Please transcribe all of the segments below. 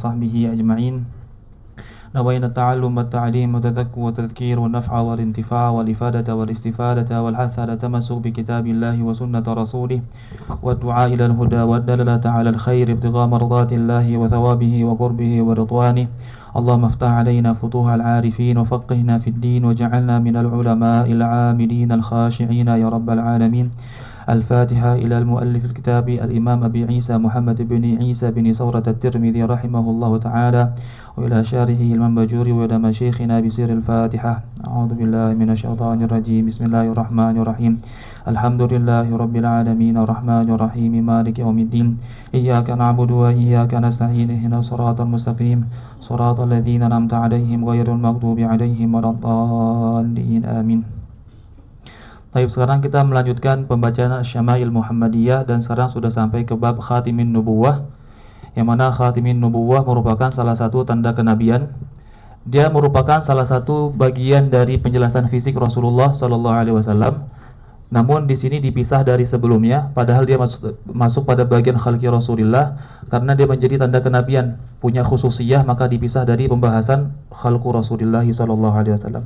وصحبه أجمعين. نوينا التعلم والتعليم والتذكر والتذكير والنفع والانتفاع والإفادة والاستفادة والحث على التمسك بكتاب الله وسنة رسوله والدعاء إلى الهدى والدلالة على الخير ابتغاء مرضات الله وثوابه وقربه ورضوانه. اللهم افتح علينا فتوح العارفين وفقهنا في الدين وجعلنا من العلماء العاملين الخاشعين يا رب العالمين. الفاتحة إلى المؤلف الكتاب الإمام أبي عيسى محمد بن عيسى بن ثورة الترمذي رحمه الله تعالى، وإلى شارحه المنبجور وإلى مشيخنا بسير الفاتحة. أعوذ بالله من الشيطان الرجيم. بسم الله الرحمن الرحيم. الحمد لله رب العالمين الرحمن الرحيم مالك يوم الدين. إياك نعبد وإياك نستعين اهدنا الصراط المستقيم صراط الذين أنعمت عليهم غير المغضوب عليهم ولا الضالين آمين. Baik, sekarang kita melanjutkan pembacaan Syama'il Muhammadiyah dan sekarang sudah sampai ke bab Khatimin Nubuwah, yang mana Khatimin Nubuwah merupakan salah satu tanda kenabian. Dia merupakan salah satu bagian dari penjelasan fisik Rasulullah Sallallahu Alaihi Wasallam. Namun di sini dipisah dari sebelumnya, padahal dia masuk pada bagian khalqi Rasulullah karena dia menjadi tanda kenabian, punya khususiyah, maka dipisah dari pembahasan khalqu Rasulullah Sallallahu Alaihi Wasallam.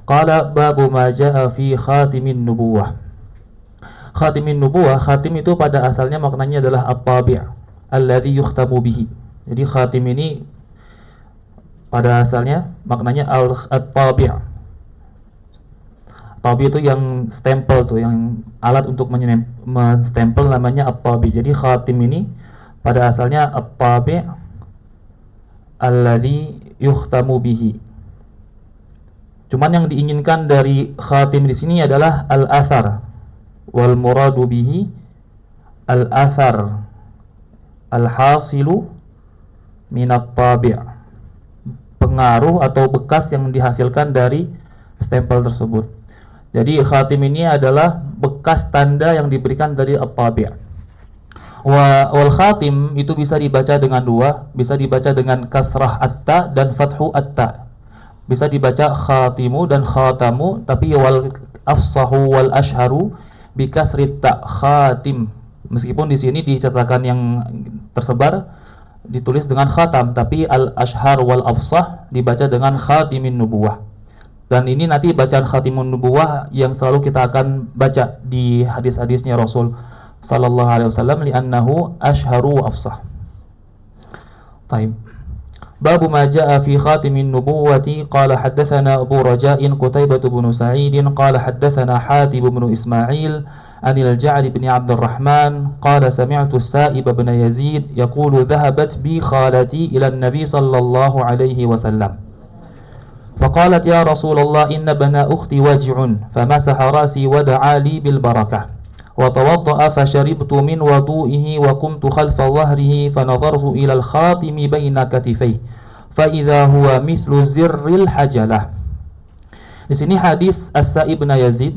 Qala babu ma jaa fi khatimin nubuwah. Khatimin nubuwah, khatim itu pada asalnya maknanya adalah at-tabi' alladhi yukhtamu bihi. Jadi khatim ini pada asalnya maknanya at-tabi'. Tabi itu yang stempel tuh, yang alat untuk menstempel namanya at-tabi'. Jadi khatim ini pada asalnya at-tabi' alladhi yukhtamu bihi. Cuman yang diinginkan dari khatim di sini adalah al-athar, wal muradu bihi al-athar al-hasilu minat tabi', pengaruh atau bekas yang dihasilkan dari stempel tersebut. Jadi khatim ini adalah bekas tanda yang diberikan dari at-tabi'. Wal khatim itu bisa dibaca dengan dua, bisa dibaca dengan kasrah at-ta dan fathu at-ta. Bisa dibaca khatimu dan khatamu, tapi wal afsahu wal ashharu bi kasri ta khatim. Meskipun di sini dicatatkan yang tersebar ditulis dengan khatam, tapi al ashhar wal afsah dibaca dengan khatimin nubuwah. Dan ini nanti bacaan khatimun nubuwah yang selalu kita akan baca di hadis-hadisnya Rasul sallallahu alaihi wasallam, li'annahu ashharu wa afsah. Baik. باب ما جاء في خاتم النبوة. قال حدثنا أبو رجاء قتيبة بن سعيد قال حدثنا حاتب بن إسماعيل عن الجعد بن عبد الرحمن قال سمعت السائب بن يزيد يقول ذهبت بي خالتي إلى النبي صلى الله عليه وسلم فقالت يا رسول الله إن ابن أختي وجع فمسح رأسي ودعا لي بالبركة وتوضأ فشربت من وضوئه وقمت خلف ظهره فنظرت إلى الخاتم بين كتفيه فإذا هو مثل زر الحجلة. Di sini hadis As-Sa'ib bin Yazid,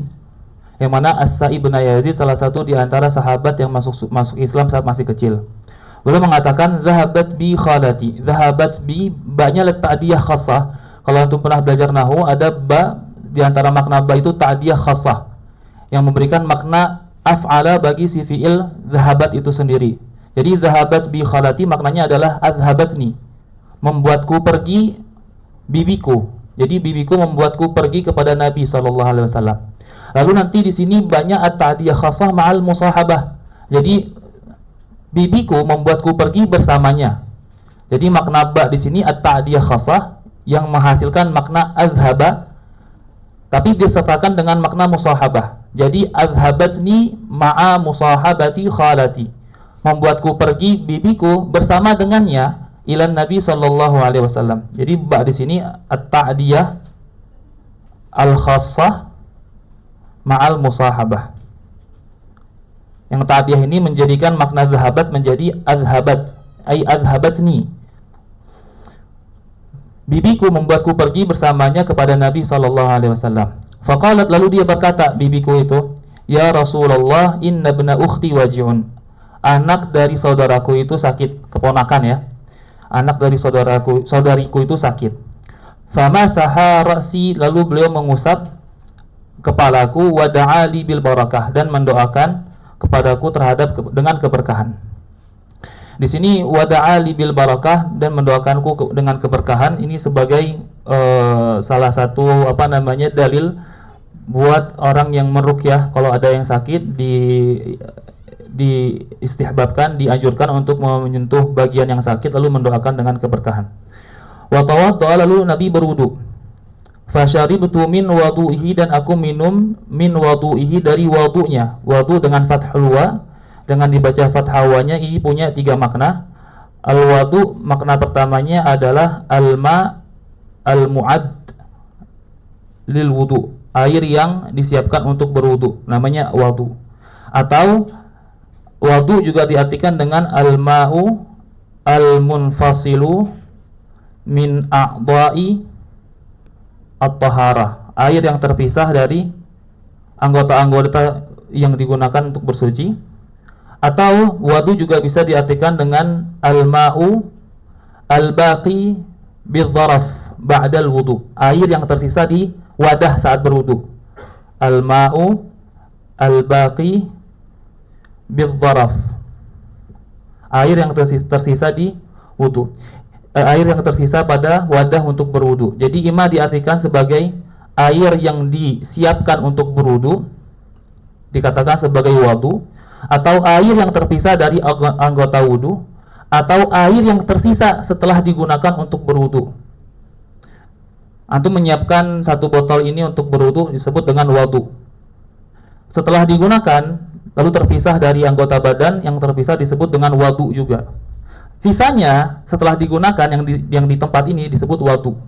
yang mana As-Sa'ib bin Yazid salah satu di antara sahabat yang masuk Islam saat masih kecil. Beliau mengatakan zahabat bi khalati. Zahabat bi, ba-nya ta'diyah khassah. Kalau antum pernah belajar nahwu, ada ba di antara makna ba itu ta'diyah khassah yang memberikan makna af'ala bagi si fi'il zahabat itu sendiri. Jadi zahabat bi khalati maknanya adalah azhabatni, membuatku pergi bibiku. Jadi bibiku membuatku pergi kepada Nabi sallallahu alaihi wasallam. Lalu nanti di sini banyak at-ta'diyah khassah ma'al musahabah. Jadi bibiku membuatku pergi bersamanya. Jadi makna ba di sini at-ta'diyah khassah yang menghasilkan makna azhaba, tapi disertakan dengan makna musahabah. Jadi azhabatni ma'a musahabati khalati, membuatku pergi bibiku bersama dengannya ilan Nabi sallallahu alaihi wasallam. Jadi ba di sini at-ta'diyah al-khassah ma'al musahabah. Yang ta'diyah ini menjadikan makna zahabat menjadi azhabat, ay azhabatni. Bibiku membuatku pergi bersamanya kepada Nabi sallallahu alaihi wasallam. Faqalat, lalu dia berkata, bibiku itu, ya Rasulullah, inna ibna ukhti waji'un. Anak dari saudaraku itu sakit, keponakan ya. Anak dari saudariku itu sakit. Famasaha ra'si, lalu beliau mengusap kepalaku, wa da'ali bil barakah, dan mendoakan kepadaku dengan keberkahan. Di sini wada'a li bil barakah, dan mendoakanku dengan keberkahan. Ini sebagai salah satu dalil buat orang yang meruqyah kalau ada yang sakit diistihbabkan, dianjurkan untuk menyentuh bagian yang sakit lalu mendoakan dengan keberkahan. Wa tawaddaa, lalu Nabi berwudu. Fasyaribtu min wudu'ihi, dan aku minum min wudu'ihi, dari wudunya. Wudu dengan fathul wa, dengan dibaca fathah wanya, ini punya 3 makna. Al-wudu makna pertamanya adalah al-ma al-mu'ad lil wudu, air yang disiapkan untuk berwudu, namanya wudu. Atau wudu juga diartikan dengan al-ma'u al-munfasilu min a'dha'i at-taharah, air yang terpisah dari anggota-anggota yang digunakan untuk bersuci. Atau wudu juga bisa diartikan dengan al-ma'u al-baqi bidh-dharaf ba'dal wudu, air yang tersisa di wadah saat berwudu. Al-ma'u al-baqi bidh-dharaf, air yang tersisa di wudu, air yang tersisa pada wadah untuk berwudu. Jadi ima diartikan sebagai air yang disiapkan untuk berwudu, dikatakan sebagai wudu, atau air yang terpisah dari anggota wudu, atau air yang tersisa setelah digunakan untuk berwudu. Antum menyiapkan 1 botol ini untuk berwudu disebut dengan wudu. Setelah digunakan lalu terpisah dari anggota badan yang terpisah disebut dengan wudu juga. Sisanya setelah digunakan yang di tempat ini disebut wudu.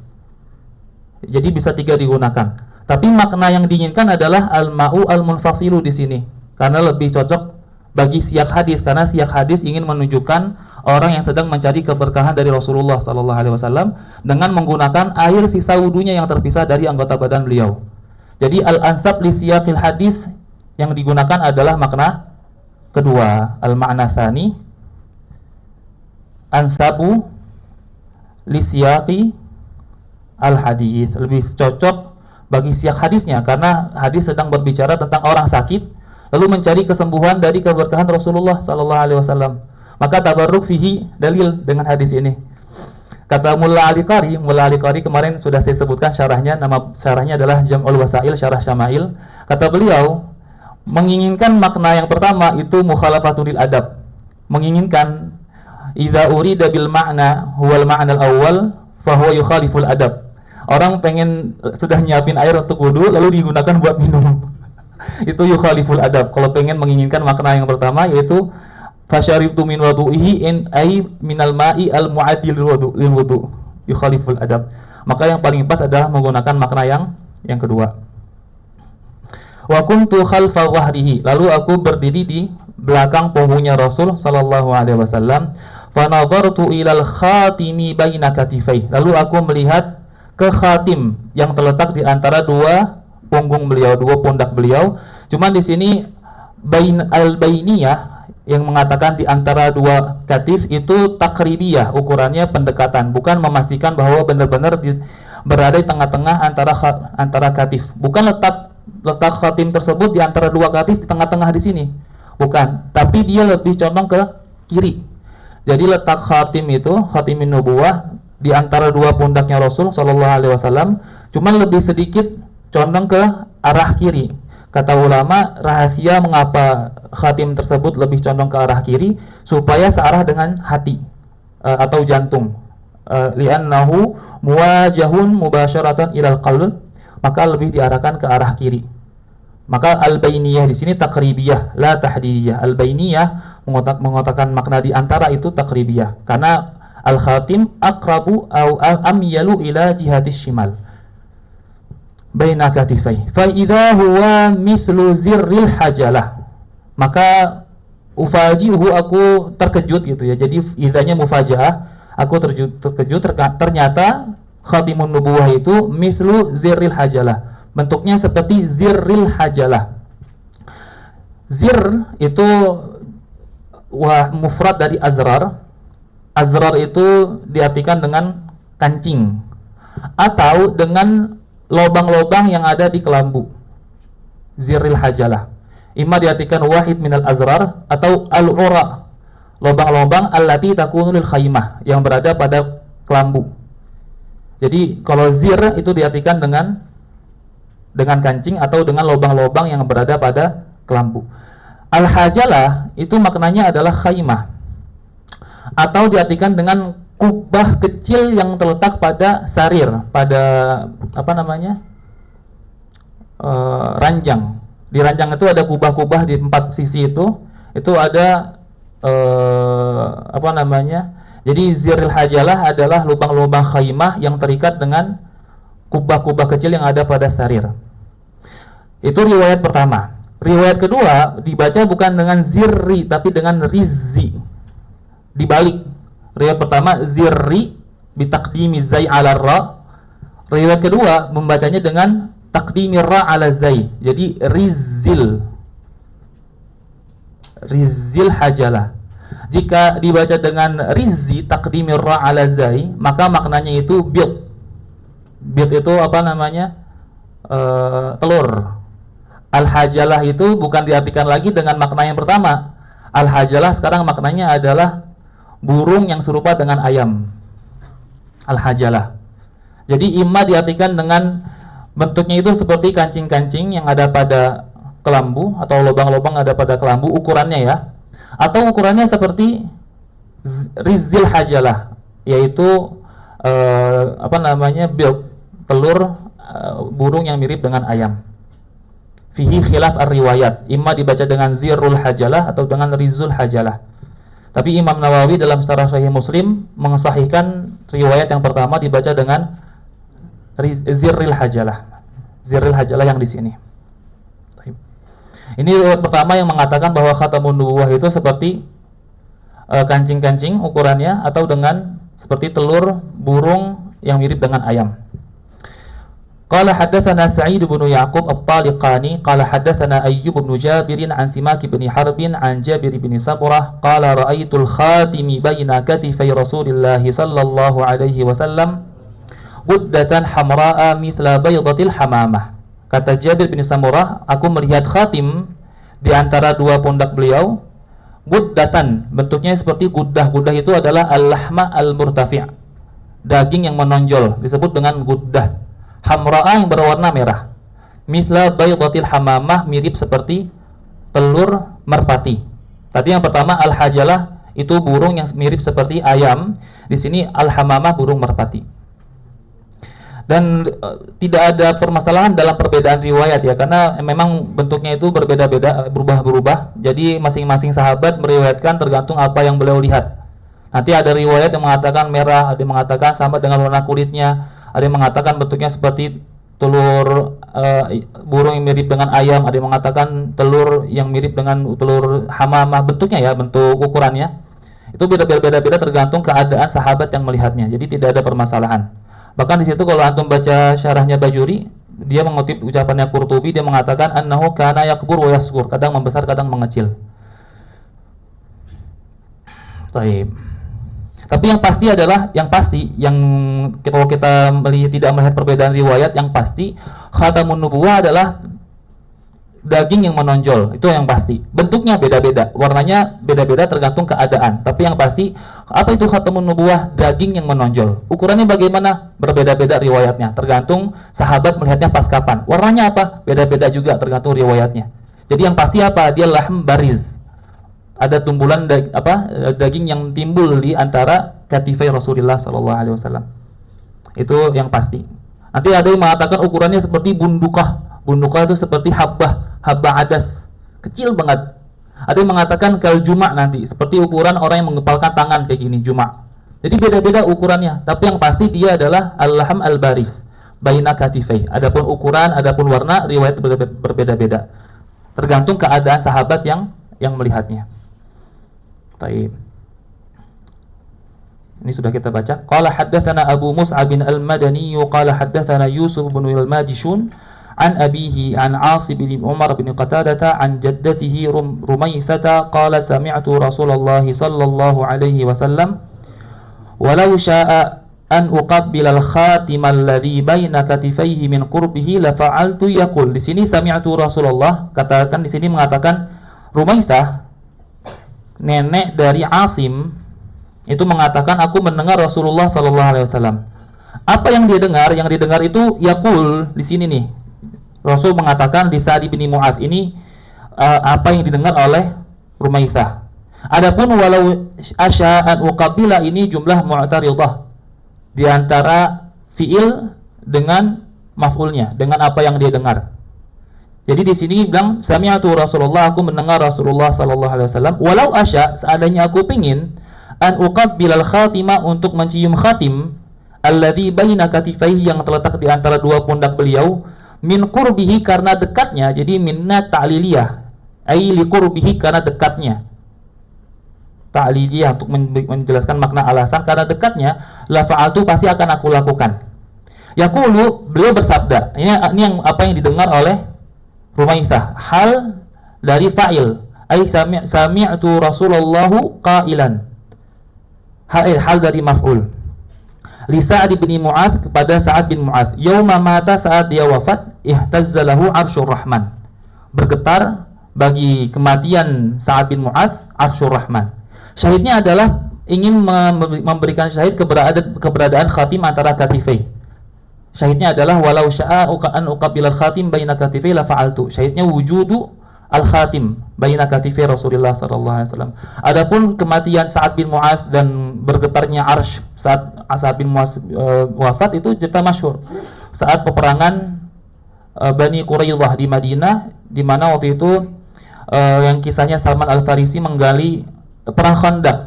Jadi bisa 3 digunakan. Tapi makna yang diinginkan adalah al-ma'u al-munfasilu di sini, karena lebih cocok bagi siyak hadis, karena siyak hadis ingin menunjukkan orang yang sedang mencari keberkahan dari Rasulullah SAW dengan menggunakan air sisa wudunya yang terpisah dari anggota badan beliau. Jadi al-ansab li siyaqil hadis yang digunakan adalah makna kedua. Al-ma'na tsani ansabu li siyaqi al-hadis, lebih cocok bagi siyak hadisnya, karena hadis sedang berbicara tentang orang sakit lalu mencari kesembuhan dari keberkahan Rasulullah SAW. Maka tabarruk fihi dalil dengan hadis ini. Kata Mulla Ali-Qari kemarin sudah saya sebutkan syarahnya, nama syarahnya adalah Jam'ul Wasail Syarah Syama'il. Kata beliau, menginginkan makna yang pertama itu mukhalafatul adab, menginginkan idza urida bil ma'na huwal ma'nal awwal fa huwa yukhaliful adab. Orang pengen sudah nyiapin air untuk wudu lalu digunakan buat minum. Itu yukhaliful adab. Kalau pengen menginginkan makna yang pertama yaitu fasyaribtu min wudu'ihi in ay minal ma'i al mu'adil lil wudu, yukhaliful adab. Maka yang paling pas adalah menggunakan makna yang kedua. Wa kuntu khalfa wahrihi, lalu aku berdiri di belakang punggungnya Rasul sallallahu alaihi wasallam. Fa nadartu ilal khatimi baina katifai, lalu aku melihat ke khatim yang terletak di antara 2 punggung beliau, 2 pundak beliau. Cuman di sini al-bainiyah yang mengatakan di antara 2 katif itu takribiyah, ukurannya pendekatan, bukan memastikan bahwa benar-benar berada di tengah-tengah antara katif. Bukan letak khatim tersebut di antara 2 katif di tengah-tengah di sini. Bukan, tapi dia lebih condong ke kiri. Jadi letak khatim itu, khatimin nubuwah, di antara 2 pundaknya Rasul sallallahu alaihi wasallam, cuman lebih sedikit condong ke arah kiri. Kata ulama, rahasia mengapa khatim tersebut lebih condong ke arah kiri supaya searah dengan hati atau jantung. Li'annahu muwajahun mubasyaratan ilal qalb, maka lebih diarahkan ke arah kiri. Maka al-bainiyah di sini takribiyah, la tahdidiyah. Al-bainiyah mengatakan makna di antara itu takribiyah, karena al-khatim aqrabu au amyalu ila jihatis shimal baina katifai fa idza huwa mithlu zirril hajalah, maka ufajihu, aku terkejut gitu ya. Jadi idzanya mufajaah, aku terkejut ternyata khatimun nubuwah itu mithlu zirril hajalah, bentuknya seperti zirril hajalah. Zir itu mufrad dari azrar. Azrar itu diartikan dengan kancing atau dengan lobang-lobang yang ada di kelambu. Zirril hajalah imma diartikan wahid minal azrar atau al-ura, lubang-lubang allati takunu lil khaymah, yang berada pada kelambu. Jadi kalau zir itu diartikan dengan kancing atau dengan lubang-lubang yang berada pada kelambu. Al-hajalah itu maknanya adalah khaymah, atau diartikan dengan kubah kecil yang terletak pada sarir, pada ranjang. Di ranjang itu ada kubah-kubah di 4 sisi itu ada jadi ziril hajalah adalah lubang-lubang khaymah yang terikat dengan kubah-kubah kecil yang ada pada sarir. Itu riwayat pertama. Riwayat kedua dibaca bukan dengan zirri tapi dengan rizzi. Dibalik. Riwayat pertama zirri bitaqdimi zai ala ra. Riwayat kedua membacanya dengan takdimi ra ala zai. Jadi rizzil hajalah. Jika dibaca dengan rizzi takdimi ra ala zai, maka maknanya itu bid. Bid itu telur. Al-hajalah itu bukan diartikan lagi dengan makna yang pertama. Al-hajalah sekarang maknanya adalah burung yang serupa dengan ayam. Al-hajalah. Jadi imma diartikan dengan bentuknya itu seperti kancing-kancing yang ada pada kelambu atau lubang-lubang ada pada kelambu ukurannya ya. Atau ukurannya seperti rizil hajalah, yaitu bilq, telur burung yang mirip dengan ayam. Fihi khilaf ar-riwayat, imma dibaca dengan zirul hajalah atau dengan rizul hajalah. Tapi Imam Nawawi dalam Syarah Sahih Muslim mensahihkan riwayat yang pertama dibaca dengan ziril hajalah. Ziril hajalah yang di sini. Ini riwayat pertama yang mengatakan bahwa khatamun nubuwah itu seperti kancing-kancing ukurannya atau dengan seperti telur burung yang mirip dengan ayam. Qala haddatsana Sa'id bin Yaqub At-Taliqani qala haddatsana Ayyub bin Jabir an Simak bin Harb an Jabir bin Samurah qala ra'aitul khatimi baina katifai Rasulillah sallallahu alaihi wasallam guddatan hamra'a mithla baydatil hamamah. Kata Jabir bin Samurah, aku melihat khatim di antara dua pundak beliau, guddatan, bentuknya seperti guddah. Guddah itu adalah al-lahma al-murtafi', daging yang menonjol, disebut dengan guddah. Hamra'a yang berwarna merah. Mithla baydatil hamamah, mirip seperti telur merpati. Tadi yang pertama al-hajalah itu burung yang mirip seperti ayam. Di sini al-hamamah burung merpati. Dan tidak ada permasalahan dalam perbedaan riwayat ya, karena memang bentuknya itu berbeda-beda, berubah-berubah. Jadi masing-masing sahabat meriwayatkan tergantung apa yang beliau lihat. Nanti ada riwayat yang mengatakan merah, ada yang mengatakan sama dengan warna kulitnya, ada yang mengatakan bentuknya seperti telur burung yang mirip dengan ayam, ada yang mengatakan telur yang mirip dengan telur hamamah. Bentuknya ya, bentuk ukurannya itu beda-beda tergantung keadaan sahabat yang melihatnya. Jadi tidak ada permasalahan. Bahkan di situ kalau antum baca syarahnya Bajuri, dia mengutip ucapannya Qurtubi, dia mengatakan annahu kana yakbur wa yasgur, kadang membesar kadang mengecil. Baik. Tapi yang pasti adalah kalau kita tidak melihat perbedaan riwayat, yang pasti khatamun nubuwah adalah daging yang menonjol, itu yang pasti. Bentuknya beda-beda, warnanya beda-beda tergantung keadaan. Tapi yang pasti, apa itu khatamun nubuwah? Daging yang menonjol. Ukurannya bagaimana? Berbeda-beda riwayatnya, tergantung sahabat melihatnya pas kapan. Warnanya apa? Beda-beda juga tergantung riwayatnya. Jadi yang pasti apa? Dia lahm bariz. Ada tumbulan daging yang timbul di antara katifai Rasulullah SAW. Itu yang pasti. Nanti ada yang mengatakan ukurannya seperti bundukah. Bundukah itu seperti habbah adas, kecil banget. Ada yang mengatakan kal juma' nanti, seperti ukuran orang yang mengepalkan tangan kayak gini, juma'. Jadi beda-beda ukurannya, tapi yang pasti dia adalah al-laham al-baris baina katifai. Adapun ukuran, adapun warna, riwayat berbeda-beda. Tergantung keadaan sahabat yang melihatnya. Baik. Ini sudah kita baca. Qala haddatsana Abu Mus'ab bin al-Madani qala haddatsana Yusuf bin al-Majishun عن أبيه عن عاصم بن عمر بن قتادة عن جدته رميثة قال سمعت رسول الله صلى الله عليه وسلم ولو شاء أن أقبل الخاتم الذي بين كتفيه من قربه لفعلت يقول. Di sini sami'tu Rasulullah, katakan di sini mengatakan Rumaithah. nenek dari Asim itu mengatakan, aku mendengar Rasulullah sallallahu alaihi wasallam. Apa yang dia dengar? Yang didengar itu yaqul, di sini nih. Rasul mengatakan di Sa'd bin Mu'adz ini apa yang didengar oleh Rumaitsah. Adapun walau asya'an uqabila ini jumlah mu'taridah di antara fiil dengan maf'ulnya, dengan apa yang dia dengar. Jadi di sini bilang sami'atu Rasulullah, aku mendengar Rasulullah sallallahu alaihi wasallam. Walau asya, seandainya aku pingin an uqabbilal khatimah, untuk mencium khatim alladzi baina katifaihi, yang terletak di antara dua pundak beliau, min qurbihi, karena dekatnya. Jadi minna ta'liliyah, ai li qurbihi, karena dekatnya. Ta'liliyah untuk menjelaskan makna alasan, karena dekatnya, la fa'altu, pasti akan aku lakukan. Yaqulu, beliau bersabda. Ini yang apa yang didengar oleh Rumaitsah, hal dari fa'il, ai sami'tu Rasulullahu qailan, hal dari maf'ul, li Sa'd bin Mu'adz, kepada Sa'd bin Mu'adz, yauma mata, saat dia wafat, ihtazzalahu arsyur rahman, bergetar bagi kematian Sa'd bin Mu'adz arsyur rahman. Syahidnya adalah ingin memberikan syahid keberadaan khatim antara katifai. Syahidnya adalah walau sya'a an uqabilal khatim baina katifai la fa'altu. Syahidnya wujudu al khatim baina katifai Rasulullah sallallahu alaihi wasallam. Adapun kematian Sa'd bin Mu'adz dan bergetarnya arsy saat Sa'd bin Mu'adz wafat, itu cerita masyhur saat peperangan Bani Quraidah di Madinah, di mana waktu itu yang kisahnya Salman Al-Farisi menggali perang Khandaq,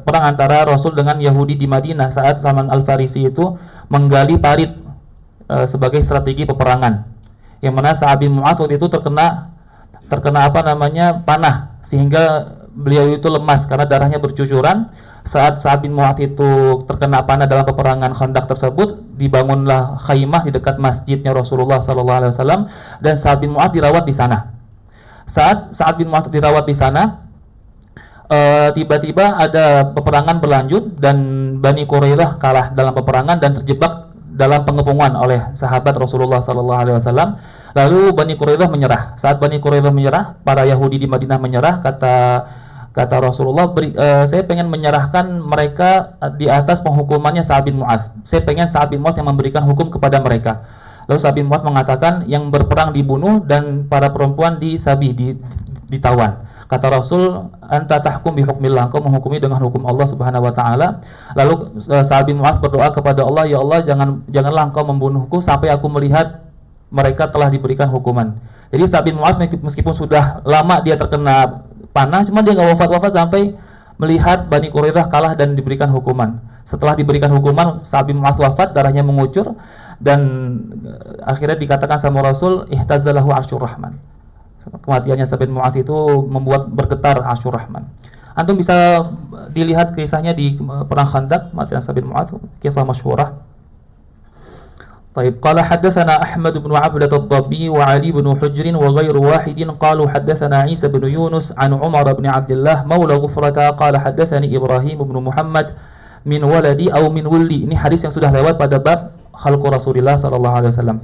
perang antara Rasul dengan Yahudi di Madinah, saat Salman Al-Farisi itu menggali parit sebagai strategi peperangan, yang mana Sa'd bin Mu'adz waktu itu terkena panah, sehingga beliau itu lemas karena darahnya bercucuran. Saat Sa'd bin Mu'adz itu terkena panah dalam peperangan Khandaq tersebut, dibangunlah khaimah di dekat masjidnya Rasulullah SAW, dan Sa'd bin Mu'adz dirawat di sana. Saat Sa'd bin Mu'adz dirawat di sana, tiba-tiba ada peperangan berlanjut dan Bani Quraidah kalah dalam peperangan dan terjebak dalam pengepungan oleh sahabat Rasulullah SAW. Lalu Bani Quraidah menyerah. Saat Bani Quraidah menyerah, para Yahudi di Madinah menyerah. Kata Rasulullah, saya pengen menyerahkan mereka di atas penghukumannya Sa'd bin Mu'adz. Saya pengen Sa'd bin Mu'adz yang memberikan hukum kepada mereka. Lalu Sa'd bin Mu'adz mengatakan, yang berperang dibunuh dan para perempuan ditawan. Kata Rasul, anta tahkum bi hukmillah, engkau menghukumi dengan hukum Allah Subhanahu wa taala. Lalu Sa'd bin Mu'adz berdoa kepada Allah, ya Allah, janganlah engkau membunuhku sampai aku melihat mereka telah diberikan hukuman. Jadi Sa'd bin Mu'adz meskipun sudah lama dia terkena panah, cuma dia enggak wafat sampai melihat Bani Quraidah kalah dan diberikan hukuman. Setelah diberikan hukuman, Sa'd bin Mu'adz wafat, darahnya mengucur, dan akhirnya dikatakan sama Rasul, ihtazzalahu arsyur rahman. Kematiannya Sa'd bin Mu'adz itu membuat bergetar arsyur rahman. Antum bisa dilihat kisahnya di perang Khandaq, kematian Sa'd bin Mu'adz, kisah masyhurah. Baik, qala haddatsana Ahmad bin Abdah ad-Dabbi wa Ali bin Hujr wa ghairu wahidin qalu haddatsana Isa bin Yunus an Umar bin Abdullah maula Ghufrata qala haddatsani Ibrahim bin Muhammad min waladi aw min wulli. Ini hadis yang sudah lewat pada bab khalqu Rasulillah sallallahu alaihi wasallam.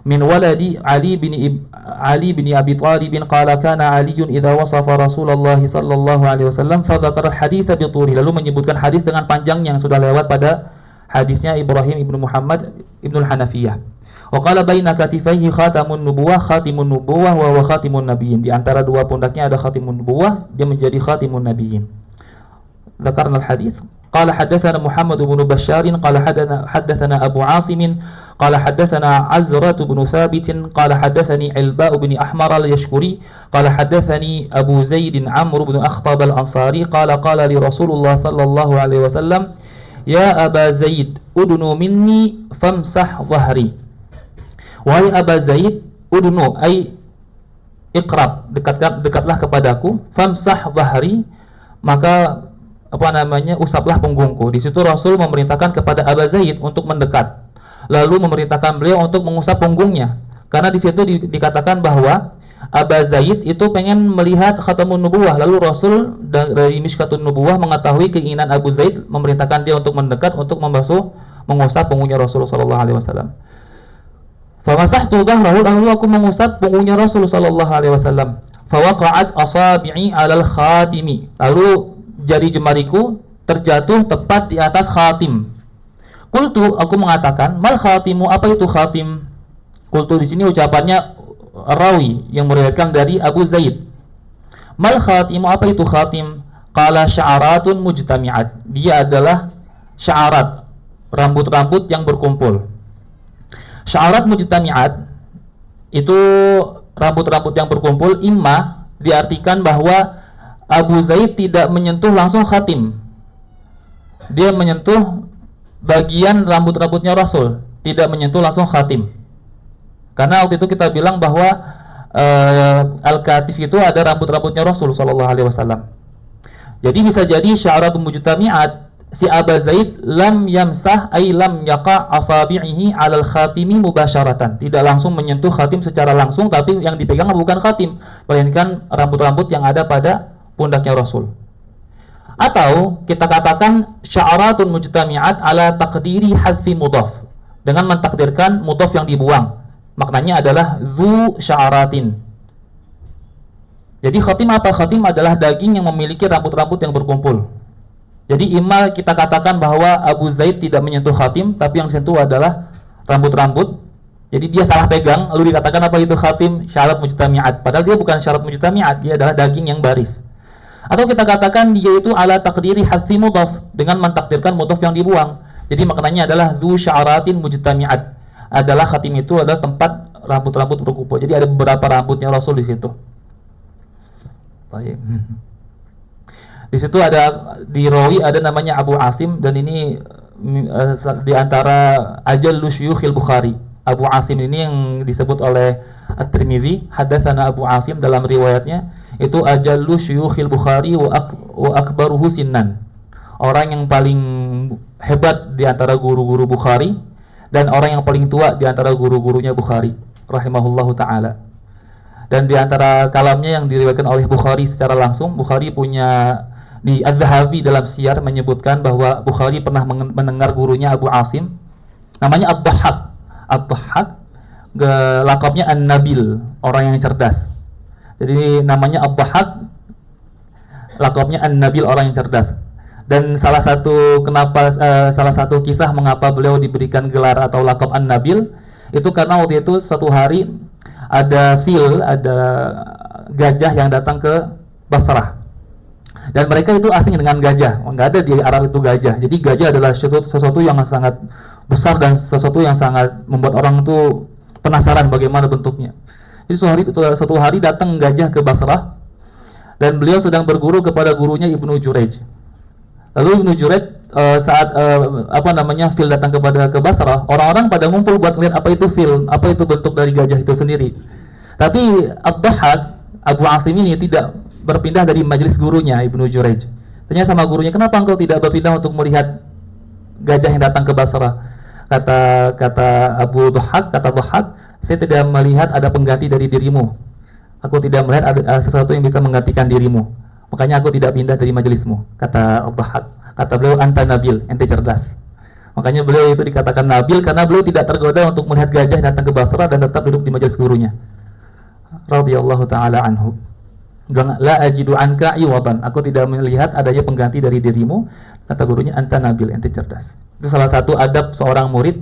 Min waladi Ali bin Abi Thalib qala kana Ali idza wasafa Rasulullah sallallahu alaihi wasallam fa dzakara hadits bi turi, lalu menyebutkan hadis dengan panjangnya yang sudah lewat pada hadisnya Ibrahim ibnu Muhammad ibnu Hanafiyah. Wa qala baina katifaihi khatamun nubuwah wa khatimun nabiyyin, di antara dua pundaknya ada khatimun nubuwah, dia menjadi khatimun nabiyyin. Dzakarna al-hadits. Qala haddatsana Muhammad bin Bashar qala haddatsana Abu Asim qala haddatsana Azrah bin Thabit qala haddatsani Ilba bin Ahmar al-Yashkuri qala haddatsani Abu Zaid Amr bin Akhtab al-Ansari qala li Rasulullah sallallahu alaihi wasallam, ya Aba Zaid udnu minni famsah dhahri. Wahai Aba Zaid, udnu ay iqrab, dekatlah kepadaku, famsah dhahri, maka usaplah punggungku. Di situ Rasul memerintahkan kepada Aba Zaid untuk mendekat, lalu memerintahkan beliau untuk mengusap punggungnya, karena di situ dikatakan bahwa Aba Zaid itu pengen melihat khatamun nubuwah, lalu Rasul dari Mishkatun Nubuwah mengetahui keinginan Abu Zaid, memerintahkan dia untuk mendekat untuk mengusap punggungnya Rasul sallallahu alaihi wasallam. Famasahtu dhahrahu, lalu aku mengusap punggungnya Rasul sallallahu alaihi wasallam. Fawaqa'at asabi'i 'alal khatimi. Lalu jari jemariku terjatuh tepat di atas khatim. Qultu, aku mengatakan, mal khatimu, apa itu khatim? Qultu di sini ucapannya rawi yang meriwayatkan dari Abu Zaid. Mal khatimu, apa itu khatim? Qala sya'aratun mujtami'at. Dia adalah sya'arat, rambut-rambut yang berkumpul. Sya'arat mujtami'at itu rambut-rambut yang berkumpul, imma diartikan bahwa Abu Zaid tidak menyentuh langsung khatim. Dia menyentuh bagian rambut-rambutnya Rasul, tidak menyentuh langsung khatim. Karena waktu itu kita bilang bahwa al-katif itu ada rambut-rambutnya Rasul sallallahu alaihi wasallam. Jadi bisa jadi sya'aratun mujtami'at, si Abu Zaid lam yamsah ay lam yaqa asabi'ihi 'alal khatimi mubasyaratan. Tidak langsung menyentuh khatim secara langsung, tapi yang dipegang bukan khatim, melainkan rambut-rambut yang ada pada pundaknya Rasul. Atau kita katakan sya'aratun mujtami'at ala taqdiri hadfi mudhaf, dengan mentakdirkan mudhaf yang dibuang. Maknanya adalah zu sya'aratin. Jadi khatim apa? Khatim adalah daging yang memiliki rambut-rambut yang berkumpul. Jadi imma kita katakan bahwa Abu Zaid tidak menyentuh khatim, tapi yang disentuh adalah rambut-rambut. Jadi dia salah pegang, lalu dikatakan apa itu khatim? Syarat mujtami'at. Padahal dia bukan syarat mujtami'at, dia adalah daging yang baris. Atau kita katakan dia itu ala takdiri hadfi mudhaf, dengan mentakdirkan mudhaf yang dibuang. Jadi maknanya adalah dzu sya'aratin mujtami'at. Adalah khatim itu adalah tempat rambut-rambut berkumpul. Jadi ada beberapa rambutnya Rasul di situ. Baik. Di situ ada di rawi ada namanya Abu Asim, dan ini di antara ajallu syuyukhil Bukhari. Abu Asim ini yang disebut oleh At-Tirmidzi, hadatsana Abu Asim, dalam riwayatnya itu ajallu syuyukhil Bukhari wa akbaruhu sinnan. Orang yang paling hebat di antara guru-guru Bukhari dan orang yang paling tua di antara guru-gurunya Bukhari rahimahullahu taala. Dan di antara kalamnya yang diriwayatkan oleh Bukhari secara langsung, Bukhari punya di Az-Zahabi dalam Siyar menyebutkan bahwa Bukhari pernah mendengar gurunya Abu Asim namanya Ad-Dhahhak. Ad-Dhahhak lakabnya An-Nabil, orang yang cerdas. Jadi namanya Ad-Dhahhak, lakabnya An-Nabil, orang yang cerdas. Dan salah satu kisah mengapa beliau diberikan gelar atau lakab An-Nabil itu karena waktu itu suatu hari ada gajah yang datang ke Basrah. Dan mereka itu asing dengan gajah. Nggak ada di Arab itu gajah. Jadi gajah adalah sesuatu yang sangat besar dan sesuatu yang sangat membuat orang itu penasaran bagaimana bentuknya. Jadi suatu hari datang gajah ke Basrah, dan beliau sedang berguru kepada gurunya Ibnu Jurayj. Lalu Ibnu Jurayj saat fil datang ke Basrah, orang-orang pada ngumpul buat melihat apa itu fil, apa itu bentuk dari gajah itu sendiri. Tapi Ad-Dhahhak, Abu Asim ini tidak berpindah dari majelis gurunya Ibnu Jurayj. Tanya sama gurunya, kenapa engkau tidak berpindah untuk melihat gajah yang datang ke Basrah? Kata Abu Dhahhak, saya tidak melihat ada pengganti dari dirimu. Aku tidak melihat ada sesuatu yang bisa menggantikan dirimu. Makanya aku tidak pindah dari majelismu. Kata Dhahhak. Kata beliau, anta nabil, ente cerdas. Makanya beliau itu dikatakan nabil karena beliau tidak tergoda untuk melihat gajah datang ke Basrah dan tetap duduk di majelis gurunya. Radhiyallahu taala anhu. La ajidu anka iwadan. Aku tidak melihat adanya pengganti dari dirimu. Kata gurunya, anta nabil, ente cerdas. Itu salah satu adab seorang murid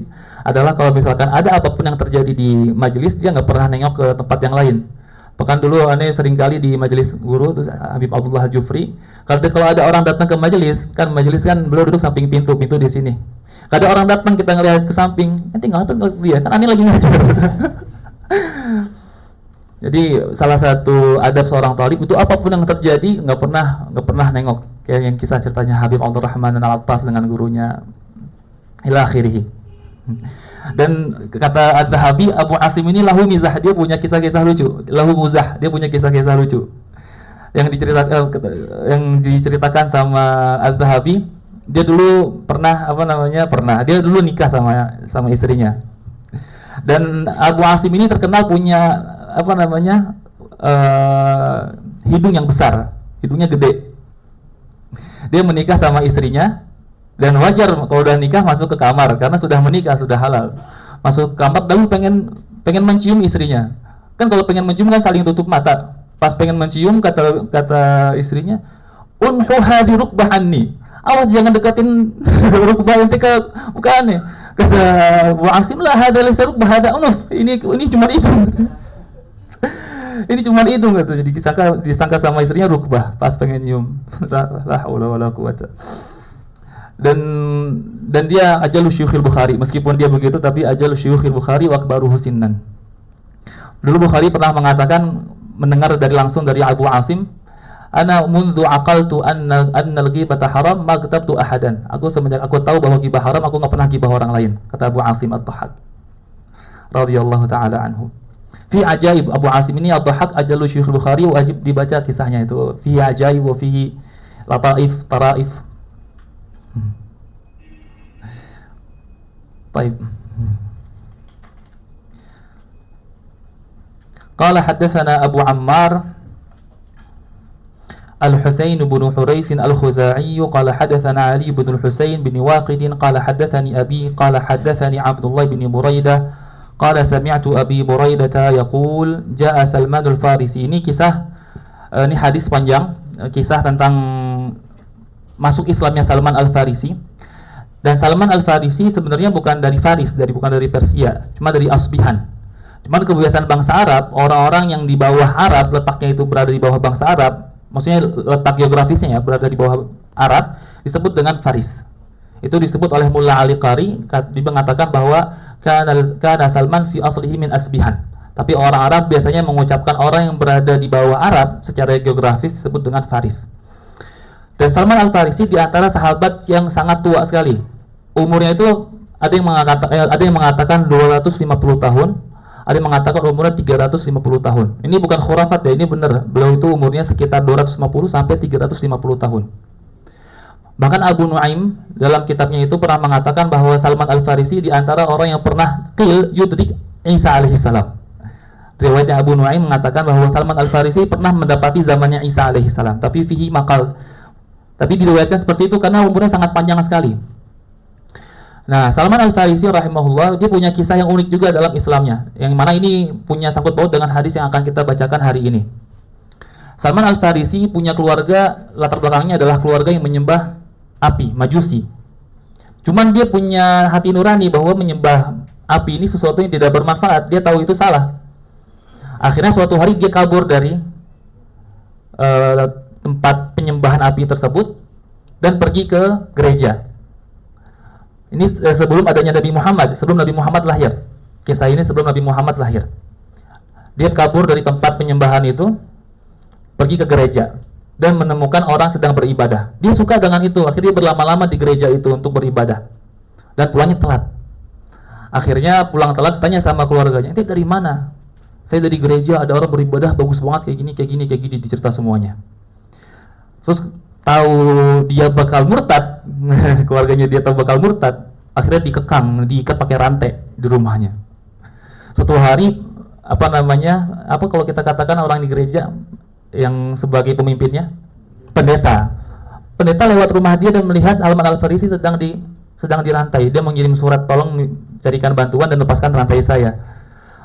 adalah kalau misalkan ada apapun yang terjadi di majelis, dia nggak pernah nengok ke tempat yang lain. Bahkan dulu aneh seringkali di majelis guru terus Habib Abdullah Jufri, kalau ada orang datang ke majelis kan beliau duduk samping pintu di sini. Kalau orang datang kita ngelihat ke samping, tinggal dia kan aneh lagi ngajar. Jadi salah satu adab seorang talib itu apapun yang terjadi nggak pernah nengok, kayak yang kisah ceritanya Habib Abdurrahman Al-Attas dengan gurunya ila akhirih. Dan kata Az-Zahabi, Abu Asim ini lahu mizah, dia punya kisah-kisah lucu. Lahu muzah, dia punya kisah-kisah lucu yang diceritakan sama Az-Zahabi. Dia dulu dia dulu nikah sama istrinya. Dan Abu Asim ini terkenal punya hidung yang besar, hidungnya gede. Dia menikah sama istrinya. Dan wajar kalau udah nikah masuk ke kamar karena sudah menikah, sudah halal. Masuk ke kamar lalu pengen mencium istrinya. Kan kalau pengen mencium kan saling tutup mata. Pas pengen mencium, kata istrinya, unhuha di rukbah anni. Awas jangan deketin rukbah ente ke bukannya. Kata Bu Asim, lah hada laysa rukbah, hada unuf. Ini cuma hidung. Ini cuma hidung gitu. Jadi disangka sama istrinya rukbah pas pengen nyium. La haula wala quwata. Dan dia ajalu syuyukhil Bukhari. Meskipun dia begitu, tapi ajalu syuyukhil Bukhari wa akbaruhu sinnan. Dulu Bukhari pernah mengatakan, mendengar langsung dari Abu Asim, ana mundu aqaltu anna al-ghibata haram ma katabtu ahadan. Aku semenjak aku tahu bahwa ghibah haram, aku enggak pernah ghibah orang lain, kata Abu Asim Ad-Dhahhak radhiyallahu taala anhu. Fi ajaib, Abu Asim ini Ad-Dhahhak ajalu syuyukh Bukhari, wajib dibaca kisahnya itu. Fi ajaib wa fihi lataif taraif. Baik. Qala haddatsana Abu Ammar Al-Husain bin Hurayth Al-Khuzai qala hadatsana Ali bin Al-Husain bin Waqid qala hadatsani Abi qala hadatsani Abdullah bin Buraidah qala sami'tu Abi Buraidah yaqul jaa Salman Al-Farisi. Ini kisah, ini hadis panjang, kisah tentang masuk Islamnya Salman Al-Farisi. Dan Salman Al-Farisi sebenarnya bukan dari Faris, bukan dari Persia, cuma dari Asbihan. Cuman kebiasaan bangsa Arab, orang-orang yang di bawah Arab, letaknya itu berada di bawah bangsa Arab, maksudnya letak geografisnya ya, berada di bawah Arab, disebut dengan Faris. Itu disebut oleh Mulla Ali Qari, dia mengatakan bahwa kana Salman fi aslihi min Asbihan. Tapi orang Arab biasanya mengucapkan orang yang berada di bawah Arab secara geografis disebut dengan Faris. Dan Salman Al-Farisi di antara sahabat yang sangat tua sekali. Umurnya itu ada yang mengatakan 250 tahun, ada yang mengatakan umurnya 350 tahun. Ini bukan khurafat ya, ini benar. Beliau itu umurnya sekitar 250 sampai 350 tahun. Bahkan Abu Nuaim dalam kitabnya itu pernah mengatakan bahwa Salman Al-Farisi di antara orang yang pernah qil yudrik Isa alaihissalam. Riwayatnya Abu Nuaim mengatakan bahwa Salman Al-Farisi pernah mendapati zamannya Isa alaihissalam, tapi fihi maqal. Tapi diriwayatkan seperti itu karena umurnya sangat panjang sekali. Nah, Salman Al-Farisi rahimahullah, dia punya kisah yang unik juga dalam Islamnya, yang mana ini punya sangkut paut dengan hadis yang akan kita bacakan hari ini. Salman Al-Farisi punya keluarga, latar belakangnya adalah keluarga yang menyembah api, Majusi. Cuman dia punya hati nurani bahwa menyembah api ini sesuatu yang tidak bermanfaat, dia tahu itu salah. Akhirnya suatu hari dia kabur dari tempat penyembahan api tersebut dan pergi ke gereja. Ini sebelum adanya Nabi Muhammad, sebelum Nabi Muhammad lahir. Kisah ini sebelum Nabi Muhammad lahir. Dia kabur dari tempat penyembahan itu, pergi ke gereja dan menemukan orang sedang beribadah. Dia suka dengan itu, akhirnya dia berlama-lama di gereja itu untuk beribadah. Dan pulangnya telat. Akhirnya pulang telat, tanya sama keluarganya, "Itu dari mana?" "Saya dari gereja, ada orang beribadah bagus banget kayak gini," dicerita semuanya. Terus tahu dia bakal murtad, keluarganya dia tahu bakal murtad, akhirnya diikat pakai rantai di rumahnya. Suatu hari, apa kalau kita katakan orang di gereja yang sebagai pemimpinnya, pendeta lewat rumah dia dan melihat Salman Al-Farisi sedang dirantai. Dia mengirim surat, "Tolong carikan bantuan dan lepaskan rantai saya."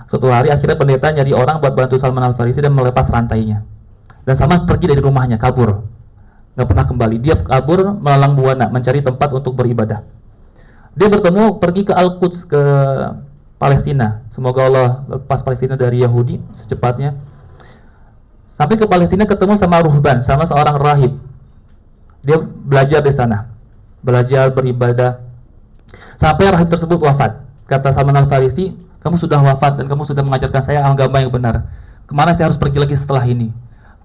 Suatu hari akhirnya pendeta nyari orang buat bantu Salman Al-Farisi dan melepas rantainya. Dan Salman pergi dari rumahnya, kabur, nggak pernah kembali. Dia kabur melalang buana mencari tempat untuk beribadah. Dia pergi ke Al-Quds, ke Palestina. Semoga Allah lepas Palestina dari Yahudi secepatnya. Sampai ke Palestina ketemu sama ruhban, sama seorang rahib. Dia belajar di sana, belajar beribadah sampai rahib tersebut wafat. Kata Salman Al-Farisi, "Kamu sudah wafat dan kamu sudah mengajarkan saya agama yang benar. Kemana saya harus pergi lagi setelah ini?"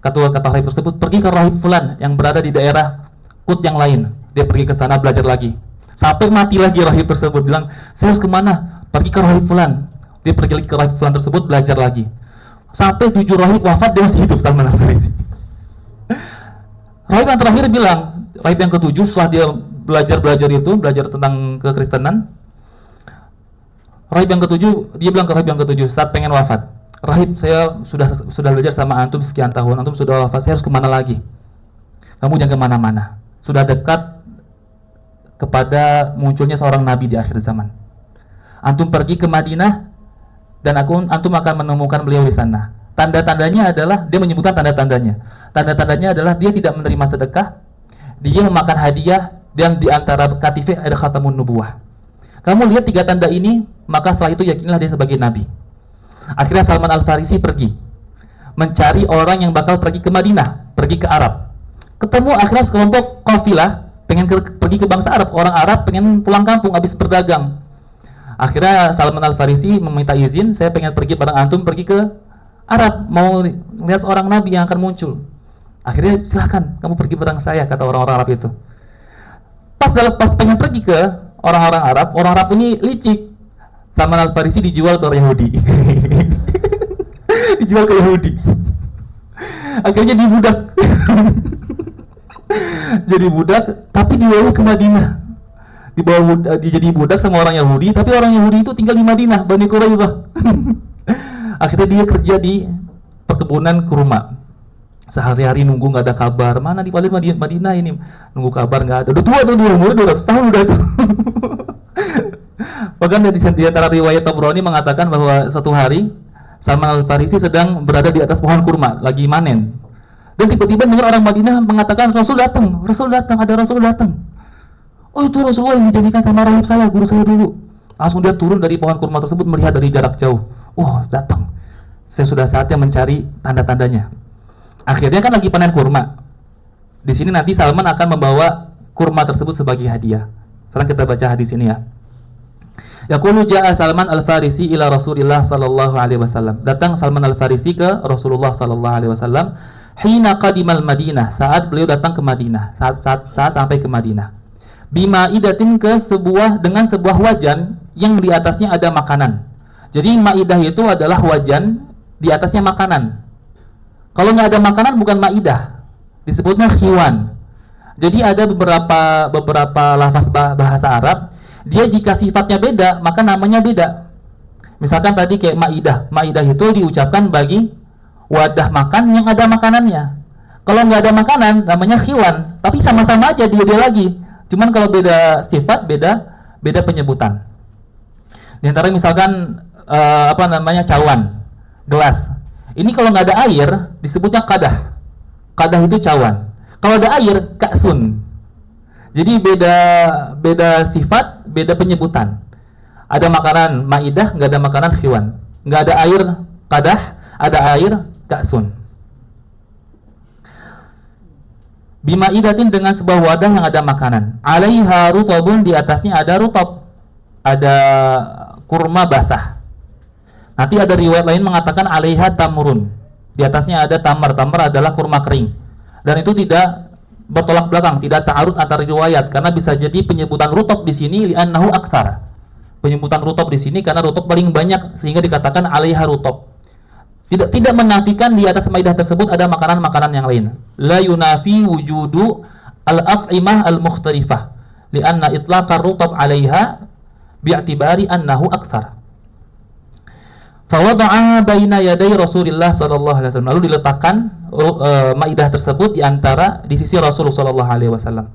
Kata rahib tersebut, "Pergi ke rahib fulan yang berada di daerah Quds yang lain." Dia pergi ke sana belajar lagi. Sampai mati lagi rahib tersebut, bilang, "Saya harus kemana?" "Pergi ke rahib fulan." Dia pergi lagi ke rahib fulan tersebut belajar lagi. Sampai 7 rahib wafat, dia masih hidup Salman Al-Farisi. Rahib yang terakhir bilang, rahib yang ke-7 setelah dia belajar tentang kekristenan, rahib yang ke-7, dia bilang ke rahib yang ke-7 saat pengen wafat, "Rahib, saya sudah belajar sama antum sekian tahun, antum sudah wafat, saya harus kemana lagi?" "Kamu jangan kemana-mana, sudah dekat kepada munculnya seorang nabi di akhir zaman. Antum pergi ke Madinah dan antum akan menemukan beliau di sana. Tanda-tandanya adalah, dia menyebutkan tanda-tandanya. Tanda-tandanya adalah dia tidak menerima sedekah, dia memakan hadiah, dan di antara katifnya ada khatamun nubuwah. Kamu lihat 3 tanda ini, maka setelah itu yakinlah dia sebagai nabi. Akhirnya Salman Al-Farisi pergi mencari orang yang bakal pergi ke Madinah, pergi ke Arab. Ketemu akhirnya sekelompok kafilah pengen pergi ke bangsa Arab, orang Arab pengen pulang kampung habis berdagang. Akhirnya Salman Al-Farisi meminta izin, saya pengen pergi bareng antum pergi ke Arab, mau lihat seorang nabi yang akan muncul. Akhirnya silahkan kamu pergi bareng saya, kata orang-orang Arab itu. Pas pengen pergi ke orang-orang Arab ini licik. Salman Al-Farisi dijual ke Yahudi. Dijual ke Yahudi. Akhirnya jadi budak. Jadi budak, tapi dibawa ke Madinah. Jadi budak sama orang Yahudi, tapi orang Yahudi itu tinggal di Madinah, Bani Quraidah. Akhirnya dia kerja di perkebunan kurma. Sehari-hari nunggu nggak ada kabar. Mana di paling Madinah ini? Nunggu kabar nggak ada. Udah tua tuh, umur 200 tahun udah tuh. Bahkan di antara riwayat Tabrani mengatakan bahwa suatu hari Salman Al-Farisi sedang berada di atas pohon kurma, lagi manen. Dan tiba-tiba dengar orang Madinah mengatakan, Rasul datang, ada Rasul datang. Oh, itu Rasulullah yang dijadikan sama rahib saya, guru saya dulu. Langsung dia turun dari pohon kurma tersebut, melihat dari jarak jauh. Oh, datang. Saya sudah saatnya mencari tanda-tandanya. Akhirnya kan lagi panen kurma. Di sini nanti Salman akan membawa kurma tersebut sebagai hadiah. Sekarang kita baca hadis ini ya. Yaqulu ja'a Salman Al-Farisi ila Rasulillah sallallahu alaihi wasallam. Datang Salman Al-Farisi ke Rasulullah sallallahu alaihi wasallam hina qadimal Madinah, saat beliau datang ke Madinah, saat sampai ke Madinah. Bima idatin, dengan sebuah wajan yang di atasnya ada makanan. Jadi maidah itu adalah wajan di atasnya makanan. Kalau nggak ada makanan bukan maidah, disebutnya khiwan. Jadi ada beberapa lafaz bahasa Arab, dia jika sifatnya beda maka namanya beda. Misalkan tadi kayak maidah itu diucapkan bagi wadah makan yang ada makanannya. Kalau nggak ada makanan namanya khiwan, tapi sama-sama aja dia lagi. Cuman kalau beda sifat, beda penyebutan. Di antara misalkan cawan, gelas. Ini kalau nggak ada air disebutnya kadah. Kadah itu cawan. Kalau ada air, ka'sun. Jadi beda sifat, beda penyebutan. Ada makanan maidah, nggak ada makanan khiwan. Nggak ada air kadah, ada air ka'sun. Bimaidatin, dengan sebuah wadah yang ada makanan. Alaiha rutabun, di atasnya ada rutab, ada kurma basah. Nanti ada riwayat lain mengatakan alaiha tamurun, di atasnya ada tamar. Tamar adalah kurma kering. Dan itu tidak bertolak belakang, tidak ta'arud antara riwayat, karena bisa jadi penyebutan rutab di sini li'annahu aktsar. Penyebutan rutab di sini karena rutab paling banyak sehingga dikatakan alaiha rutab. Tidak menafikan di atas maidah tersebut ada makanan-makanan yang lain. La yunafi wujudu al-at'imah al-mukhtalifah li'anna itlaqar rutab 'alaiha bi'tibari annahu aktsar. Fa wada'a baina yaday Rasulillah sallallahu alaihi wasallam. Lalu diletakkan maidah tersebut di sisi Rasul sallallahu alaihi wasallam.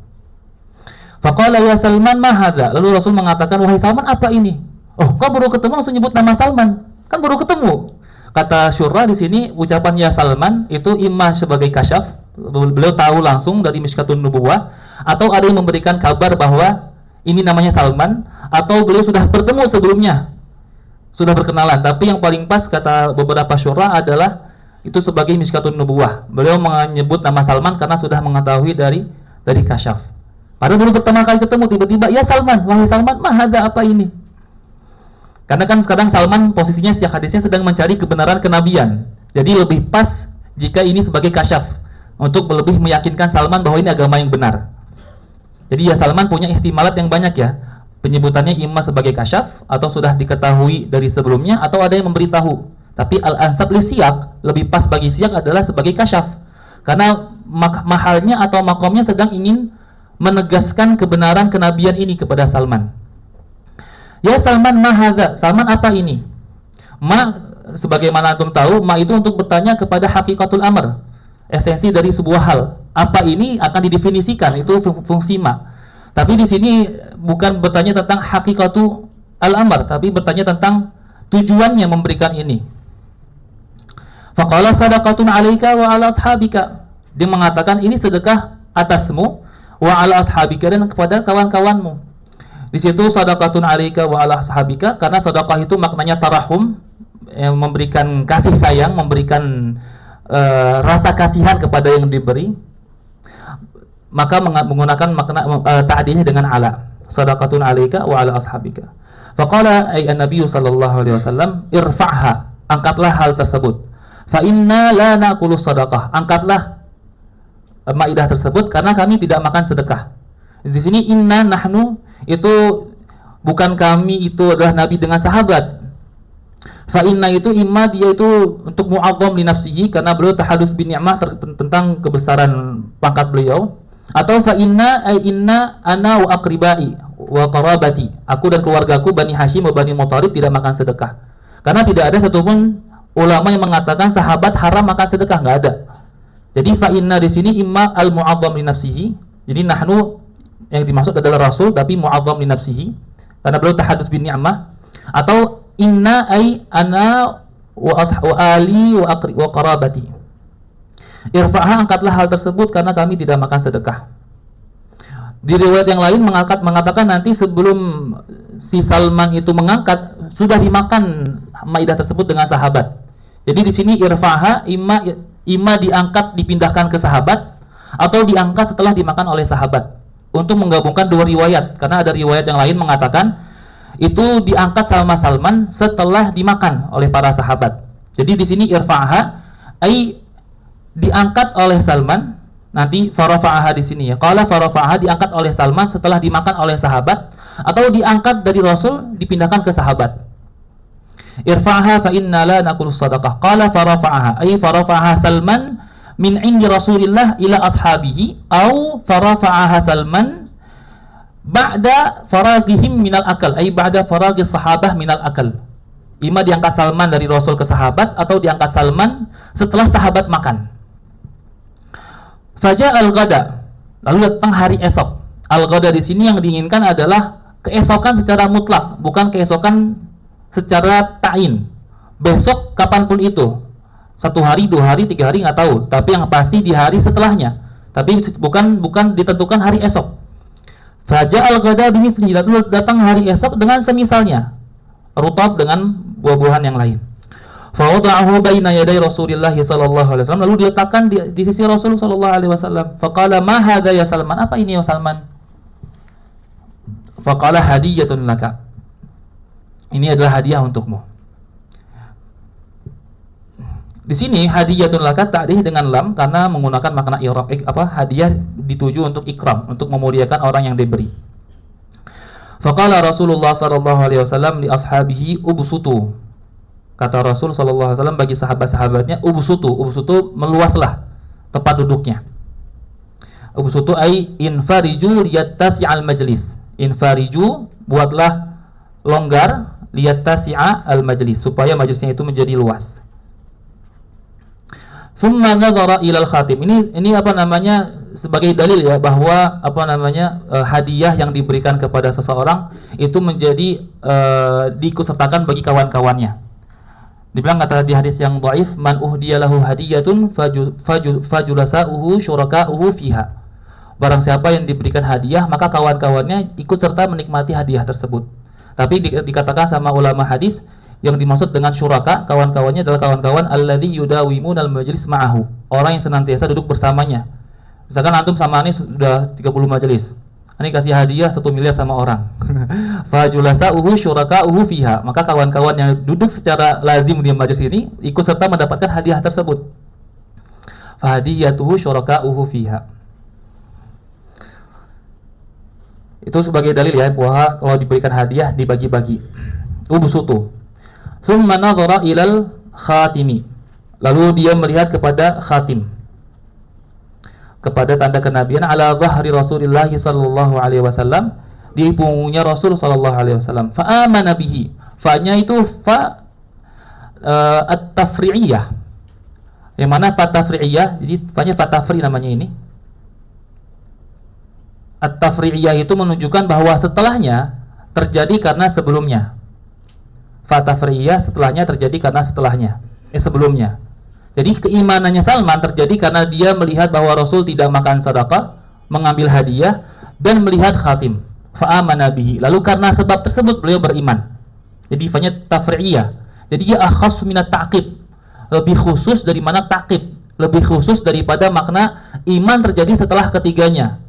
Faqala ya Salman ma hadza? Lalu Rasul mengatakan, wahai Salman, apa ini? Oh, kau baru ketemu langsung nyebut nama Salman. Kan baru ketemu. Kata Syurra di sini ucapan ya Salman itu imma sebagai kasyaf, beliau tahu langsung dari Mishkatun Nubuwah, atau ada yang memberikan kabar bahwa ini namanya Salman, atau beliau sudah bertemu sebelumnya, sudah berkenalan. Tapi yang paling pas kata beberapa Syurra adalah itu sebagai Mishkatun Nubuwah. Beliau menyebut nama Salman karena sudah mengetahui dari kasyaf. Padahal dulu pertama kali ketemu tiba-tiba ya Salman, wahai Salman, ada apa ini? Karena kan sekarang Salman posisinya sejak hadisnya sedang mencari kebenaran kenabian. Jadi lebih pas jika ini sebagai kasyaf, untuk lebih meyakinkan Salman bahwa ini agama yang benar. Jadi ya Salman punya ihtimalat yang banyak ya. Penyebutannya imma sebagai kasyaf, atau sudah diketahui dari sebelumnya, atau ada yang memberitahu. Tapi al-ansab li siyak, lebih pas bagi siyak adalah sebagai kasyaf. Karena mahalnya atau makomnya sedang ingin menegaskan kebenaran kenabian ini kepada Salman. Ya Salman, ma hadza? Salman, apa ini? Ma, sebagaimana antum tahu, ma itu untuk bertanya kepada hakikatul amr, esensi dari sebuah hal. Apa ini akan didefinisikan, itu fungsi ma. Tapi di sini bukan bertanya tentang hakikatul al-amr, tapi bertanya tentang tujuannya memberikan ini. Faqala sadaqatun 'alaika wa 'ala ashabika. Dia mengatakan ini sedekah atasmu wa 'ala ashabika, dan kepada kawan-kawanmu. Di situ sadaqatun 'alaika wa 'ala ashabika karena sedekah itu maknanya tarahum, memberikan kasih sayang, memberikan rasa kasihan kepada yang diberi. Maka menggunakan makna ta'dilnya dengan 'ala. Sadaqatun 'alaika wa 'ala ashabika. Faqala ay an-nabiy sallallahu alaihi wasallam irfa'ha, angkatlah hal tersebut. Fa inna la naqulu sadaqah, angkatlah maidah tersebut karena kami tidak makan sedekah. Di sini inna nahnu itu bukan kami, itu adalah Nabi dengan sahabat. Fa inna itu imma dia itu untuk mu'azzam li nafsihi karena beliau tahadus bin ni'mah tentang kebesaran pangkat beliau, atau fa inna ay inna ana wa aqribai wa qarabati, aku dan keluargaku Bani Hashim wa Bani Muttalib tidak makan sedekah. Karena tidak ada satupun ulama yang mengatakan sahabat haram makan sedekah, nggak ada. Jadi fa inna di sini imma al mu'azzam li nafsihi. Jadi nahnu yang dimaksud adalah Rasul tapi mu'azzam li nafsihi karena beliau tahadus bin ni'mah, atau inna ay ana wa ali wa qarabati. Irfa'ha, angkatlah hal tersebut karena kami tidak makan sedekah. Di riwayat yang lain mengatakan nanti sebelum si Salman itu mengangkat sudah dimakan maidah tersebut dengan sahabat. Jadi di sini irfa'ha imma diangkat dipindahkan ke sahabat atau diangkat setelah dimakan oleh sahabat. Untuk menggabungkan dua riwayat, karena ada riwayat yang lain mengatakan itu diangkat sama Salman setelah dimakan oleh para sahabat. Jadi di sini irfa'ha ai diangkat oleh Salman, nanti farafa'aha di sini ya. Qala farafa'aha diangkat oleh Salman setelah dimakan oleh sahabat, atau diangkat dari Rasul dipindahkan ke sahabat. Irfa'aha fa inna la naqulu sadaqah. Qala farafa'aha ay farafa'aha Salman min 'indi Rasulillah ila ashabihi, au farafa'aha Salman ba'da faragihim minal akal, ay ba'da faragis sahabah minal akal. Ima diangkat Salman dari Rasul ke sahabat, atau diangkat Salman setelah sahabat makan. Faja al-ghada, lalu datang hari esok. Al-ghada di sini yang diinginkan adalah keesokan secara mutlak, bukan keesokan secara ta'in. Besok kapanpun itu, 1 hari, 2 hari, 3 hari nggak tahu, tapi yang pasti di hari setelahnya. Tapi bukan ditentukan hari esok. Faja al-ghada bimithlihi, lalu datang hari esok dengan semisalnya, rutab dengan buah-buahan yang lain. Fawada'ahu baina yaday Rasulillah sallallahu alaihi wasallam, lalu diletakkan di sisi Rasul sallallahu alaihi wasallam. Faqala ma hadza ya Salman, apa ini ya Salman? Faqala hadiyatun laka, ini adalah hadiah untukmu. Di sini hadiyatun laka ta'dih dengan lam karena menggunakan makna i'rab, hadiah dituju untuk ikram, untuk memuliakan orang yang diberi. Faqala Rasulullah sallallahu alaihi wasallam li ashabihi ubsutu, kata Rasul sallallahu alaihi wasallam bagi sahabat-sahabatnya, ubsutu meluaslah tempat duduknya. Ubsutu ay infariju liyattasi'al majlis, infariju buatlah longgar, liyattasi'al majlis supaya majlisnya itu menjadi luas. Thumma nadhara ilal khatim. Ini sebagai dalil ya bahwa hadiah yang diberikan kepada seseorang itu menjadi diikutsertakan bagi kawan-kawannya. Dibilang kata di hadis yang dhaif, man uhdiyalahu hadiyatun fajulasa'uhu syuraka'uhu fiha. Barang siapa yang diberikan hadiah, maka kawan-kawannya ikut serta menikmati hadiah tersebut. Tapi dikatakan sama ulama hadis, yang dimaksud dengan syuraka, kawan-kawannya adalah kawan-kawan alladzi yudawimunal majlis ma'ahu, orang yang senantiasa duduk bersamanya. Misalkan antum sama ini sudah 30 majelis, ini kasih hadiah 1 miliar sama orang. Fajulasa'uhu syuraka'uhu fiha, maka kawan-kawan yang duduk secara lazim di majelis ini ikut serta mendapatkan hadiah tersebut. Fahadiyatuhu syuraka'uhu fiha. Itu sebagai dalil ya bahwa kalau diberikan hadiah dibagi-bagi. Ubsutu. Thumma nadhara ilal khatimi, lalu dia melihat kepada khatim, kepada tanda kenabian, ala dhahri Rasulillah sallallahu alaihi wasallam, di punggungnya Rasul sallallahu alaihi wasallam. Fa amana bihi, fa-nya itu fa at-tafri'iyah, yang mana fa tafri'iyah, jadi fa-nya fa tafri namanya ini. At-tafri'iyah itu menunjukkan bahwa setelahnya terjadi karena sebelumnya. Fa tafri'iyah setelahnya terjadi karena sebelumnya. Jadi keimanannya Salman terjadi karena dia melihat bahwa Rasul tidak makan sedekah, mengambil hadiah, dan melihat khatim. Fa'amana bihi. Lalu karena sebab tersebut beliau beriman. Jadi fanya tafri'iyah. Jadi dia akhas minat ta'qib. Lebih khusus dari mana ta'qib. Lebih khusus daripada makna iman terjadi setelah ketiganya.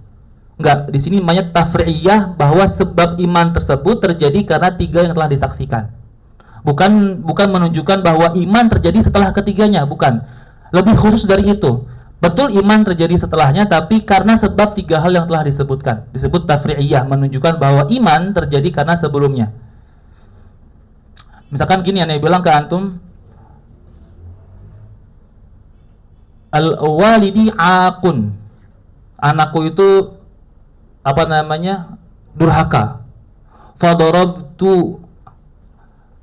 Enggak, di sini namanya tafri'iyah, bahwa sebab iman tersebut terjadi karena tiga yang telah disaksikan. Bukan menunjukkan bahwa iman terjadi setelah ketiganya, bukan. Lebih khusus dari itu. Betul iman terjadi setelahnya, tapi karena sebab tiga hal yang telah disebutkan. Disebut tafri'iyah, menunjukkan bahwa iman terjadi karena sebelumnya. Misalkan gini, Anda bilang ke antum, al-walidi aqun. Anakku itu durhaka. Fadarabtu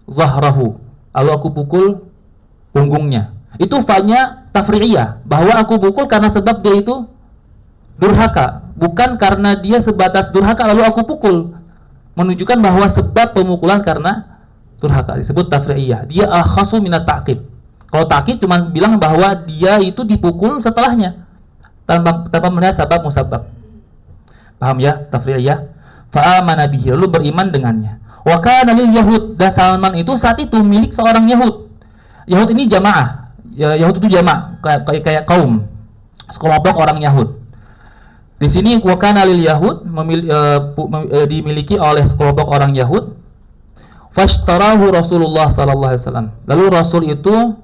zahrahu. Lalu aku pukul punggungnya. Itu fa'nya tafri'iyah, bahwa aku pukul karena sebab dia itu durhaka, bukan karena dia sebatas durhaka lalu aku pukul. Menunjukkan bahwa sebab pemukulan karena durhaka, disebut tafri'iyah. Dia akhasu minat ta'qib. Kalau ta'qib cuma bilang bahwa dia itu dipukul setelahnya tanpa melihat sabab musabab. Paham ya, tafri'iyah? Fa'amana bihi, lalu beriman dengannya. Wa kana lil yahud, dan Salman itu saat itu milik seorang Yahud. Yahud ini jamaah. Yahud itu jamak, kayak kaum, sekelompok orang Yahud. Di sini wa kana lil yahud dimiliki oleh sekelompok orang Yahud. Fashtarahu Rasulullah sallallahu alaihi wasallam. Lalu Rasul itu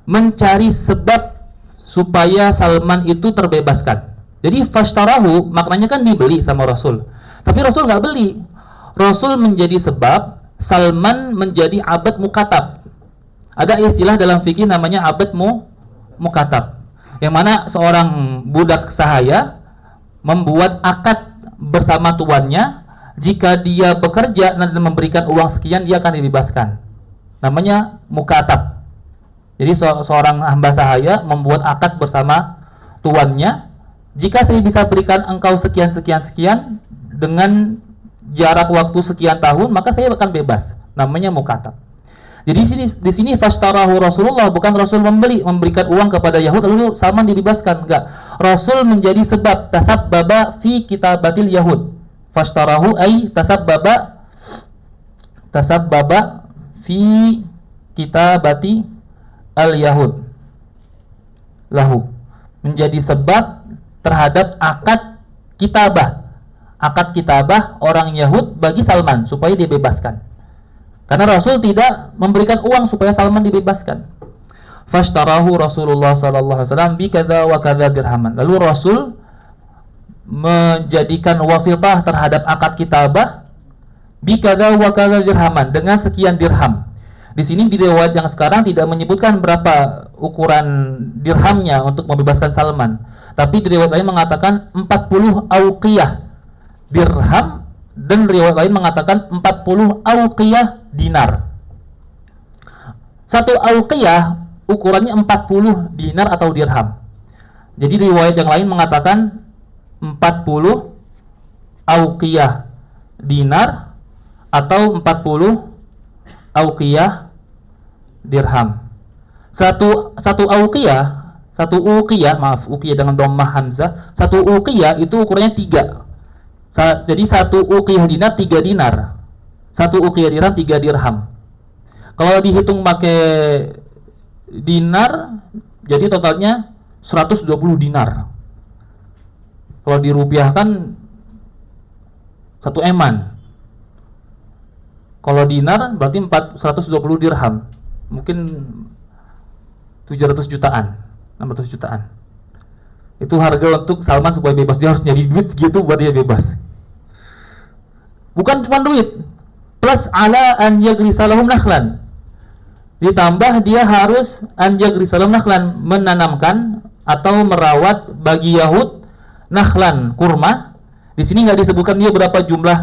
mencari sebab supaya Salman itu terbebaskan. Jadi fashtarahu maknanya kan dibeli sama Rasul. Tapi Rasul nggak beli. Rasul menjadi sebab Salman menjadi abad mukatab. Ada istilah dalam fikih namanya abad mukatab, yang mana seorang budak sahaya membuat akad bersama tuannya. Jika dia bekerja dan memberikan uang sekian, dia akan dibebaskan. Namanya mukatab. Jadi seorang hamba sahaya membuat akad bersama tuannya. Jika saya bisa berikan engkau sekian dengan jarak waktu sekian tahun, maka saya akan bebas. Namanya mukatab. Jadi di sini fashtarahu Rasulullah, bukan Rasul memberikan uang kepada Yahud lalu Salman dibebaskan, enggak. Rasul menjadi sebab, tasabbaba fi kitabatil Yahud. Fashtarahu ay tasabbaba fi kitabati al Yahud lahu, menjadi sebab terhadap akad kitabah orang Yahud bagi Salman supaya dibebaskan. Karena Rasul tidak memberikan uang supaya Salman dibebaskan. Fashtarahu Rasulullah sallallahu alaihi wasallam bi kadza wa kadza dirhaman. Lalu Rasul menjadikan wasitah terhadap akad kitabah bi kadza wa kadza dirhaman, dengan sekian dirham. Di sini di riwayat yang sekarang tidak menyebutkan berapa ukuran dirhamnya untuk membebaskan Salman. Tapi di riwayat lain mengatakan 40 auqiyah dirham, dan riwayat lain mengatakan 40 auqiyah dinar. Satu auqiyah ukurannya 40 dinar atau dirham. Jadi riwayat yang lain mengatakan 40 auqiyah dinar atau 40 auqiyah dirham. Satu uqiyah, maaf, uqiyah dengan dhammah hamzah. Satu uqiyah itu ukurannya 3. Jadi satu uqiyah dinar 3 dinar. Satu uqiyah dirham 3 dirham. Kalau dihitung pakai dinar, jadi totalnya 120 dinar. Kalau dirupiahkan 1 eman. Kalau dinar berarti 120 dirham. Mungkin 700 jutaan, 600 jutaan. Itu harga untuk Salman supaya bebas. Dia harus nyari duit segitu buat dia bebas. Bukan cuma duit, plus ala an yagrisalahum nakhlan. Ditambah dia harus an yagrisalahum nakhlan, menanamkan atau merawat bagi Yahud nakhlan, kurma. Di sini nggak disebutkan dia berapa jumlah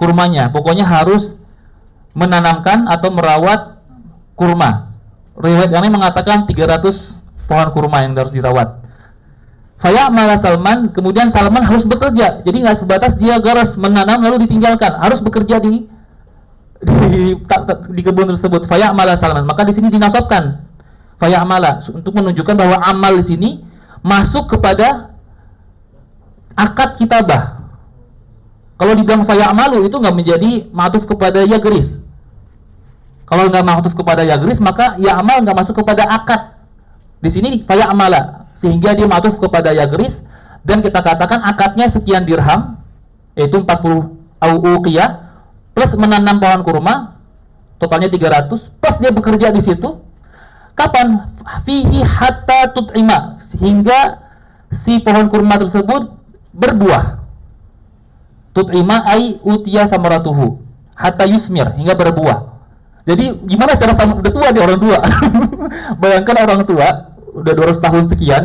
kurmanya. Pokoknya harus menanamkan atau merawat kurma. Riwayat yang lain mengatakan 300 pohon kurma yang harus dirawat. Faya'mala Salman, kemudian Salman harus bekerja. Jadi nggak sebatas dia garas menanam lalu ditinggalkan, harus bekerja di kebun tersebut. Faya'mala Salman, maka di sini dinasabkan Fayamala, untuk menunjukkan bahwa amal di sini masuk kepada akad kitabah. Kalau dibilang fayamalu itu nggak menjadi ma'tuf kepada yagris. Kalau nggak ma'tuf kepada yagris, maka ya'mal nggak masuk kepada akad. Di sini fayamala, sehingga dia ma'tuf kepada yagris, dan kita katakan akadnya sekian dirham, yaitu 40 uqiyah, plus menanam pohon kurma, totalnya 300, plus dia bekerja di situ. Kapan? Fihi hatta tut'ima, sehingga si pohon kurma tersebut berbuah. Tut'ima ay utiya samaratuhu hatta yusmir, hingga berbuah. Jadi gimana cara sama, udah tua dia orang tua. Bayangkan orang tua udah 200 tahun sekian,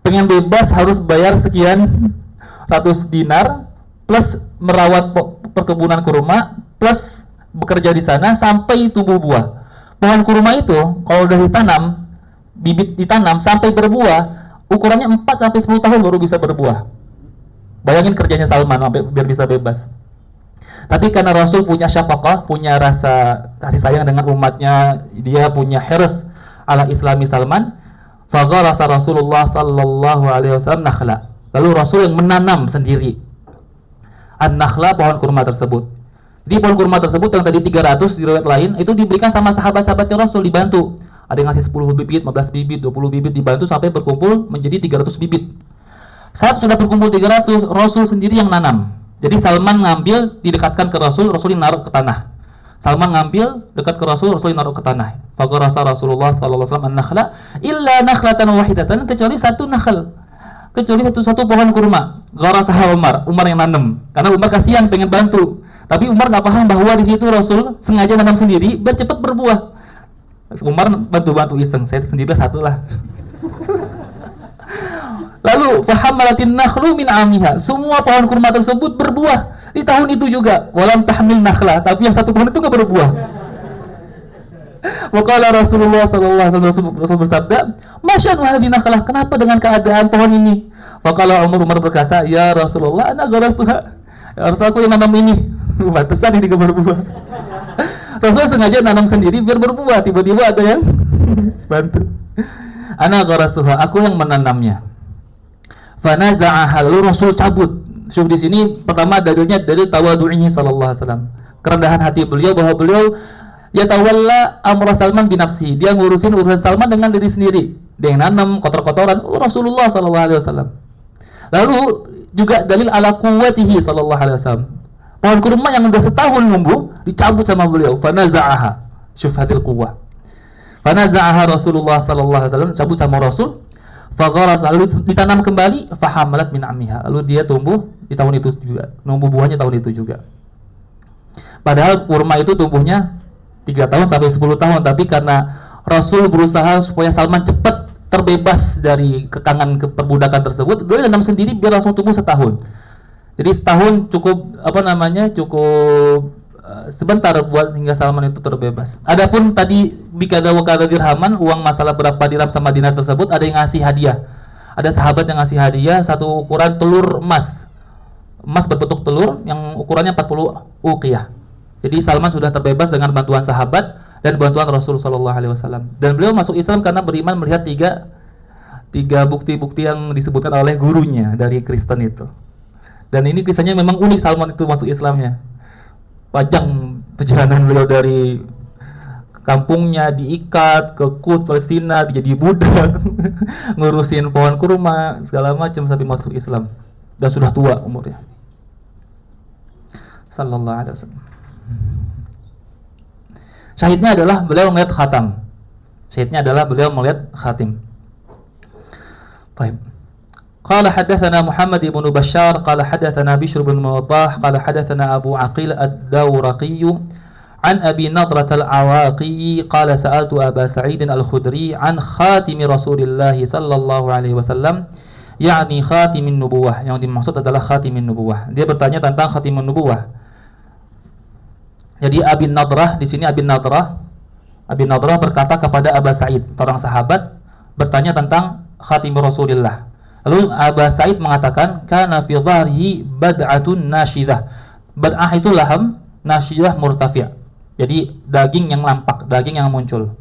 pengen bebas harus bayar sekian ratus dinar, plus merawat perkebunan kurma, plus bekerja di sana sampai tumbuh buah. Pohon kurma itu kalau udah ditanam, bibit ditanam sampai berbuah, ukurannya 4 sampai 10 tahun baru bisa berbuah. Bayangin kerjanya Salman sampai biar bisa bebas. Tapi karena Rasul punya syafaqah, punya rasa kasih sayang dengan umatnya, dia punya hirs ala islami Salman, fagharasa Rasulullah sallallahu alaihi wasallam nakhla. Lalu Rasul yang menanam sendiri an-nakhla, pohon kurma tersebut. Di pohon kurma tersebut yang tadi 300 di riwayat lain itu diberikan sama sahabat-sahabatnya Rasul, dibantu. Ada yang ngasih 10 bibit, 15 bibit, 20 bibit, dibantu sampai berkumpul menjadi 300 bibit. Saat sudah berkumpul 300, Rasul sendiri yang nanam. Jadi Salman ngambil, didekatkan ke Rasul, Rasul yang naruh ke tanah. Salman ngambil, dekat ke Rasul, Rasul yang naruh ke tanah. Fagharasa Rasulullah sallallahu alaihi wasallam an-nakhla illa nakhlatan wahidatan, kecuali satu nakhl. Kecuali satu pohon kurma. Gharasah Umar yang nanam. Karena Umar kasihan pengen bantu. Tapi Umar nggak paham bahwa di situ Rasul sengaja nanam sendiri biar cepat berbuah. Umar bantu-bantu iseng, saya sendiri satu lah. Lalu fahamalatin nakhlu min amiha, semua pohon kurma tersebut berbuah di tahun itu juga. Walam tahmil nakhla, tapi yang satu pohon itu nggak berbuah. Waqala Rasulullah sallallahu alaihi wasallam, Rasul bersabda, "Masya'nu hadhihi nakhlah, kenapa dengan keadaan pohon ini?" Waqala Umar berkata, "Ya Rasulullah, ana gharasuha." Ya Rasul, aku yang nanam ini. Batasan ini gak berbuah. Rasul sengaja nanam sendiri biar berbuah, tiba-tiba ada yang bantu. Ana gharasuha, aku yang menanamnya. Fanaza'aha, lalu Rasul cabut. Syuh di sini pertama dalilnya dari tawadu'ihi sallallahu alaihi wasallam. Kerendahan hati beliau bahwa beliau ya tawalla amra Salman binafsi. Dia ngurusin urusan Salman dengan diri sendiri. Dia yang nanam kotor-kotoran Rasulullah sallallahu alaihi wasallam. Lalu juga dalil ala quwwatihi sallallahu alaihi wasallam. Pohon kurma yang udah setahun numbuh dicabut sama beliau. Fanaza'aha, syuf hadil quwwah. Fanaza'aha Rasulullah sallallahu alaihi wasallam, cabut sama Rasul. Fagharas, lalu ditanam kembali. Fahamalat min amiha, lalu dia tumbuh di tahun itu juga, numbuh buahnya tahun itu juga. Padahal kurma itu tumbuhnya 3 tahun sampai 10 tahun, tapi karena Rasul berusaha supaya Salman cepat terbebas dari kekangan perbudakan tersebut, dia nanam sendiri biar langsung tumbuh setahun. Jadi setahun cukup cukup sebentar buat hingga Salman itu terbebas. Adapun tadi bikada wakada dirhaman, uang masalah berapa dirham sama dinar tersebut, ada yang ngasih hadiah. Ada sahabat yang ngasih hadiah satu ukuran telur emas. Emas berbentuk telur yang ukurannya 40 uqiyah. Jadi Salman sudah terbebas dengan bantuan sahabat dan bantuan Rasul sallallahu alaihi wasallam. Dan beliau masuk Islam karena beriman melihat tiga bukti-bukti yang disebutkan oleh gurunya dari Kristen itu. Dan ini kisahnya memang unik, Salman itu masuk Islamnya. Panjang perjalanan beliau dari kampungnya diikat ke Quds Palestina, jadi budak, ngurusin pohon kurma segala macam sampai masuk Islam. Dan sudah tua umurnya. Sallallahu alaihi wasallam. Syahidnya adalah beliau melihat khatam. Syahidnya adalah beliau melihat khatim. Baik. قال حدثنا محمد بن بشار قال حدثنا بشر بن وضاح قال حدثنا أبو عقيل الدورقي عن أبي نضرة العواقي قال سألت أبا سعيد الخدري عن خاتم رسول الله صلى الله عليه وسلم يعني خاتم النبوة, yang dimaksud adalah khatimin nubuwah. Dia bertanya tentang khatimun nubuwah. Jadi Abi Nadrah di sini Abi Nadrah berkata kepada Aba Sa'id, seorang sahabat, bertanya tentang khatim Rasulullah. Lalu Aba Sa'id mengatakan, kana fi dhahrihi bad'atun nashidah. Bad'ah itu laham, nashidah murtafi'. Jadi daging yang nampak, daging yang muncul.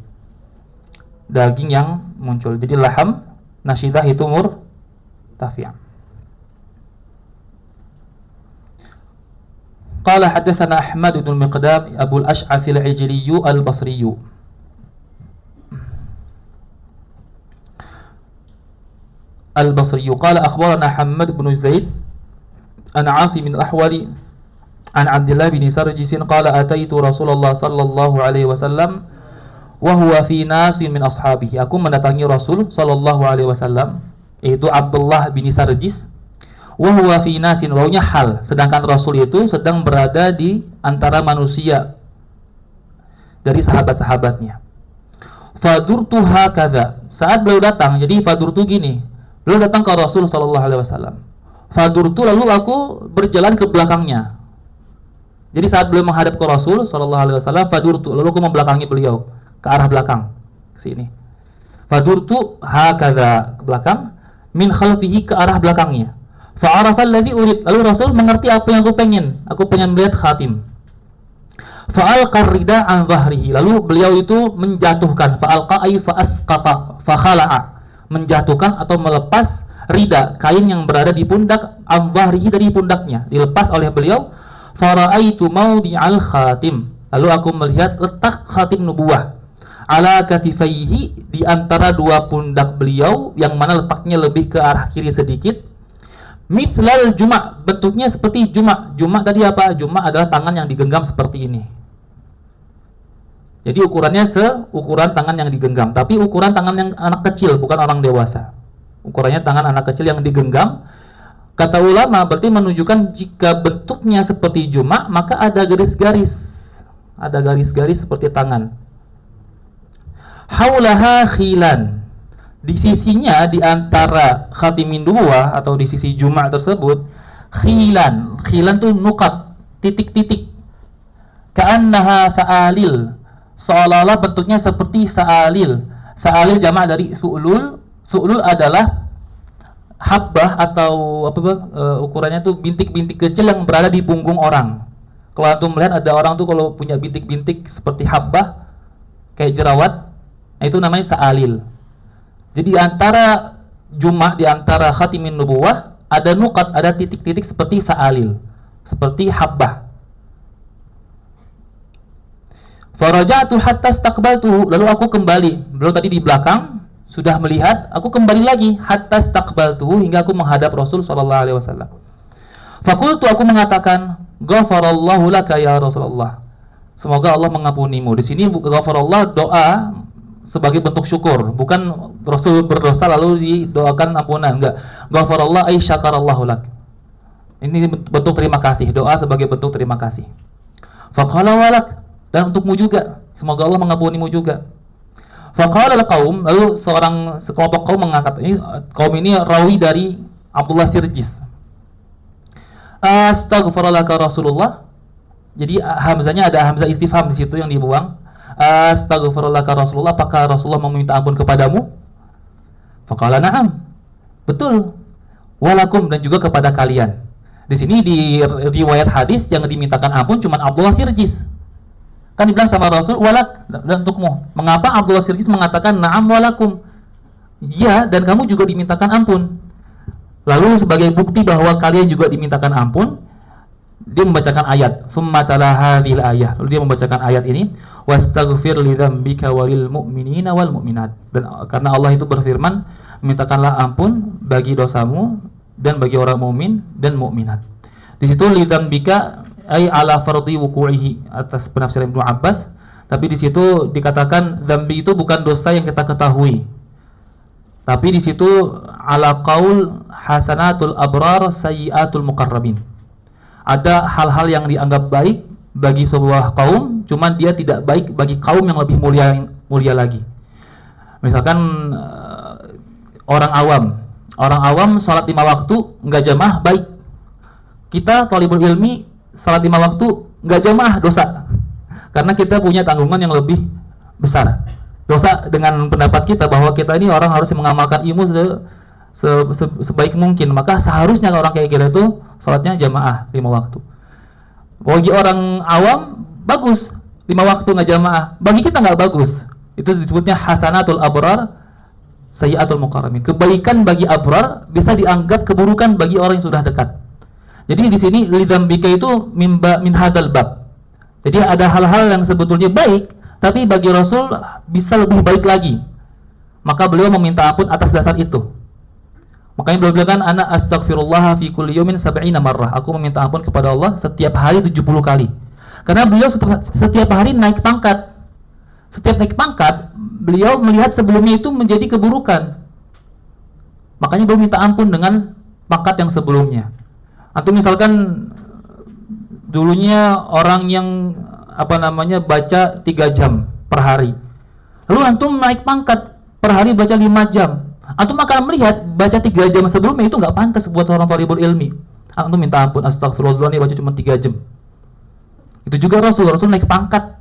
daging yang muncul. Jadi laham nashidah itu murtafi'. Qala hadatsana Ahmad bin Miqdam Abu al-Ash'ath al-Ijli al-Basri. Al-Basri qala akhbarana Hammad bin Zaid an Asim bin al-Ahwali an Abdullah bin Sarjis qala ataitu Rasulullah sallallahu alaihi wasallam wa huwa fi nasin min ashabihi. Aku mendatangi Rasul sallallahu alaihi wasallam, yaitu Abdullah bin Sarjis, wa huwa fi nasin, wawunya hal, sedangkan Rasul itu sedang berada di antara manusia dari sahabat-sahabatnya. Fadurtu hakadha, saat beliau datang, jadi fadurtu gini, beliau datang ke Rasul sallallahu alaihi wasallam. Fadurtu, lalu aku berjalan ke belakangnya. Jadi saat beliau menghadap ke Rasul sallallahu alaihi wasallam, fadurtu, lalu aku membelakangi beliau ke arah belakang, ke sini. Fadurtu hakadha, ke belakang, min khalfihi, ke arah belakangnya. Fa'arafa alladhi urid, lalu Rasul mengerti apa yang aku pengen melihat khatim. Fa'alqa rida an dhahrihi, lalu beliau itu menjatuhkan, fa'alqa ay fa'asqata fakhala'a, menjatuhkan atau melepas rida, kain yang berada di pundak, an dhahrihi, dari pundaknya, dilepas oleh beliau. Fara'aitu mawdi'al khatim, lalu aku melihat letak khatim nubuwah, ala katifaihi, di antara dua pundak beliau, yang mana letaknya lebih ke arah kiri sedikit. Mithlal juma', bentuknya seperti juma'. Juma' tadi apa? Juma' adalah tangan yang digenggam seperti ini. Jadi ukurannya seukuran tangan yang digenggam, tapi ukuran tangan yang anak kecil, bukan orang dewasa. Ukurannya tangan anak kecil yang digenggam. Kata ulama, berarti menunjukkan jika bentuknya seperti juma', maka ada garis-garis. Ada garis-garis seperti tangan. Haulaha khilan, di sisinya, di antara khatimin dua atau di sisi juma' tersebut, khilan. Khilan itu nukat, titik-titik. Ka'annaha sa'alil, seolah-olah bentuknya seperti sa'alil. Sa'alil jamak dari su'lul. Su'lul adalah habbah atau ukurannya tuh bintik-bintik kecil yang berada di punggung orang. Kalau antum melihat ada orang tuh kalau punya bintik-bintik seperti habbah, kayak jerawat, nah itu namanya sa'alil. Jadi di antara juma', di antara khatimin nubuwah, ada nukat, ada titik-titik seperti sa'alil, seperti habbah. Faraja'tu hatta istaqbaltuhu, lalu aku kembali. Belum tadi di belakang sudah melihat, aku kembali lagi hatta istaqbaltuhu, hingga aku menghadap Rasul sallallahu alaihi wasallam. Faqultu, aku mengatakan, ghafarallahu laka ya Rasulullah, semoga Allah mengampunimu. Di sini ghafarallah doa sebagai bentuk syukur, bukan Rasul berdosa lalu didoakan ampunan, enggak. Ghafarallah ay syakarallahu lak, ini bentuk terima kasih, doa sebagai bentuk terima kasih. Faqala walak, dan untukmu juga, semoga Allah mengampunimu juga. Faqala al-qaum, lalu sekelompok kaum mengangkat, ini kaum ini rawi dari Abdullah Sirjis. Astaghfirullah Rasulullah. Jadi hamzanya ada hamzah istifham di situ yang dibuang. Astaghfirullaka Rasulullah, apakah Rasulullah meminta ampun kepadamu? Faqala na'am, betul. Walakum, dan juga kepada kalian. Di sini di riwayat hadis yang dimintakan ampun cuma Abdullah Sirjis. Kan dibilang sama Rasul, walak, dan untukmu. Mengapa Abdullah Sirjis mengatakan na'am walakum? Ya, dan kamu juga dimintakan ampun. Lalu sebagai bukti bahwa kalian juga dimintakan ampun, dia membacakan ayat, summa tala hadhil ayah, lalu dia membacakan ayat ini, wastaghfir li dzambika walil mu'minina wal mu'minat, dan karena Allah itu berfirman, mintakanlah ampun bagi dosamu dan bagi orang mukmin dan mukminat. Di situ li dzambika ay ala fardhi wuqu'ihi, atas penafsiran Ibnu Abbas, tapi di situ dikatakan dzambi itu bukan dosa yang kita ketahui, tapi di situ ala qaul hasanatul abrar sayyiatul muqarrabin. Ada hal-hal yang dianggap baik bagi sebuah kaum, cuman dia tidak baik bagi kaum yang lebih mulia lagi. Misalkan orang awam salat 5 waktu nggak jamaah baik. Kita thalibul ilmi salat 5 waktu nggak jamaah dosa, karena kita punya tanggungan yang lebih besar. Dosa dengan pendapat kita bahwa kita ini orang harus mengamalkan ilmu sebaik mungkin, maka seharusnya orang kayak kita itu sholatnya jamaah 5 waktu. Bagi orang awam bagus 5 waktu nggak jamaah, bagi kita nggak bagus. Itu disebutnya hasanatul abrar, sayyiatul muqarrabin. Kebaikan bagi abrar bisa dianggap keburukan bagi orang yang sudah dekat. Jadi di sini lidzambika itu min hadzal bab. Jadi ada hal-hal yang sebetulnya baik, tapi bagi Rasul bisa lebih baik lagi. Maka beliau meminta ampun atas dasar itu. Makanya beliau bilang, ana astaghfirullah fi kulli yawmin 70 marrah. Aku meminta ampun kepada Allah setiap hari 70 kali. Karena beliau setiap hari naik pangkat. Setiap naik pangkat, beliau melihat sebelumnya itu menjadi keburukan. Makanya beliau minta ampun dengan pangkat yang sebelumnya. Atau misalkan dulunya orang yang baca 3 jam per hari. Lalu antum naik pangkat per hari baca 5 jam. Antum akan melihat baca 3 jam sebelumnya itu nggak pantas buat orang thalibul ilmi. Antum minta ampun, astagfirullah nih baca cuma 3 jam. Itu juga Rasul naik pangkat.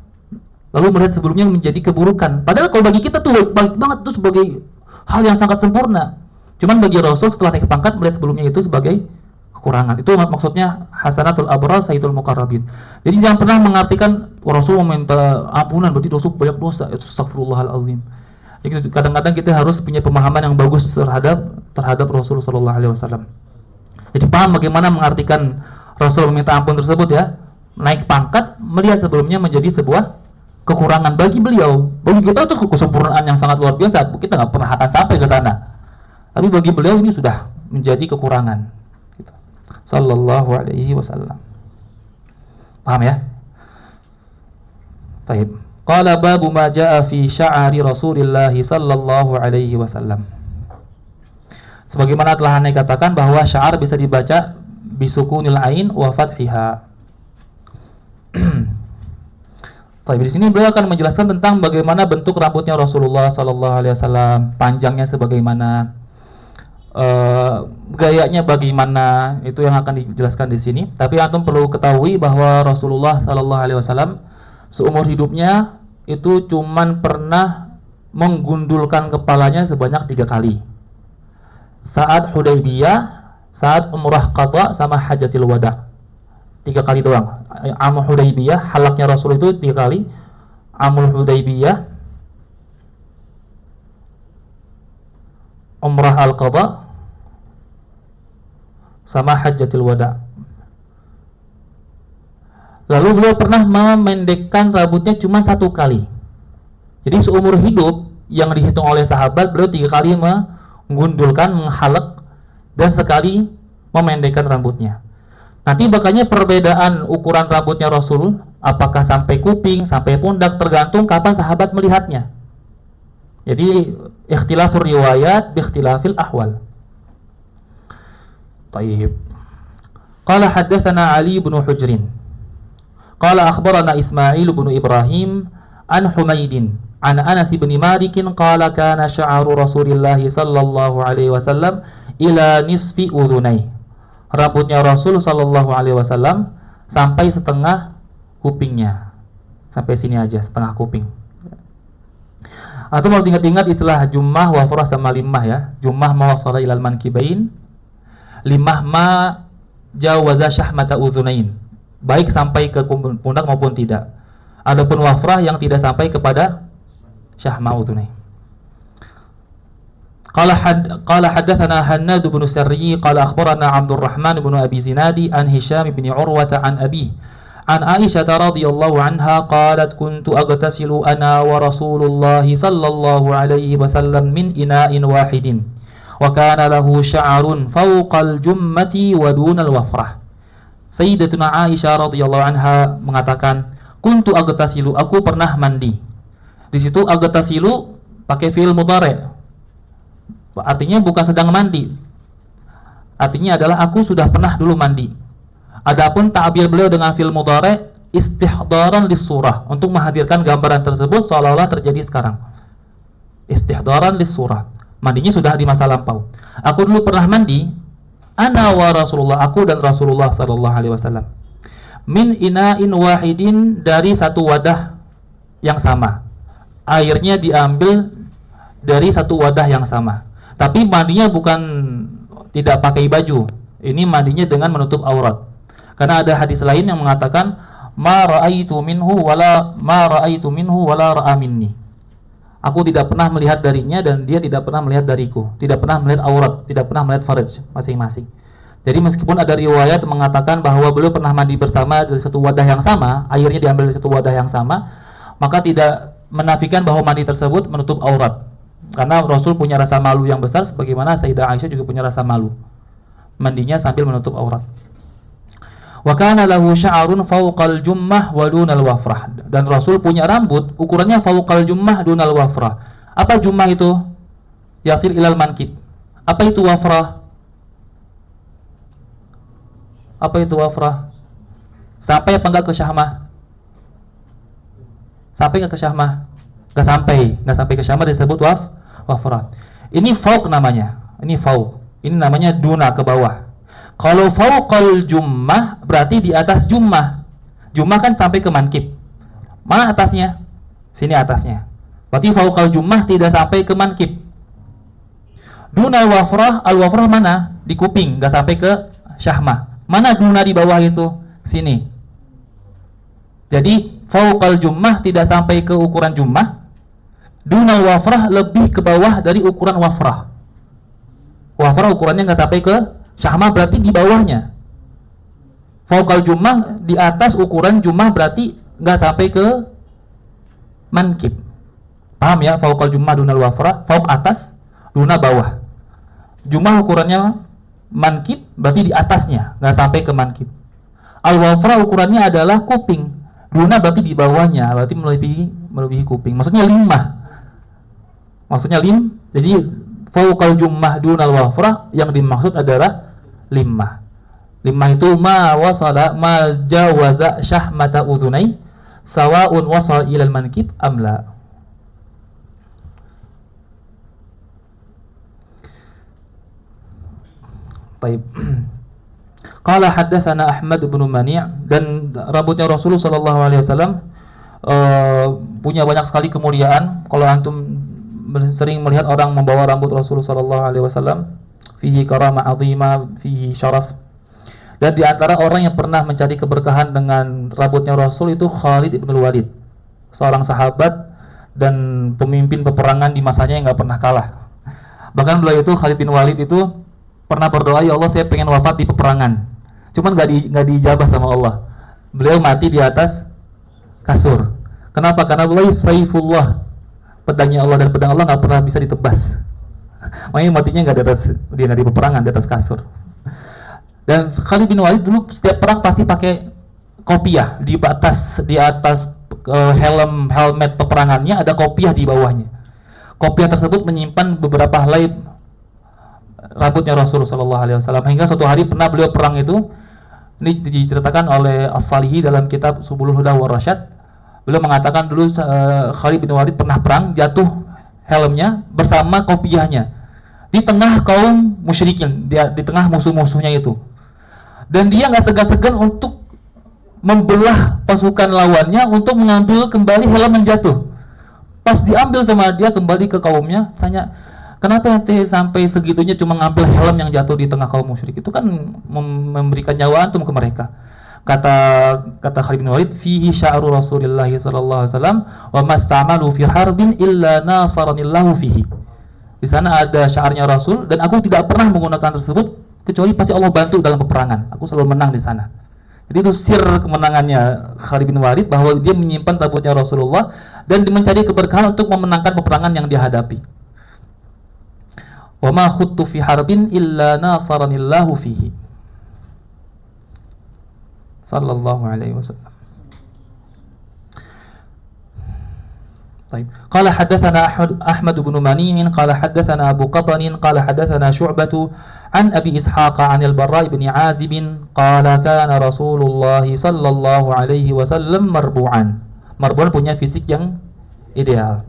Lalu melihat sebelumnya menjadi keburukan. Padahal kalau bagi kita tuh baik banget, itu sebagai hal yang sangat sempurna. Cuman bagi Rasul setelah naik pangkat melihat sebelumnya itu sebagai kekurangan. Itu maksudnya hasanatul abrar sayyiatul muqarrabin. Jadi jangan pernah mengartikan Rasul meminta ampunan berarti Rasul banyak dosa. Itu astagfirullahalazim. Jadi kadang-kadang kita harus punya pemahaman yang bagus terhadap Rasul sallallahu alaihi wasallam. Jadi paham bagaimana mengartikan Rasul meminta ampun tersebut ya. Naik pangkat melihat sebelumnya menjadi sebuah kekurangan bagi beliau. Bagi kita itu kesempurnaan yang sangat luar biasa. Kita nggak pernah akan sampai ke sana. Tapi bagi beliau ini sudah menjadi kekurangan. Gitu. Sallallahu alaihi wasallam. Paham ya? Baik. Qala babu ma jaa fi sya'ari Rasulillah sallallahu alaihi wasallam. Sebagaimana telah Anda katakan bahwa sya'ar bisa dibaca bisukunil ain wa fathiha. Tapi di sini beliau akan menjelaskan tentang bagaimana bentuk rambutnya Rasulullah sallallahu alaihi wasallam, panjangnya sebagaimana, gayanya bagaimana, itu yang akan dijelaskan di sini. Tapi antum perlu ketahui bahwa Rasulullah sallallahu alaihi wasallam seumur hidupnya itu cuman pernah menggundulkan kepalanya sebanyak 3 kali. Saat Hudaybiyah, saat umrah qadha sama hajatil wada. 3 kali doang. Amul Hudaybiyah, halaknya Rasul itu 3 kali. Amul Hudaybiyah, umrah al-qadha sama hajatil wada. Lalu beliau pernah memendekkan rambutnya cuma 1 kali. Jadi seumur hidup yang dihitung oleh sahabat, beliau 3 kali menggundulkan, menghalak, dan sekali memendekkan rambutnya. Nanti makanya perbedaan ukuran rambutnya Rasul, apakah sampai kuping, sampai pundak, tergantung kapan sahabat melihatnya. Jadi ikhtilafur riwayat bi ikhtilafil ahwal. Baik. Qala haddatsana Ali bin Hujrin. Qala akhbarana Ismail bin Ibrahim an Humaydin an Anas bin Malik qala kana sya'ru Rasulillah sallallahu alaihi wasallam ila nisfi udhunai. Rambutnya Rasul sallallahu alaihi wasallam sampai setengah kupingnya. Sampai sini aja, setengah kuping. Atau mau ingat-ingat istilah jummah, wafrah sama limah ya. Jummah ma wasala ilal mankibain, limah ma jawaza syahmata udhunain. Baik sampai ke pundak maupun tidak. Adapun wafrah yang tidak sampai kepada syahma udhunain. Qala haddatsana Hannad bin Sarri qala akhbarana Abdurrahman bin Abi Zinadi an Hisham bin Urwah an Abi an Aisyah radhiyallahu anha qalat kuntu aghtasilu ana wa Rasulullah sallallahu alaihi wasallam min ina'in wahidin wa kana lahu sya'run fawqa al-jummati wa duna al-wafrah. Sayyidatuna Aisyah radhiyallahu anha mengatakan kuntu aghtasilu, aku pernah mandi. Di situ aghtasilu pakai fi'il mudhari'. Artinya bukan sedang mandi. Artinya adalah aku sudah pernah dulu mandi. Adapun ta'bir beliau dengan fi'il mudhari' istihdaran lis-surah, untuk menghadirkan gambaran tersebut seolah-olah terjadi sekarang. Istihdaran lis-surah. Mandinya sudah di masa lampau. Aku dulu pernah mandi, ana wa Rasulullah, aku dan Rasulullah sallallahu alaihi wasallam. Min ina'in wahidin, dari satu wadah yang sama. Airnya diambil dari satu wadah yang sama. Tapi mandinya bukan tidak pakai baju. Ini mandinya dengan menutup aurat. Karena ada hadis lain yang mengatakan ma ra'aitu minhu wala ra'a minni. Aku tidak pernah melihat darinya dan dia tidak pernah melihat dariku. Tidak pernah melihat aurat, tidak pernah melihat farj masing-masing. Jadi meskipun ada riwayat mengatakan bahwa beliau pernah mandi bersama dari satu wadah yang sama, airnya diambil dari satu wadah yang sama, maka tidak menafikan bahwa mandi tersebut menutup aurat. Karena Rasul punya rasa malu yang besar, sebagaimana Sayyidah Aisyah juga punya rasa malu. Mandinya sambil menutup aurat. Wa kana lahu sya'run fawqal jummah wa dunal wafrah. Dan Rasul punya rambut ukurannya fawqal jummah dunal wafrah. Apa jummah itu? Yasil ilal mankib. Apa itu wafrah? Apa itu wafrah? Sampai apa enggak ke syahmah? Sampai enggak ke syahmah? Enggak sampai ke syahmah disebut wafrah. Ini fauq namanya. Ini fauq. Ini namanya duna, ke bawah. Kalau fauqal jummah berarti di atas jummah. Jummah kan sampai ke mankib. Mana atasnya? Sini atasnya. Berarti fauqal jummah tidak sampai ke mankib. Dunal wafrah, al wafrah mana? Di kuping, enggak sampai ke syahmah. Mana duna di bawah itu? Sini. Jadi fauqal jummah tidak sampai ke ukuran jummah. Dunal wafrah lebih ke bawah dari ukuran wafrah. Wafrah ukurannya enggak sampai ke syahmah, berarti di bawahnya. Fauqal jummah di atas ukuran jummah, berarti nggak sampai ke mankib. Paham ya? Fauqal jummah dunal wafrah, fauq atas, duna bawah. Jummah ukurannya mankib, berarti di atasnya, nggak sampai ke mankib. Al wafrah ukurannya adalah kuping, duna berarti di bawahnya, berarti melebihi kuping. Maksudnya limah. Jadi fauqal jummah dunal wafrah yang dimaksud adalah limah. Limah itu ma wasala ma jawaza syahmata udhunai sawa'un wasal ilal mankib amla. Baik. Qala haddatsana Ahmad bin Mani', dan rambutnya Rasulullah sallallahu alaihi wasallam punya banyak sekali kemuliaan. Kalau antum sering melihat orang membawa rambut Rasulullah sallallahu alaihi wasallam, fihi karamah azimah, fihi syaraf. Dan di antara orang yang pernah mencari keberkahan dengan rambutnya Rasul itu Khalid ibn Walid, seorang sahabat dan pemimpin peperangan di masanya yang nggak pernah kalah. Bahkan beliau itu, Khalid bin Walid itu pernah berdoa, ya Allah saya pengen wafat di peperangan, cuman nggak diijabah sama Allah. Beliau mati di atas kasur. Kenapa? Karena beliau saifullah, pedangnya Allah, dan pedang Allah nggak pernah bisa ditebas. Makanya matinya nggak di peperangan, di atas kasur. Dan Khalid bin Walid dulu setiap perang pasti pakai kopiah di atas helmet peperangannya ada kopiah di bawahnya. Kopiah tersebut menyimpan beberapa helai rambutnya Rasulullah SAW. Hingga suatu hari pernah beliau perang itu, ini diceritakan oleh As-Salihi dalam kitab Subulul Huda wa Rasyad. Beliau mengatakan dulu Khalid bin Walid pernah perang, jatuh helmnya bersama kopiahnya di tengah kaum musyrikin, di tengah musuh-musuhnya itu. Dan dia nggak segan-segan untuk membelah pasukan lawannya untuk mengambil kembali helm yang jatuh. Pas diambil sama dia, kembali ke kaumnya, tanya, kenapa ente sampai segitunya cuma ngambil helm yang jatuh di tengah kaum musyrik? Itu kan memberikan nyawa antum ke mereka. Kata Khalid bin Walid, fihi sya'ru Rasulillah sallallahu alaihi wasallam wa masta'malu fi harbin illa nasaranillahu fihi. Di sana ada syaarnya Rasul, dan aku tidak pernah menggunakan tersebut kecuali pasti Allah bantu dalam peperangan. Aku selalu menang di sana. Jadi itu sir kemenangannya Khalid bin Walid, bahwa dia menyimpan rambutnya Rasulullah dan mencari keberkahan untuk memenangkan peperangan yang dia hadapi. Wa ma khuttu fi harbin illa nasaranillahu fihi. Sallallahu alaihi wasallam. طيب قال حدثنا أحمد بن منيع قال حدثنا أبو قطن قال حدثنا شعبة عن أبي إسحاق عن البراء بن عازب قال كان رسول الله صلى الله عليه وسلم مربوعا. Marbu'an punya fisik yang ideal.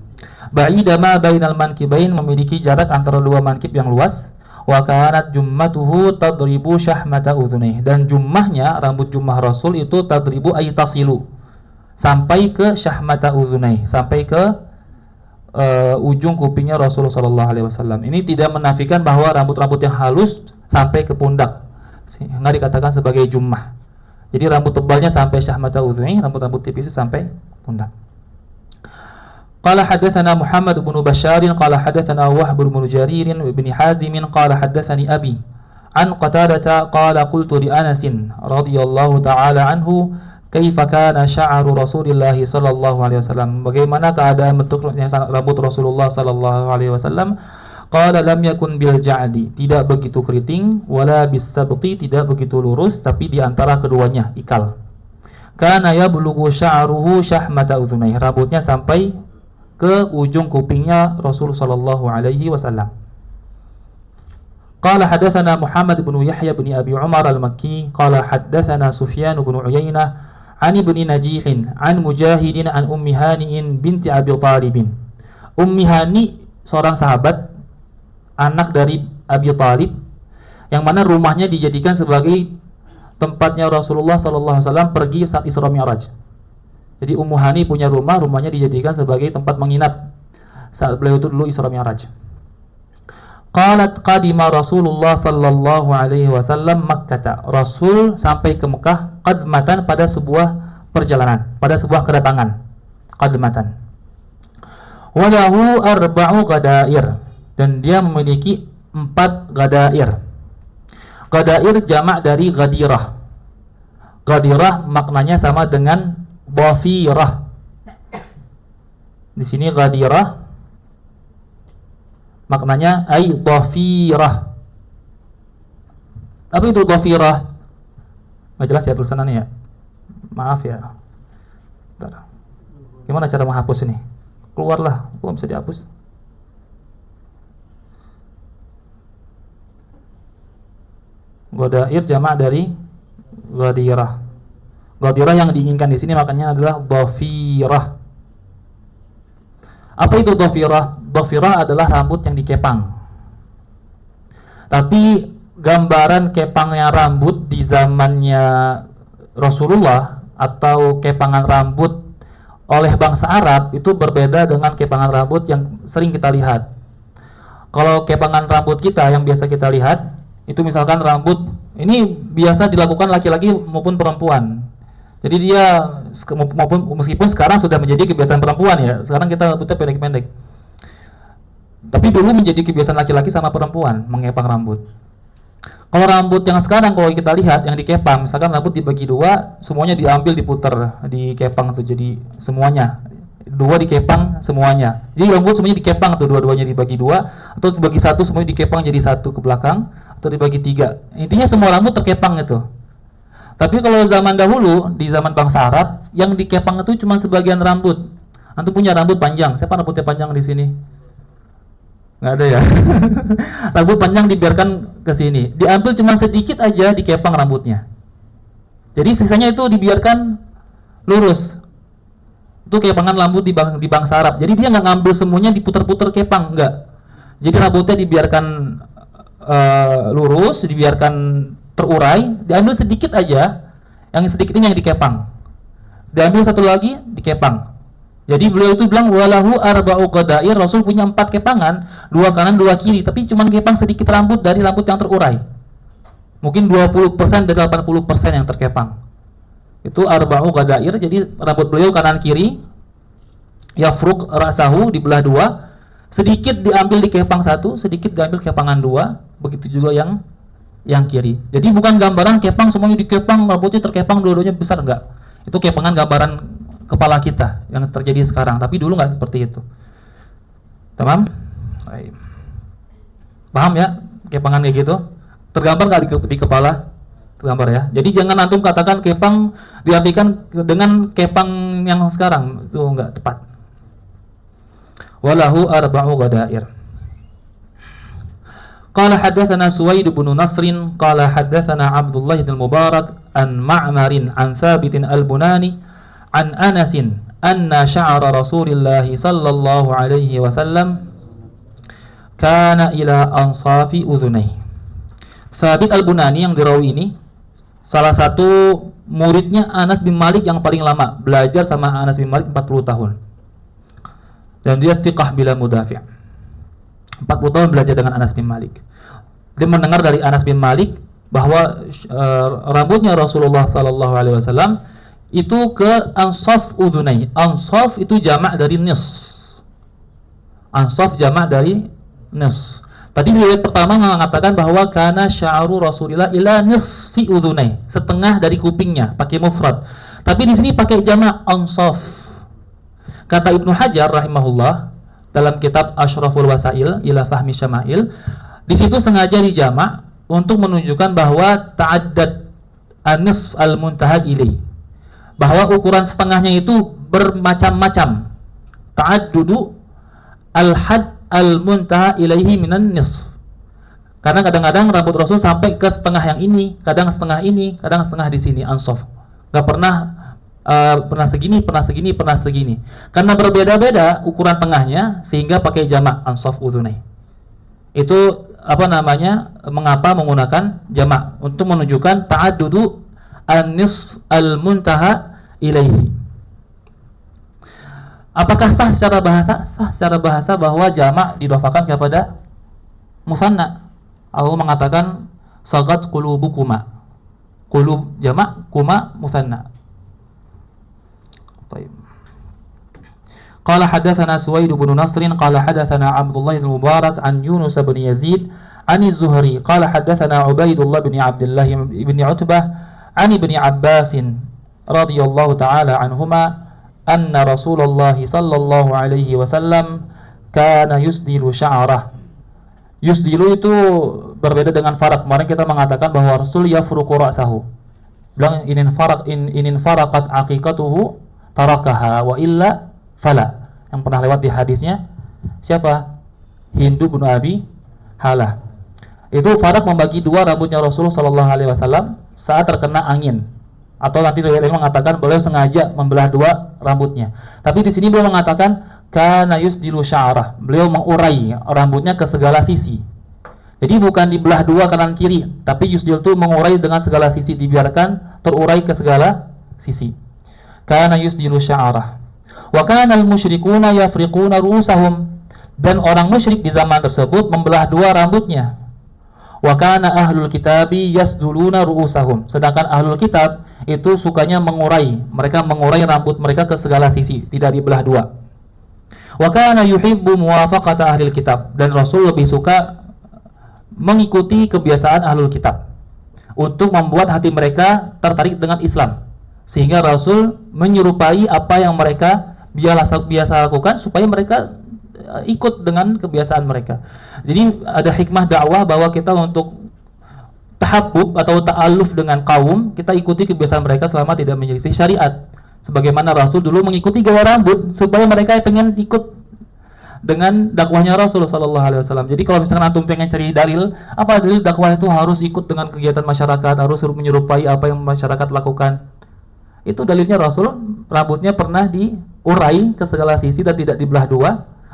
Ba'ida ma bainal mankibain, memiliki jarak antara dua mankib yang luas. Wa kanat jummatuhu tadribu syahmata udhunih, dan jummahnya, rambut jummah Rasul itu tadribu ay tasilu, sampai ke syahmata udhunai, sampai ke ujung kupingnya Rasulullah sallallahu alaihi wasallam. Ini tidak menafikan bahwa rambut-rambut yang halus sampai ke pundak, sehingga dikatakan sebagai jummah. Jadi rambut tebalnya sampai syahmata udhunai, rambut-rambut tipis sampai pundak. Qala hadatsana Muhammad bin Bashar qala hadatsana Wahb bin Jarir bin Hazim qala hadatsani abi an Qatadah qala qultu li Anas radhiyallahu taala anhu kaifa kana sya'ru Rasulillah sallallahu alaihi wasallam, bagaimana keadaan bentuk rambut Rasulullah sallallahu alaihi wasallam? Qala lam yakun bil ja'di, tidak begitu keriting, wala bis sabti, tidak begitu lurus, tapi di antara keduanya ikal. Kana yablughu sya'ruhu syahmata udhunayhi, rambutnya sampai ke ujung kupingnya Rasul sallallahu alaihi wasallam. Qala hadatsana Muhammad bin Yahya bin Abi Umar al-Makki qala hadatsana Sufyan bin Uyainah an ibni Najihin an Mujahidin an Ummi Hani'in binti Abi Talibin. Ummi Hani seorang sahabat, anak dari Abi Talib, yang mana rumahnya dijadikan sebagai tempatnya Rasulullah SAW pergi saat Isra Mi'raj. Jadi Ummu Hani punya rumahnya dijadikan sebagai tempat menginap saat beliau itu dulu Isra Mi'raj. Qalat qadima Rasulullah sallallahu alaihi wasallam Makkah. Rasul sampai ke Mekah qadmatan, pada sebuah perjalanan, pada sebuah kedatangan. Qadmatan. Walahu arba'u ghadair, dan dia memiliki 4 ghadair. Ghadair jamak dari ghadirah. Ghadirah maknanya sama dengan dhafirah. Di sini ghadirah maknanya ay dhafirah. Apa itu dhafirah? Nggak jelas ya tulisannya ya. Maaf ya. Bentar. Gimana cara menghapus ini? Keluarlah, kok bisa dihapus? Ghadair jamak dari ghadirah. Ghadirah yang diinginkan di sini makanya adalah dhafirah. Apa itu dhafirah? Dhafirah adalah rambut yang dikepang. Tapi gambaran kepangnya rambut di zamannya Rasulullah atau kepangan rambut oleh bangsa Arab itu berbeda dengan kepangan rambut yang sering kita lihat. Kalau kepangan rambut kita yang biasa kita lihat, itu misalkan rambut ini biasa dilakukan laki-laki maupun perempuan. Jadi dia meskipun sekarang sudah menjadi kebiasaan perempuan ya. Sekarang kita rambutnya pendek-pendek. Tapi dulu menjadi kebiasaan laki-laki sama perempuan mengepang rambut. Kalau rambut yang sekarang kalau kita lihat yang dikepang, misalkan rambut dibagi 2, semuanya diambil diputer, dikepang tuh jadi semuanya. 2 dikepang semuanya. Jadi rambut semuanya dikepang tuh, dua-duanya dibagi 2, atau dibagi 1 semuanya dikepang jadi 1 ke belakang, atau dibagi 3. Intinya semua rambut terkepang itu. Tapi kalau zaman dahulu, di zaman bangsa Arab, yang dikepang itu cuma sebagian rambut. Antum punya rambut panjang. Siapa rambutnya panjang di sini? Nggak ada ya. Rambut panjang dibiarkan ke sini. Diambil cuma sedikit aja dikepang rambutnya. Jadi sisanya itu dibiarkan lurus. Itu kepangan rambut di bangsa Arab. Jadi dia nggak ngambil semuanya diputar-putar kepang, enggak. Jadi rambutnya dibiarkan lurus, dibiarkan terurai, diambil sedikit aja, yang sedikit ini yang dikepang, diambil satu lagi dikepang. Jadi beliau itu bilang walahu arba'u qadair, Rasul punya 4 kepangan, 2 kanan 2 kiri, tapi cuma kepang sedikit rambut dari rambut yang terurai, mungkin 20% dari 80% yang terkepang. Itu arba'u qadair. Jadi rambut beliau kanan kiri yafruq ra'sahu, dibelah 2, sedikit diambil dikepang 1, sedikit diambil kepangan 2, begitu juga yang kiri. Jadi bukan gambaran kepang semuanya dikepang, rambutnya terkepang dua-duanya besar, enggak. Itu kepangan gambaran kepala kita yang terjadi sekarang, tapi dulu enggak seperti itu. Tamam? Paham ya? Kepangan kayak gitu. Tergambar enggak di kepala? Tergambar ya. Jadi jangan antum katakan kepang diartikan dengan kepang yang sekarang, itu enggak tepat. Walahu arba'u ghadair. Qala hadatsana Suwaid bin Nasr qala hadatsana Abdullah bin Mubarak an Ma'marin an Thabit al-Bunani an Anas anna sya'ra Rasulillah sallallahu alaihi wasallam kana ila ansafi udhunayhi. Thabit al-Bunani yang dirawi ini salah satu muridnya Anas bin Malik yang paling lama, belajar sama Anas bin Malik 40 tahun. Dan dia thiqah bila mudafi'. 40 tahun belajar dengan Anas bin Malik. Dia mendengar dari Anas bin Malik bahwa rambutnya Rasulullah sallallahu alaihi wasallam itu ke ansaf udhunai. Ansaf itu jamak dari nis. Ansaf jamak dari nisf. Tadi riwayat pertama mengatakan bahwa kana sya'ru Rasulillah ila nisfi udhunai, setengah dari kupingnya, pakai mufrad. Tapi di sini pakai jamak ansaf. Kata Ibnu Hajar rahimahullah dalam kitab Asyraful Wasail ila Fahmi Syama'il, di situ sengaja dijamak untuk menunjukkan bahwa ta'addad an-nisf al-muntaha ilaih, bahwa ukuran setengahnya itu bermacam-macam. Ta'addudu al-had al-muntaha ilaihi minan nisf. Karena kadang-kadang rambut Rasul sampai ke setengah yang ini, kadang setengah ini, kadang setengah di sini, ansaf. Gak pernah pernah segini, pernah segini, pernah segini. Karena berbeda-beda ukuran tengahnya, sehingga pakai jamak ansaf udhunai. Itu mengapa menggunakan jamak untuk menunjukkan ta'addudu an-nisf al-muntaha ilaihi. Apakah sah secara bahasa? Sah secara bahasa bahwa jamak didofakan kepada musanna. Allah mengatakan sagat qulubukuma. Qulub jamak, kuma musanna. Baik. Qala hadatsana Suwaid bin Nasr qala hadatsana Abdullah bin Mubarak an Yunus bin Yazid an Az-Zuhri qala hadatsana Ubaidullah bin Abdullah bin Utbah an Ibni Abbas radhiyallahu ta'ala anhuma anna Rasulullah sallallahu alaihi wasallam kana yusdilu sya'rah. Yusdilu itu berbeda dengan farak. Kemarin kita mengatakan bahwa Rasul yafruqu ra'sahu. Bilang inin faraqat aqiqatuhu tarakaha wa illa fala. Yang pernah lewat di hadisnya siapa? Hindu bin Abi Halah. Itu farak membagi dua rambutnya Rasul sallallahu alaihi wasallam saat terkena angin. Atau nanti riwayat ini mengatakan beliau sengaja membelah dua rambutnya. Tapi di sini beliau mengatakan kana yusdilu sya'rah. Beliau mengurai rambutnya ke segala sisi. Jadi bukan dibelah dua kanan kiri, tapi yusdil itu mengurai dengan segala sisi, dibiarkan terurai ke segala sisi. Kana yusdilu sya'rah. Wa kana al-musyrikuna yafriquna ru'usahum. Dan orang musyrik di zaman tersebut membelah dua rambutnya. Wa kana ahlul kitabi yasduluna ru'usahum. Sedangkan ahlul kitab itu sukanya mengurai. Mereka mengurai rambut mereka ke segala sisi, tidak dibelah dua. Wa kana yuhibbu muwafaqata ahlil kitab. Dan Rasul lebih suka mengikuti kebiasaan ahlul kitab untuk membuat hati mereka tertarik dengan Islam. Sehingga Rasul menyerupai apa yang mereka biasa lakukan supaya mereka ikut dengan kebiasaan mereka. Jadi ada hikmah dakwah bahwa kita untuk tahabbub atau ta'aluf dengan kaum, kita ikuti kebiasaan mereka selama tidak menyelisih syariat. Sebagaimana Rasul dulu mengikuti gaya rambut supaya mereka pengen ikut dengan dakwahnya Rasul sallallahu alaihi wasallam. Jadi kalau misalkan antum pengen cari dalil, apa dalil dakwah itu harus ikut dengan kegiatan masyarakat, harus menyerupai apa yang masyarakat lakukan. Itu dalilnya Rasul rambutnya pernah diurai ke segala sisi dan tidak dibelah dua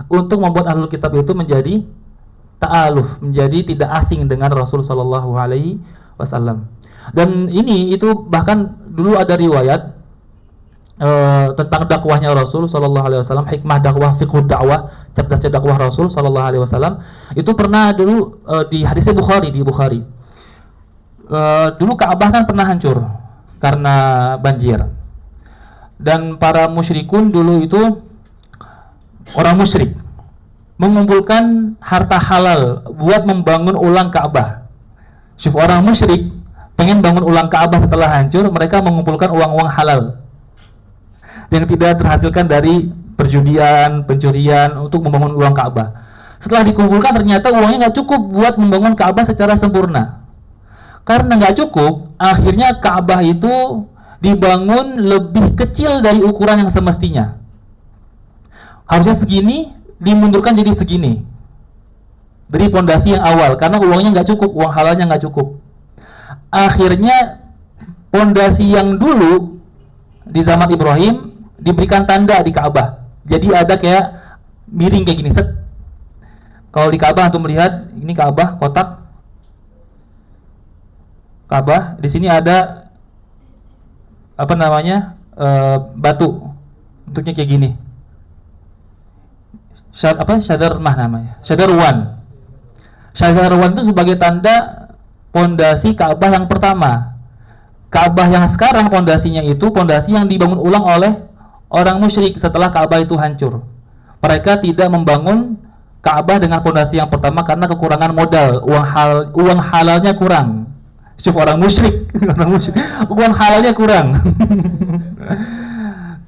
untuk membuat ahlul kitab itu menjadi ta'aluf, menjadi tidak asing dengan Rasul sallallahu alaihi wasallam. Dan ini itu bahkan dulu ada riwayat tentang dakwahnya Rasul sallallahu alaihi wasallam, hikmah dakwah, fiqh dakwah, cerdasnya dakwah Rasul sallallahu alaihi wasallam. Itu pernah dulu di hadisnya Bukhari, di Bukhari. Dulu Ka'bah kan pernah hancur karena banjir. Dan para musyrikun dulu itu orang musyrik mengumpulkan harta halal buat membangun ulang Ka'bah. Syuf, orang musyrik pengen bangun ulang Ka'bah setelah hancur, mereka mengumpulkan uang-uang halal yang tidak terhasilkan dari perjudian, pencurian untuk membangun ulang Ka'bah. Setelah dikumpulkan ternyata uangnya nggak cukup buat membangun Ka'bah secara sempurna. Karena nggak cukup, akhirnya Ka'bah itu dibangun lebih kecil dari ukuran yang semestinya. Harusnya segini, dimundurkan jadi segini dari pondasi yang awal, karena uangnya nggak cukup, uang halalnya nggak cukup. Akhirnya pondasi yang dulu di zaman Ibrahim diberikan tanda di Ka'bah, jadi ada kayak miring kayak gini. Set. Kalau di Ka'bah untuk melihat ini Ka'bah kotak Ka'bah, di sini ada batu bentuknya kayak gini. Syadarmah namanya. Syadarwan. Syadarwan itu sebagai tanda pondasi Ka'bah yang pertama. Ka'bah yang sekarang pondasinya itu pondasi yang dibangun ulang oleh orang musyrik setelah Ka'bah itu hancur. Mereka tidak membangun Ka'bah dengan pondasi yang pertama karena kekurangan modal, uang halalnya kurang. Syuf orang musyrik, uang halalnya kurang.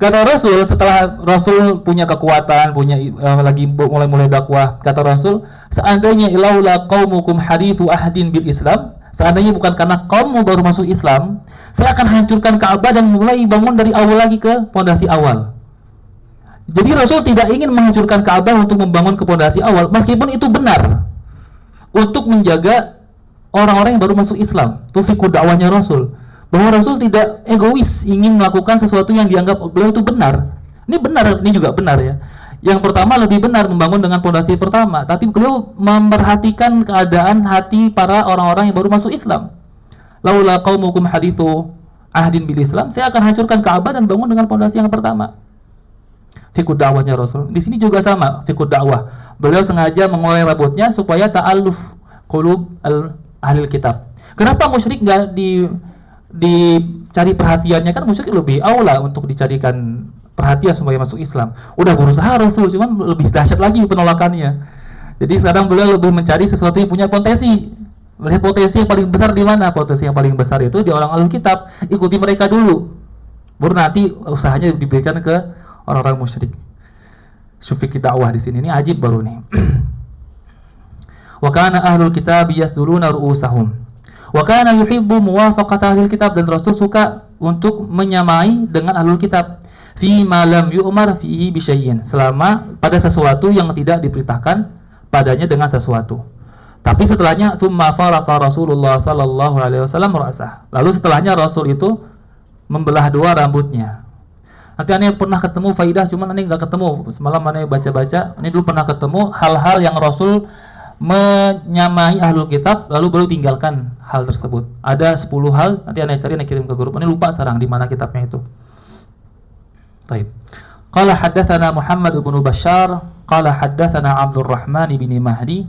Kata Rasul, setelah Rasul punya kekuatan, lagi mulai dakwah, kata Rasul, seandainya ilaula qaumukum hadithu ahdin bil Islam, seandainya bukan karena kaummu baru masuk Islam, saya akan hancurkan Ka'bah dan mulai bangun dari awal lagi ke pondasi awal. Jadi Rasul tidak ingin menghancurkan Ka'bah untuk membangun ke pondasi awal, meskipun itu benar untuk menjaga orang-orang yang baru masuk Islam. Itu fikih dakwahnya Rasul, bahwa Rasul tidak egois ingin melakukan sesuatu yang dianggap beliau itu benar. Ini benar, ini juga benar ya. Yang pertama lebih benar membangun dengan pondasi pertama, tapi beliau memperhatikan keadaan hati para orang-orang yang baru masuk Islam. Laula qaumukum hadithu ahdin bil Islam, saya akan hancurkan Ka'bah dan bangun dengan pondasi yang pertama. Fikih dakwahnya Rasul. Di sini juga sama fikih dakwah. Beliau sengaja mengulai rambutnya supaya ta'aluf qulub ahli kitab. Kenapa musyrik nggak dicari perhatiannya? Kan musyrik lebih aula untuk dicarikan perhatian supaya masuk Islam. Udah berusaha Rasul, cuman lebih dahsyat lagi penolakannya. Jadi sekarang beliau lebih mencari sesuatu yang punya potensi. Melihat potensi yang paling besar di mana? Potensi yang paling besar itu di orang ahli kitab. Ikuti mereka dulu, baru nanti usahanya diberikan ke orang-orang musyrik. Syufiki dakwah di sini ini ajib baru nih. Wa kana ahlul kitab yasduruna ru'usahum. Wa kana yuhibbu muwafaqata ahlul kitab, dan Rasul suka untuk menyamai dengan ahlul kitab fi ma lam yu'mar fihi bi syai'in, selama pada sesuatu yang tidak diperintahkan padanya dengan sesuatu. Tapi setelahnya tsumma faraqa Rasulullah sallallahu alaihi wasallam ra'sah. Lalu setelahnya Rasul itu membelah dua rambutnya. Nanti aneh pernah ketemu faidah, cuman aneh nggak ketemu. Semalam aneh baca-baca, ini dulu pernah ketemu hal-hal yang Rasul menyamai ahlul kitab, lalu baru tinggalkan hal tersebut. Ada 10 hal, nanti aneh cari, aneh kirim ke grup. Aneh lupa sekarang di mana kitabnya itu. Baik. Qala haddatsana Muhammad bin Bashar, qala haddatsana Abdurrahman bin Mahdi,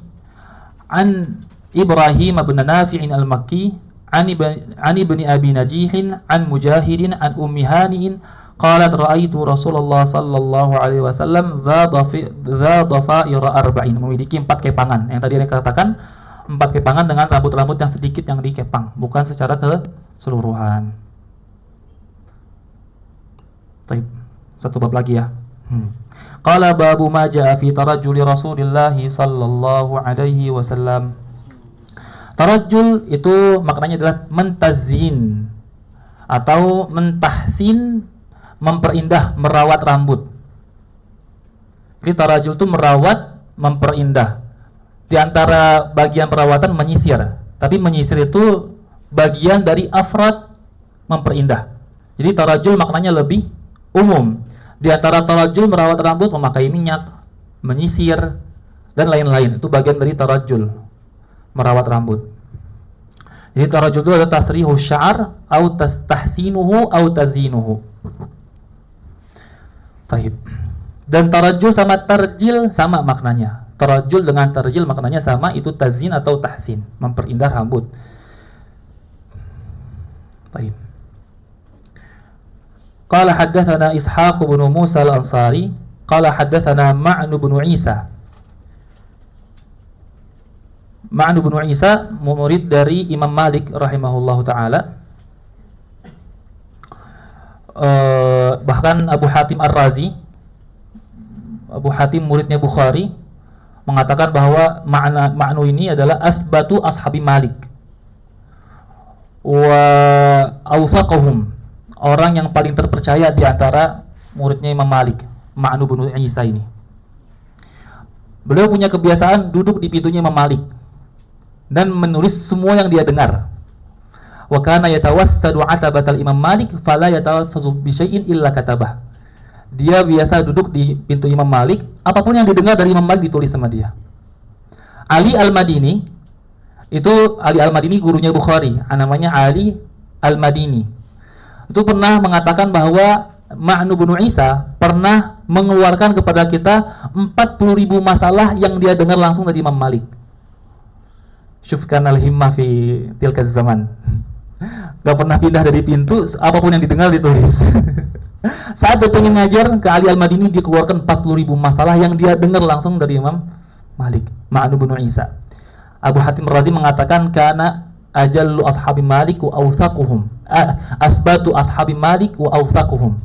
an Ibrahim bin Nafi' al-Makki, an ibni Abi Najih, an Mujahidin, an Ummi Hani'in, qalat ra'aitu Rasulullah sallallahu alaihi wasallam dza dhafair arba'in, memiliki 4 kepangan. Yang tadi saya katakan 4 kepangan dengan rambut-rambut yang sedikit yang dikepang, bukan secara keseluruhan. Baik, satu bab lagi ya. Qala babu ma jaa fi tarajjuli Rasulillah sallallahu alaihi wasallam. Tarajjul itu maknanya adalah mentazin atau mentahsin, memperindah, merawat rambut. Jadi tarajul itu merawat, memperindah. Di antara bagian perawatan menyisir, tapi menyisir itu bagian dari afrad memperindah. Jadi tarajul maknanya lebih umum. Di antara tarajul merawat rambut, memakai minyak, menyisir, dan lain-lain. Itu bagian dari tarajul, merawat rambut. Jadi tarajul itu adalah tasrihu sya'ar, au tahsinuhu, au tazinuhu. Taib. Dan tarajul sama tarjil sama maknanya. Tarajul dengan tarjil maknanya sama, itu tazin atau tahsin, memperindah rambut. Taib. Qala haddatsana Ishaq bin Musa al-Ansari, qala haddatsana Ma'nu bin Isa. Ma'nu bin Isa murid dari Imam Malik rahimahullahu taala. Bahkan Abu Hatim Ar-Razi, Abu Hatim muridnya Bukhari, mengatakan bahwa Ma'nu ini adalah asbatu ashabi Malik wa awthaqahum, orang yang paling terpercaya di antara muridnya Imam Malik, Ma'nu bin Isa ini. Beliau punya kebiasaan duduk di pintunya Imam Malik dan menulis semua yang dia dengar. Wa kana yatawassadu atabatal Imam Malik fala yatawaffazu bi syai'in illa katabah. Dia biasa duduk di pintu Imam Malik, apapun yang didengar dari Imam Malik ditulis sama dia. Ali Al-Madini, itu Ali Al-Madini gurunya Bukhari, namanya Ali Al-Madini. Itu pernah mengatakan bahwa Ma'nu bin Isa pernah mengeluarkan kepada kita 40.000 masalah yang dia dengar langsung dari Imam Malik. Syufkan al-himmah fi tilkaz zaman. Gak pernah pindah dari pintu, apapun yang didengar ditulis. Saat dia pengen ngajar ke Ali Al-Madini, dia keluarkan 40.000 masalah yang dia dengar langsung dari Imam Malik, Ma'an bin Isa. Abu Hatim Razi mengatakan kana ajallu ashabi Malik wa awthaquhum, asbatu ashabi Malik wa awthaquhum.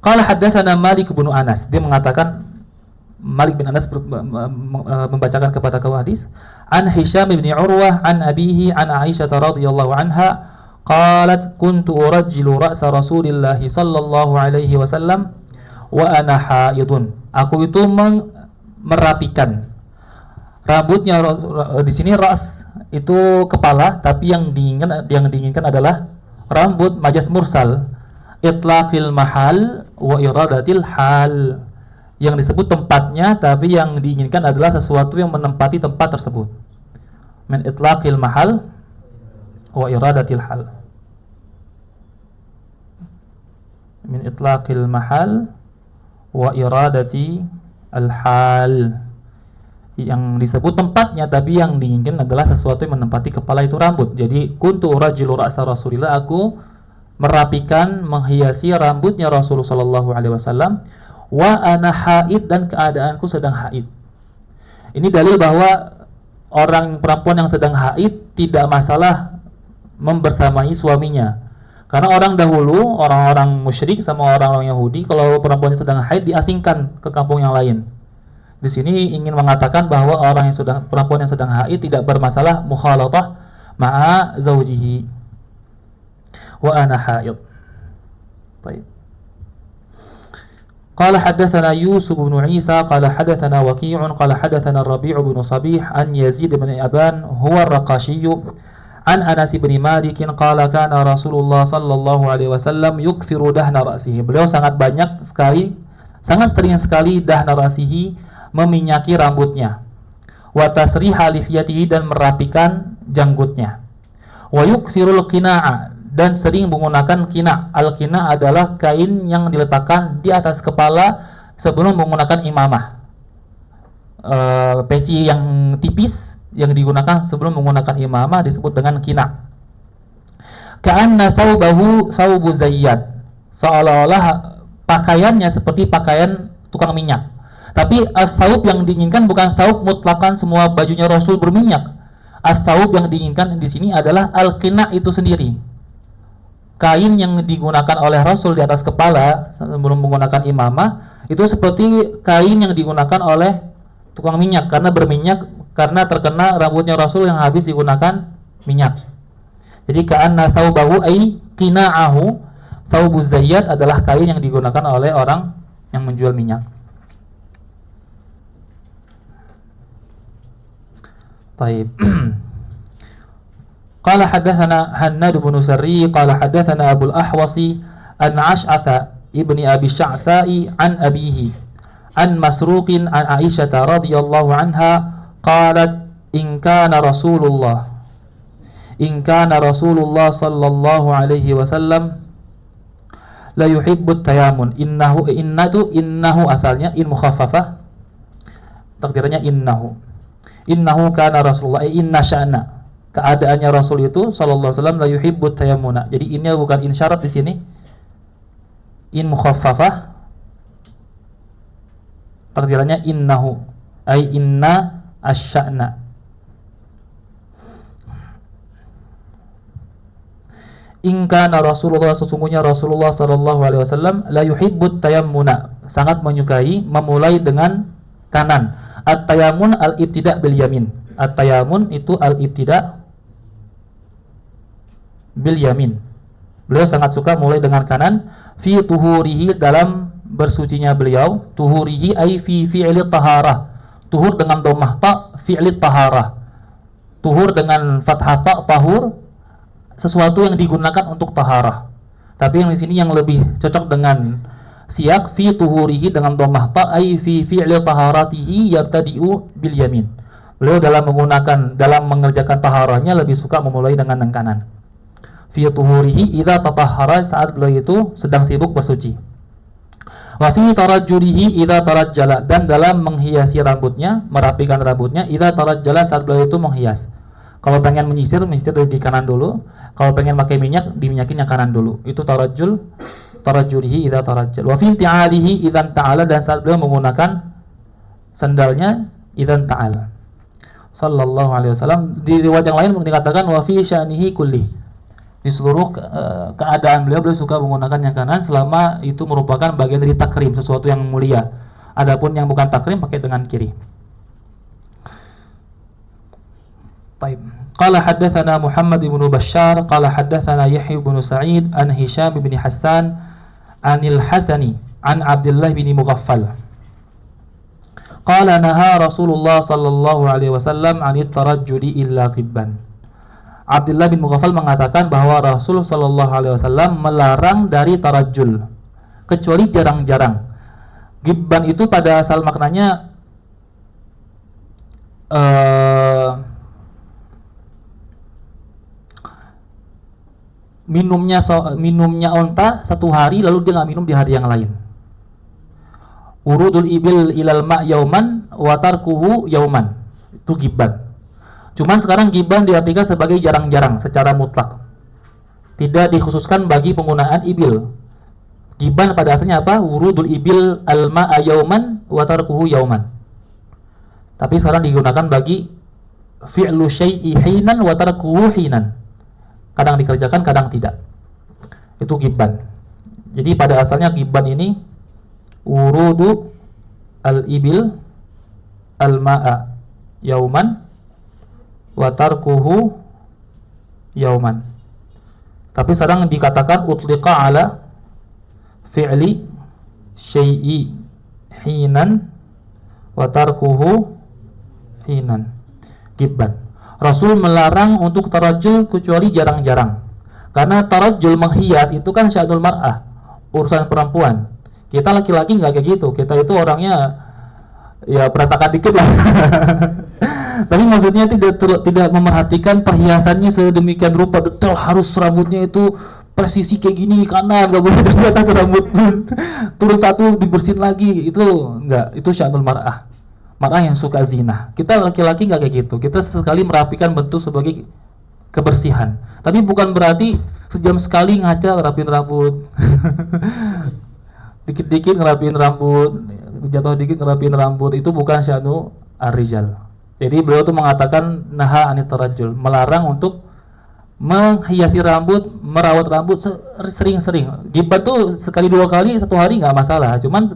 Qala haddatsana Malik bin Anas. Dia mengatakan Malik bin Anas membacakan kepada kau hadis an Hisham bin Urwah an abihi an Aisyah radhiyallahu anha qalat kuntu urajjilu ra'sa Rasulillah sallallahu alaihi wasallam wa ana haidun. Aku itu merapikan rambutnya. Di sini ras itu kepala, tapi yang diinginkan adalah rambut, majas mursal, itlaqil mahal wa iradatil hal. Yang disebut tempatnya, tapi yang diinginkan adalah sesuatu yang menempati tempat tersebut. Min itlaqil mahal wa iradatil hal. Min itlaqil mahal wa iradati al-hal. Yang disebut tempatnya, tapi yang diinginkan adalah sesuatu yang menempati kepala itu rambut. Jadi kuntu urajilu ra'sa Rasulillah, aku merapikan, menghiasi rambutnya Rasulullah sallallahu alaihi wasallam, wa ana haid, dan keadaanku sedang haid. Ini dalil bahwa orang perempuan yang sedang haid tidak masalah membersamai suaminya. Karena orang dahulu, orang-orang musyrik sama orang-orang Yahudi, kalau perempuannya sedang haid diasingkan ke kampung yang lain. Di sini ingin mengatakan bahwa perempuan yang sedang haid tidak bermasalah mukhalatah ma'a zawjihi. Wa ana haid. Baik. قال حدثنا يوسف بن عيسى قال حدثنا وكيع قال حدثنا الربيع بن صبيح عن يزيد بن أبان هو الرقاشي عن أنس بن مالك قال كان رسول الله صلى الله عليه وسلم يكثر دهن رأسه. Beliau sangat sering sekali dahna ra'sihi, meminyaki rambutnya, wa tasriha lihyatihi, dan merapikan janggutnya, wa yukthirul qina'a, dan sering menggunakan kina'. Al-kina' adalah kain yang diletakkan di atas kepala sebelum menggunakan imamah. Peci yang tipis yang digunakan sebelum menggunakan imamah disebut dengan kina'. Ka'anna thawbahu thawbu zayyad, seolah-olah pakaiannya seperti pakaian tukang minyak. Tapi as-thawb yang diinginkan bukan thawb mutlakan semua bajunya Rasul berminyak. As-thawb yang diinginkan di sini adalah al-kina' itu sendiri. Kain yang digunakan oleh Rasul di atas kepala sebelum menggunakan imamah itu seperti kain yang digunakan oleh tukang minyak, karena berminyak, karena terkena rambutnya Rasul yang habis digunakan minyak. Jadi ka'anna thawbahu ay qina'ahu, thawbu zayyad adalah kain yang digunakan oleh orang yang menjual minyak. Baik. قال حدثنا هناد بن سري قال حدثنا أبو الأحوص عن أشعث ابن أبي الشعثاء عن أبيه عن مسروق عن عائشة رضي الله عنها قالت إن كان رسول الله صلى الله عليه وسلم لا يحب التيامن. إنه asalnya in mukhaffafah, takdirnya innahu kana Rasulullah, inna sya'na, keadaannya Rasul itu sallallahu alaihi wasallam la yuhibbut tayammuna. Jadi ini bukan in syarat di sini. In mukhaffafah, takdirannya innahu ay inna asy'ana. In kana Rasulullah, sesungguhnya Rasulullah sallallahu alaihi wasallam la yuhibbut tayammuna, sangat menyukai memulai dengan kanan. At-tayammun al-ibtida' bil yamin. At-tayammun itu al-ibtida' bil yamin. Beliau sangat suka mulai dengan kanan. Fi tuhurihi, dalam bersucinya beliau. Tuhurihi ay fi fi'li taharah. Tuhur dengan dhammah ta, fi'li taharah. Tuhur dengan fathah ta, tahur, sesuatu yang digunakan untuk taharah. Tapi yang di sini yang lebih cocok dengan siyak fi tuhurihi dengan dhammah ta ay fi fi'li taharatihi yabtadi'u bil yamin. Beliau dalam mengerjakan taharahnya lebih suka memulai dengan yang kanan. Fi tuhurihi idza tatahhara, saat beliau itu sedang sibuk bersuci. Wa fi tarajjulihi idza tarajjala, dan dalam menghiasi rambutnya, merapikan rambutnya, idza tarajjala, saat beliau itu menghias. Kalau pengen menyisir di kanan dulu. Kalau pengen pakai minyak, diminyakin yang kanan dulu. Itu tarajjulihi idza tarajjal. Wa fi inti'alihi idza ta'ala, dan saat beliau menggunakan sandalnya idzan ta'al. Sallallahu alaihi wasallam. Di riwayat yang lain dikatakan wa fi sya'nihi kulli. Di seluruh keadaan beliau suka menggunakan yang kanan selama itu merupakan bagian dari takrim, sesuatu yang mulia. Adapun yang bukan takrim pakai dengan kiri. Baik. Qala haddatsana Muhammad ibn Bashar qala haddatsana Yahya ibn Sa'id an Hisham bin Hassan anil Hasani an Abdullah bin Mughaffal. Qala naha Rasulullah sallallahu alaihi wasallam 'anit tarajjuli illa qibban. Abdullah bin Mughaffal mengatakan bahwa Rasul sallallahu alaihi wasallam melarang dari tarajjul kecuali jarang-jarang. Gibban itu pada asal maknanya minumnya onta satu hari lalu dia nggak minum di hari yang lain. Urudul ibil ilal ma' yauman wa tarkuhu yauman. Itu gibban. Cuman sekarang gibban diartikan sebagai jarang-jarang secara mutlak. Tidak dikhususkan bagi penggunaan ibil. Gibban pada asalnya apa? Urudul ibil al ma'a yauman wa tarkuhu yauman. Tapi sekarang digunakan bagi fi'lu syai'i hinan wa tarkuhu hinan. Kadang dikerjakan, kadang tidak. Itu gibban. Jadi pada asalnya gibban ini urudu al-ibil al-ma'a yauman wa tarkuhu yauman. Tapi sekarang dikatakan utliqa ala fi'li syai'i hinan wa tarkuhu hinan. Gibban. Rasul melarang untuk tarajjul kecuali jarang-jarang. Karena tarajjul menghias itu kan sya'nul mar'ah, urusan perempuan. Kita laki-laki nggak kayak gitu. Kita itu orangnya ya berantakan dikit lah. Tapi maksudnya tidak memerhatikan perhiasannya sedemikian rupa detail, harus rambutnya itu presisi kayak gini kanan, nggak boleh ada satu rambut turun satu dibersihin lagi. Itu nggak, itu sya'nul mar'ah. Mar'ah yang suka zina. Kita laki-laki nggak kayak gitu. Kita sekali merapikan bentuk sebagai kebersihan. Tapi bukan berarti sejam sekali ngaca rapin rambut. Dikit-dikit ngerapiin rambut, jatuh dikit ngerapiin rambut, itu bukan sya'nu ar-rijal. Jadi beliau tuh mengatakan naha anit tarajjul, melarang untuk menghiasi rambut, merawat rambut sering-sering. Gibban tuh sekali dua kali satu hari nggak masalah, cuman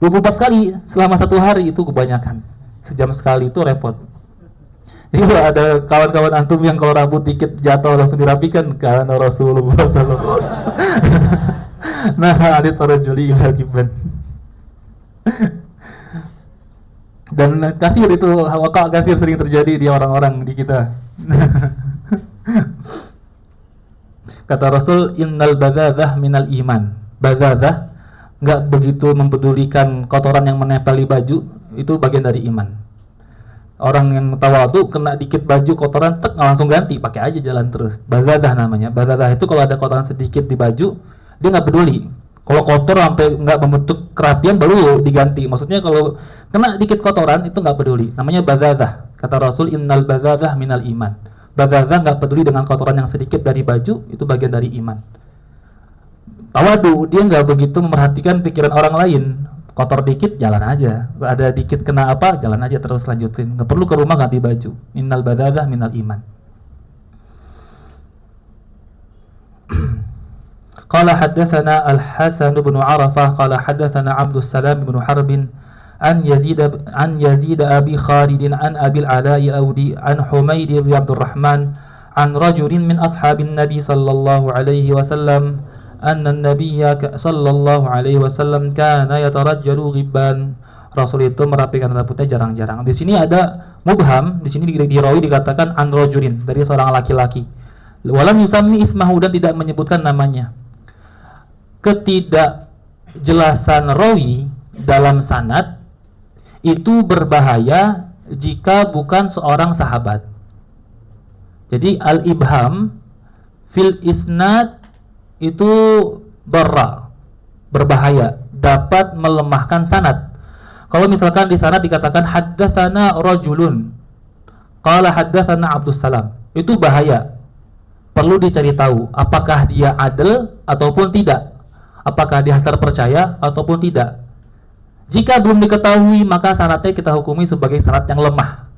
24 kali selama satu hari itu kebanyakan. Sejam sekali itu repot. Jadi ada kawan-kawan antum yang kalau rambut dikit jatuh langsung dirapikan, karena Rasulullah sallallahu alaihi wasallam. Nah, ada tarajjuli ila gibban. Dan kafir itu, waqa'a kafir sering terjadi di orang-orang di kita. Kata Rasul, innal badzadah minal iman. Badzadah enggak begitu mempedulikan kotoran yang menempel di baju, itu bagian dari iman. Orang yang tawadhu kena dikit baju kotoran, tek langsung ganti, pakai aja jalan terus. Badzadah namanya. Badzadah itu kalau ada kotoran sedikit di baju, dia nggak peduli. Kalau kotor sampai nggak membentuk kerapian baru diganti. Maksudnya kalau kena dikit kotoran itu nggak peduli. Namanya badzadah. Kata Rasul, innal badzadah minal iman. Badzadah nggak peduli dengan kotoran yang sedikit dari baju, itu bagian dari iman. Tawadu, dia nggak begitu memperhatikan pikiran orang lain. Kotor dikit jalan aja. Ada dikit kena apa jalan aja terus lanjutin. Nggak perlu ke rumah ganti baju. Innal badzadah minal iman. Qala haddatsana Al-Hasan bin Arafah qala haddatsana Abdus Salam bin Harb an Yazid Abi Khalid an Abi Al-Ala'i Audi an Humayd bin Abdurrahman an rajulin min ashabin Nabi sallallahu alaihi wasallam anna an-nabiyya sallallahu alaihi wasallam kana yatarajjalu ghibban. Rasul itu merapikan rambutnya jarang-jarang. Di sini ada mubham, di sini dirawi dikatakan an rajulin, dari seorang laki-laki. Walam yusammi ismahu, dan tidak menyebutkan namanya. Ketidakjelasan rawi dalam sanad itu berbahaya jika bukan seorang sahabat. Jadi al-ibham fil isnad itu berbahaya, dapat melemahkan sanad. Kalau misalkan di sanad dikatakan haddatsana rajulun qala haddatsana Abdus Salam, itu bahaya. Perlu dicari tahu apakah dia adil ataupun tidak, apakah dia terpercaya ataupun tidak. Jika belum diketahui, maka sanadnya kita hukumi sebagai sanad yang lemah.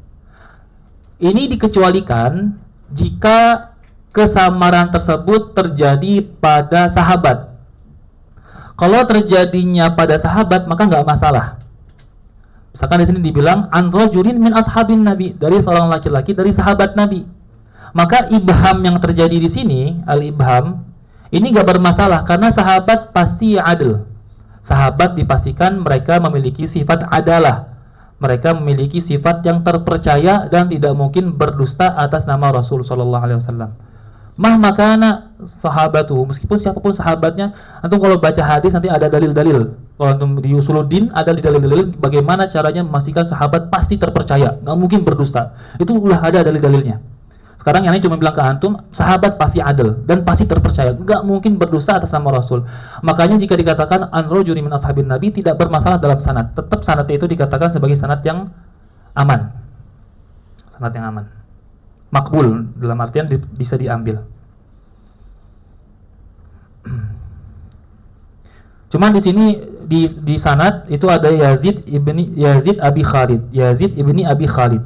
Ini dikecualikan jika kesamaran tersebut terjadi pada sahabat. Kalau terjadinya pada sahabat, maka nggak masalah. Misalkan di sini dibilang an rajulin min ashabin nabi, dari seorang laki-laki dari sahabat Nabi. Maka ibham yang terjadi di sini, al-ibham, ini nggak bermasalah karena sahabat pasti adil. Sahabat dipastikan mereka memiliki sifat adalah. Mereka memiliki sifat yang terpercaya dan tidak mungkin berdusta atas nama Rasul sallallahu alaihi wasallam. Mahmakana sahabatu, meskipun siapapun sahabatnya, antum kalau baca hadis nanti ada dalil-dalil. Kalau antum di Usuluddin ada dalil-dalil bagaimana caranya memastikan sahabat pasti terpercaya, nggak mungkin berdusta. Itu udah ada dalil-dalilnya. Sekarang yang ini cuma bilang ke antum, sahabat pasti adil dan pasti terpercaya, nggak mungkin berdusta atas nama Rasul. Makanya jika dikatakan an rajulin min ashabin nabi tidak bermasalah dalam sanad. Tetap sanadnya itu dikatakan sebagai sanad yang aman. Sanad yang aman. Makbul dalam artian bisa diambil. Cuman di sini di sanad itu ada Yazid Abi Khalid. Yazid ibni Abi Khalid.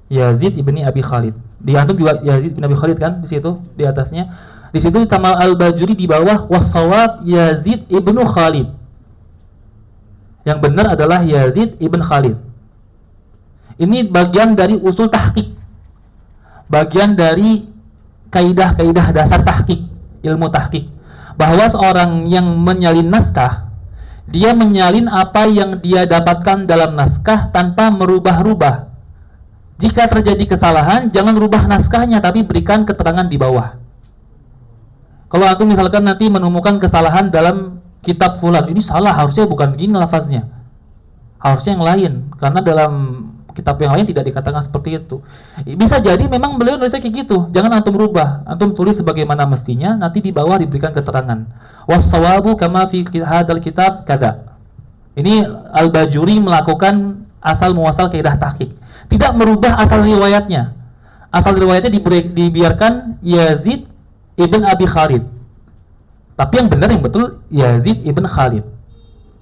Yazid ibni Abi Khalid. Di antum juga Yazid ibni Abi Khalid kan di situ di atasnya. Di situ sama Al-Bajuri di bawah wasawab Yazid ibnu Khalid. Yang benar adalah Yazid ibn Khalid. Ini bagian dari usul tahqiq. Bagian dari kaidah-kaidah dasar tahqiq, ilmu tahqiq. Bahwa seorang yang menyalin naskah, dia menyalin apa yang dia dapatkan dalam naskah tanpa merubah-rubah. Jika terjadi kesalahan, jangan rubah naskahnya, tapi berikan keterangan di bawah. Kalau aku misalkan nanti menemukan kesalahan dalam kitab fulan, ini salah, harusnya bukan gini lafaznya, harusnya yang lain, karena dalam kitab yang lain tidak dikatakan seperti itu. Bisa jadi memang beliau nulisnya kayak gitu, jangan antum rubah, antum tulis sebagaimana mestinya, nanti di bawah diberikan keterangan. Wassawabu kama fi hadal kitab kada. Ini Al-Bajuri melakukan asal muasal kaidah tahqiq. Tidak merubah asal riwayatnya. Asal riwayatnya dibiarkan Yazid ibn Abi Khalid. Tapi yang benar yang betul Yazid ibn Khalid.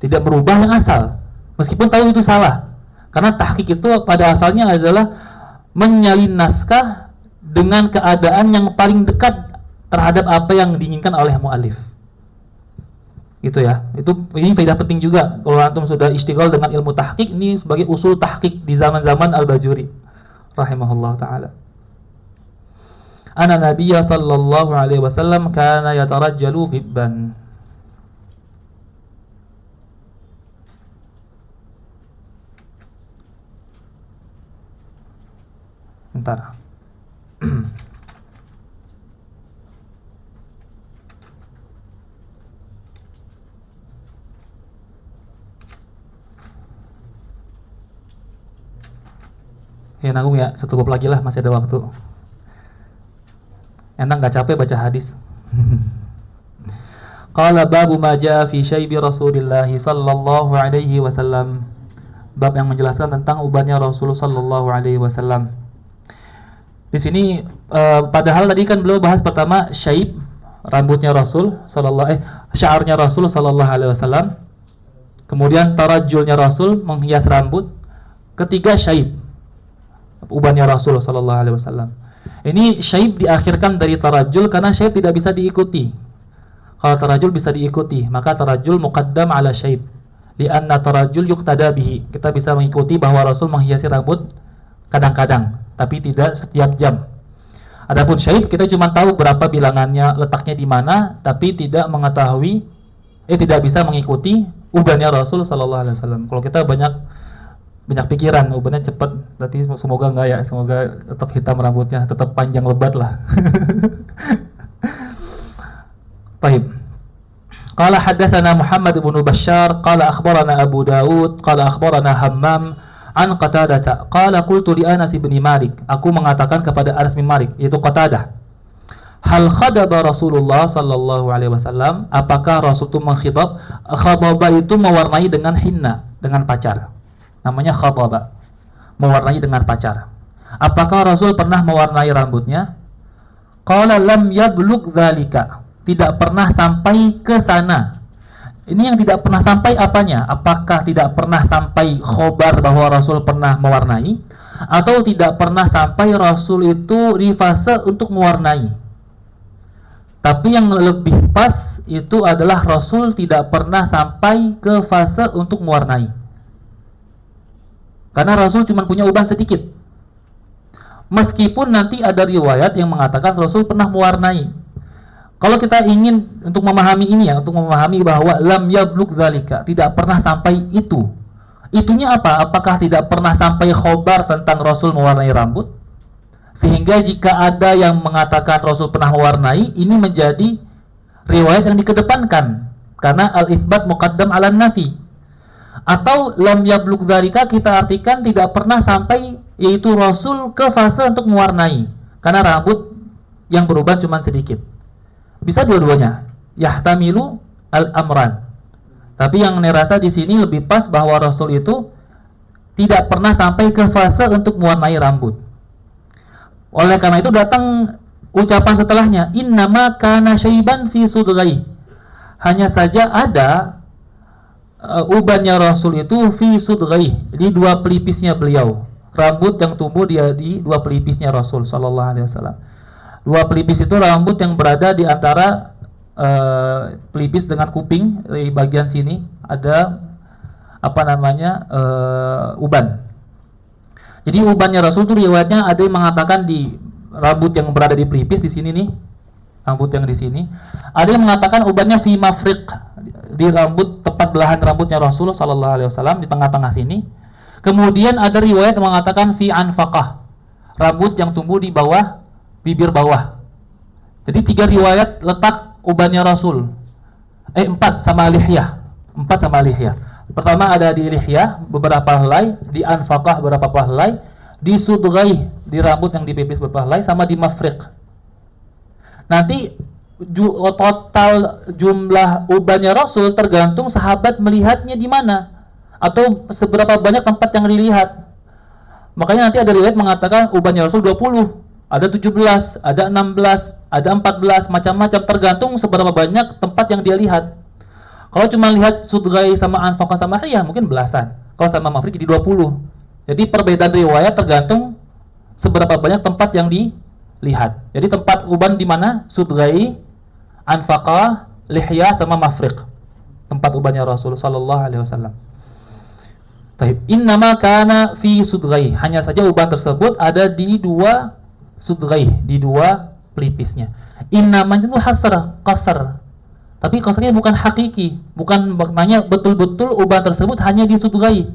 Tidak merubah yang asal. Meskipun tahu itu salah. Karena tahqiq itu pada asalnya adalah menyalin naskah dengan keadaan yang paling dekat terhadap apa yang diinginkan oleh mu'alif. Itu ya, ini faedah penting juga kalau antum sudah istighal dengan ilmu tahqiq, ini sebagai usul tahqiq di zaman-zaman Al-Bajuri rahimahullah taala. Ana nabiyya sallallahu alaihi wasallam kana yatarajjalu bibban. Bentar. Ya nanggung ya, setubuh lagi lah, masih ada waktu. Enak gak capek baca hadis. Qala babu ma jaa fi syaibi Rasulillah sallallahu alaihi wasallam. Bab yang menjelaskan tentang ubannya Rasulullah sallallahu alaihi wasallam. Di sini padahal tadi kan beliau bahas pertama syaib, rambutnya Rasul sya'arnya Rasul sallallahu alaihi wasallam. Kemudian tarajjulnya Rasul, menghias rambut. Ketiga syaib, ubannya Rasul sallallahu alaihi wasallam. Ini syaib diakhirkan dari tarajjul karena syaib tidak bisa diikuti. Kalau tarajjul bisa diikuti, maka tarajjul muqaddam ala syaib. Lianna tarajjul yuqtada bihi. Kita bisa mengikuti bahwa Rasul menghiasi rambut kadang-kadang, tapi tidak setiap jam. Adapun syaib kita cuma tahu berapa bilangannya, letaknya di mana, tapi tidak mengetahui tidak bisa mengikuti ubannya Rasul sallallahu alaihi wasallam. Kalau kita banyak pikiran, ubannya cepat, berarti semoga enggak ya, semoga tetap hitam rambutnya, tetap panjang lebat lah. Baik. Qala haddatsana Muhammad ibn Bashar qala akhbarana Abu Dawud qala akhbarana Hammam an Qatadah qala qultu li Anas bin Malik, aku mengatakan kepada Anas bin Malik, yaitu Qatadah, hal khadaba Rasulullah sallallahu alaihi wasallam, apakah Rasul itu mengkhidab? Khadaba itu mewarnai dengan hinna, dengan pacar. Namanya khadaba, mewarnai dengan pacar. Apakah Rasul pernah mewarnai rambutnya? Qala lam yablugh dzalika, tidak pernah sampai ke sana. Ini yang tidak pernah sampai apanya? Apakah tidak pernah sampai khobar bahwa Rasul pernah mewarnai, atau tidak pernah sampai Rasul itu di fase untuk mewarnai? Tapi yang lebih pas itu adalah Rasul tidak pernah sampai ke fase untuk mewarnai. Karena Rasul cuma punya uban sedikit. Meskipun nanti ada riwayat yang mengatakan Rasul pernah mewarnai. Kalau kita ingin untuk memahami ini ya, untuk memahami bahwa lam yablugh dzalika, tidak pernah sampai itu. Itunya apa? Apakah tidak pernah sampai khobar tentang Rasul mewarnai rambut? Sehingga jika ada yang mengatakan Rasul pernah mewarnai, ini menjadi riwayat yang dikedepankan karena al-itsbat muqaddam 'ala nafi. Atau lam yablugh dzalika kita artikan tidak pernah sampai, yaitu Rasul ke fase untuk mewarnai karena rambut yang beruban cuma sedikit. Bisa dua-duanya, yahtamilu al-amran. Tapi yang nerasa di sini lebih pas bahwa Rasul itu tidak pernah sampai ke fase untuk mewarnai rambut. Oleh karena itu datang ucapan setelahnya, innama kana syaiban fi sudghai. Hanya saja ada ubannya Rasul itu fi sudghai, di dua pelipisnya beliau. Rambut yang tumbuh di dua pelipisnya Rasul sallallahu alaihi wasallam. Dua pelipis itu rambut yang berada di antara pelipis dengan kuping. Di bagian sini ada uban. Jadi ubannya Rasul itu riwayatnya ada yang mengatakan di rambut yang berada di pelipis di sini nih, rambut yang di sini. Ada yang mengatakan ubannya fi mafriq, di rambut tepat belahan rambutnya Rasul sallallahu alaihi wasallam di tengah-tengah sini. Kemudian ada riwayat yang mengatakan fi anfaqah, rambut yang tumbuh di bawah bibir bawah. Jadi 3 riwayat letak ubannya Rasul. 4 sama lihyah. 4 sama lihyah. Pertama ada di lihyah beberapa helai, di anfaqah beberapa helai, di sudghai di rambut yang dipipis beberapa helai, sama di mafriq. Nanti total jumlah ubannya Rasul tergantung sahabat melihatnya di mana atau seberapa banyak tempat yang dilihat. Makanya nanti ada riwayat mengatakan ubannya Rasul 20, ada 17, ada 16, ada 14, macam-macam tergantung seberapa banyak tempat yang dia lihat. Kalau cuma lihat sudghai sama anfaqah sama lihyah mungkin belasan. Kalau sama mafriq jadi 20. Jadi perbedaan riwayat tergantung seberapa banyak tempat yang dilihat. Jadi tempat uban di mana? Sudghai, anfaqah, lihyah sama mafriq. Tempat ubannya Rasul sallallahu alaihi wasallam. Taib. Innama kana fi sudghai. Hanya saja uban tersebut ada di dua sudghai, di dua pelipisnya. Innamanya itu qasar. Tapi qasarnya bukan hakiki, bukan maknanya betul-betul uban tersebut hanya di sudghai.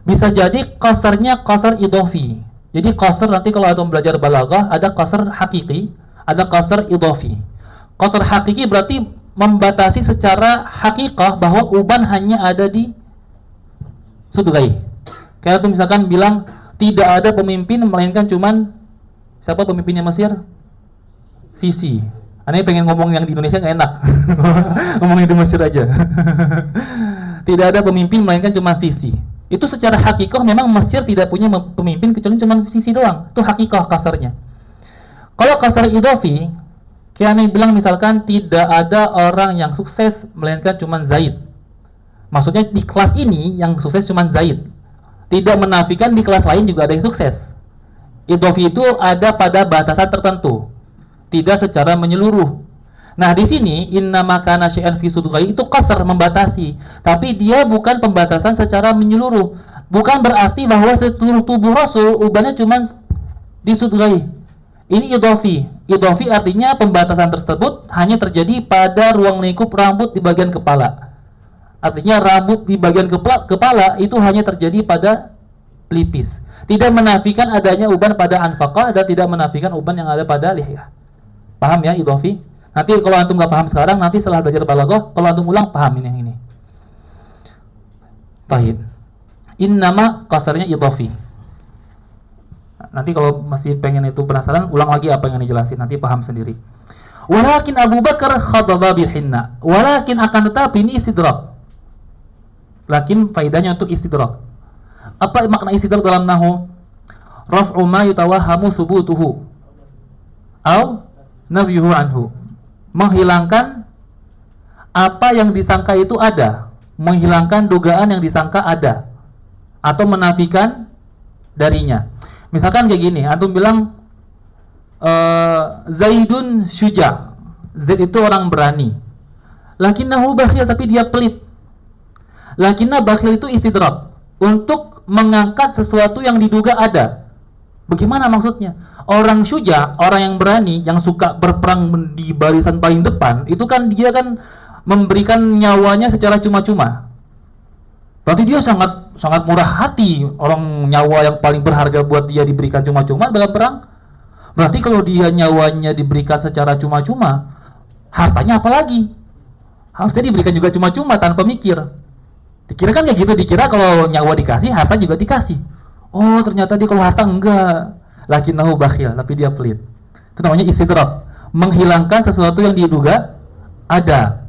Bisa jadi qasarnya qasar idhafi. Jadi qasar nanti kalau antum belajar balaghah ada qasar hakiki, ada qasar idhafi. Qasar hakiki berarti membatasi secara hakikah bahwa uban hanya ada di sudghai. Kayak antum misalkan bilang tidak ada pemimpin melainkan cuman siapa pemimpinnya Mesir? Sisi. Aneh pengen ngomong yang di Indonesia nggak enak. Ngomongin di Mesir aja. Tidak ada pemimpin melainkan cuma Sisi. Itu secara hakikah memang Mesir tidak punya pemimpin kecuali cuma Sisi doang. Itu hakikah kasarnya. Kalau kasar idhafi, kayak aneh bilang misalkan tidak ada orang yang sukses melainkan cuma Zaid. Maksudnya di kelas ini yang sukses cuma Zaid. Tidak menafikan di kelas lain juga ada yang sukses. Idhafi itu ada pada batasan tertentu, tidak secara menyeluruh. Nah, di sini innama kana syai'an fi sudghai itu qasar, membatasi, tapi dia bukan pembatasan secara menyeluruh. Bukan berarti bahwa seluruh tubuh Rasul ubannya cuma di sudghai. Ini idhafi. Idhafi artinya pembatasan tersebut hanya terjadi pada ruang lingkup rambut di bagian kepala. Artinya rambut di bagian kepala itu hanya terjadi pada pelipis. Tidak menafikan adanya uban pada anfaqah dan tidak menafikan uban yang ada pada lihyah. Paham ya idhafi? Nanti kalau antum nggak paham sekarang, nanti setelah belajar balaghah, kalau antum ulang paham ini yang ini. Baik. Innama qasarnya idhafi. Nanti kalau masih pengen itu penasaran, ulang lagi apa yang dijelasin, nanti paham sendiri. Walakin Abu Bakar khadaba bil hinna. Walakin akan tetapi ini istidrak. Lakin faedahnya untuk istidrak. Apa makna istidrak dalam nahwu? Raf'u ma yutawahhamu thubutuhu au nafyuhu anhu. Menghilangkan apa yang disangka itu ada, menghilangkan dugaan yang disangka ada, atau menafikan darinya. Misalkan kayak gini, antum bilang Zaidun syuja, Zaid itu orang berani, lakinnahu bakhil, tapi dia pelit. Lakinna bakhil itu istidrak, untuk mengangkat sesuatu yang diduga ada. Bagaimana maksudnya? Orang syuja, orang yang berani, yang suka berperang di barisan paling depan, itu kan dia kan memberikan nyawanya secara cuma-cuma. Berarti dia sangat sangat murah hati. Orang nyawa yang paling berharga buat dia diberikan cuma-cuma dalam perang. Berarti kalau dia nyawanya diberikan secara cuma-cuma, hartanya apa lagi? Harusnya diberikan juga cuma-cuma tanpa mikir. Dikira kan kayak gitu, dikira kalau nyawa dikasih, harta juga dikasih. Oh, ternyata dia kalau harta enggak. Lakinnahu bakhil, tapi dia pelit. Itu namanya istidrak, menghilangkan sesuatu yang diduga ada.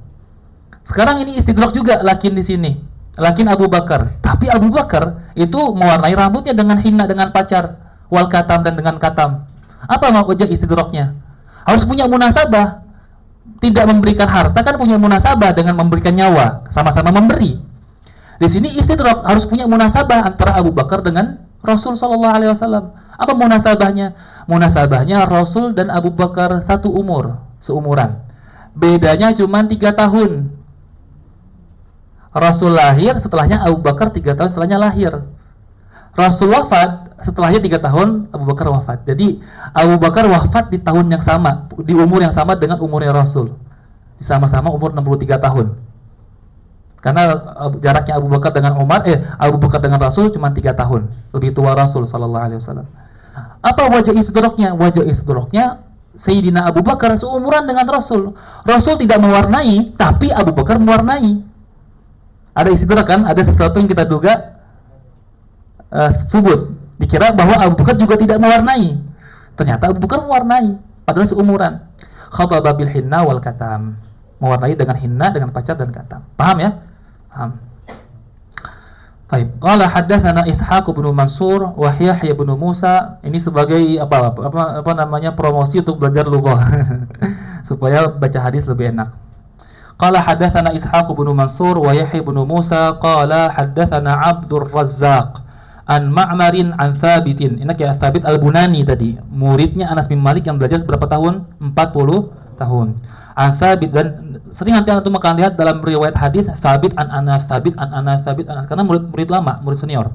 Sekarang ini istidrak juga lakin di sini. Lakin Abu Bakar. Tapi Abu Bakar itu mewarnai rambutnya dengan hina, dengan pacar, wal katam, dan dengan katam. Apa maksudnya istidraknya? Harus punya munasabah. Tidak memberikan harta kan punya munasabah dengan memberikan nyawa, sama-sama memberi. Di sini istidrak harus punya munasabah antara Abu Bakar dengan Rasul sallallahu alaihi wasallam. Apa munasabahnya? Munasabahnya Rasul dan Abu Bakar satu umur, seumuran. Bedanya cuma 3 tahun. Rasul lahir, setelahnya Abu Bakar 3 tahun setelahnya lahir. Rasul wafat, setelahnya 3 tahun Abu Bakar wafat. Jadi Abu Bakar wafat di tahun yang sama, di umur yang sama dengan umurnya Rasul. Sama-sama umur 63 tahun. Karena jaraknya Abu Bakar dengan Abu Bakar dengan Rasul cuma 3 tahun. Lebih tua Rasul sallallahu alaihi wasallam. Apa wajah istidraknya? Wajah istidraknya Sayyidina Abu Bakar seumuran dengan Rasul. Rasul tidak mewarnai, tapi Abu Bakar mewarnai. Ada istidrak kan? Ada sesuatu yang kita duga subut. Dikira bahwa Abu Bakar juga tidak mewarnai. Ternyata Abu Bakar mewarnai, padahal seumuran. Khataba bil hinna wal katam. Mewarnai dengan hinna, dengan pacar dan katam. Paham ya? Paham. Baik. Qala haddatsana Ishaq bin Mansur wa Yahya bin Musa. Ini sebagai apa namanya promosi untuk belajar lughah. Supaya baca hadis lebih enak. Qala haddatsana Ishaq bin Mansur wa Yahya bin Musa qala haddatsana Abdur Razzaq an Ma'marin an Thabitin. Ini kayak Thabit Al-Bunani tadi, muridnya Anas bin Malik yang belajar berapa tahun? 40 tahun. An Thabit, dan sering nanti antum akan lihat dalam riwayat hadis Thabit an Anas, Thabit an Anas, Thabit an Anas, karena murid lama, murid senior.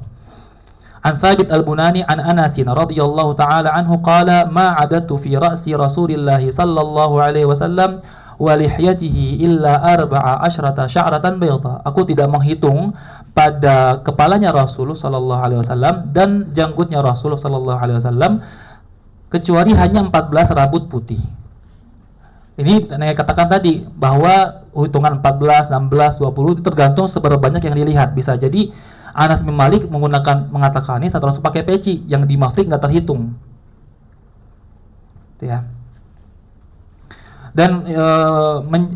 An Thabit Al-Bunani an Anas radhiyallahu taala anhu qala ma adatu fi ra'si Rasulillah sallallahu alaihi wasallam wa lihyatihi illa 14 sya'ratan bayda. Aku tidak menghitung pada kepalanya Rasul sallallahu alaihi wasallam dan janggutnya Rasul sallallahu alaihi wasallam kecuali hanya 14 rambut putih. Ini yang saya katakan tadi bahwa hitungan 14, 16, 20 itu tergantung seberapa banyak yang dilihat. Bisa jadi Anas bin Malik mengatakan ini satu Rasul pakai peci yang di mafrik nggak terhitung. Itu ya. Dan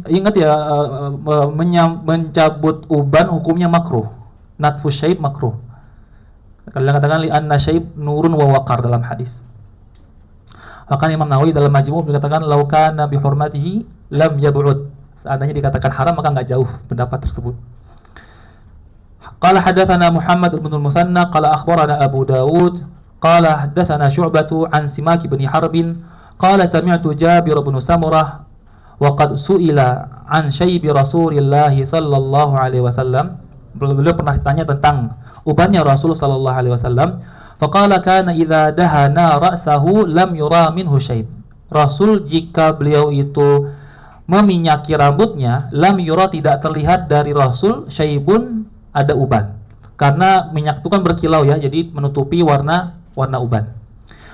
ingat ya, mencabut uban hukumnya makruh. Natfu syaib makruh. Kalian katakan li anna syaib nurun wa waqar dalam hadis. Bahkan Imam Nawawi dalam Majmu' dikatakan law kana bi hurmatihi lam yab'ud. Seandainya dikatakan haram maka enggak jauh pendapat tersebut. Qala hadatsana Muhammad bin al-Musanna qala akhbarana Abu Dawud qala hadatsana Syu'batu an Simak bin Harbin qala sami'tu Jabir bin Samurah wa qad su'ila an syaibi Rasulillah sallallahu alaihi wasallam. Beliau pernah ditanya tentang ubannya Rasul sallallahu alaihi wasallam. Faqala kana idza dahana ra'sahu lam yura minhu syai'b. Rasul jika beliau itu meminyaki rambutnya, lam yura tidak terlihat dari Rasul syaibun ada uban. Karena minyak itu kan berkilau ya, jadi menutupi warna uban.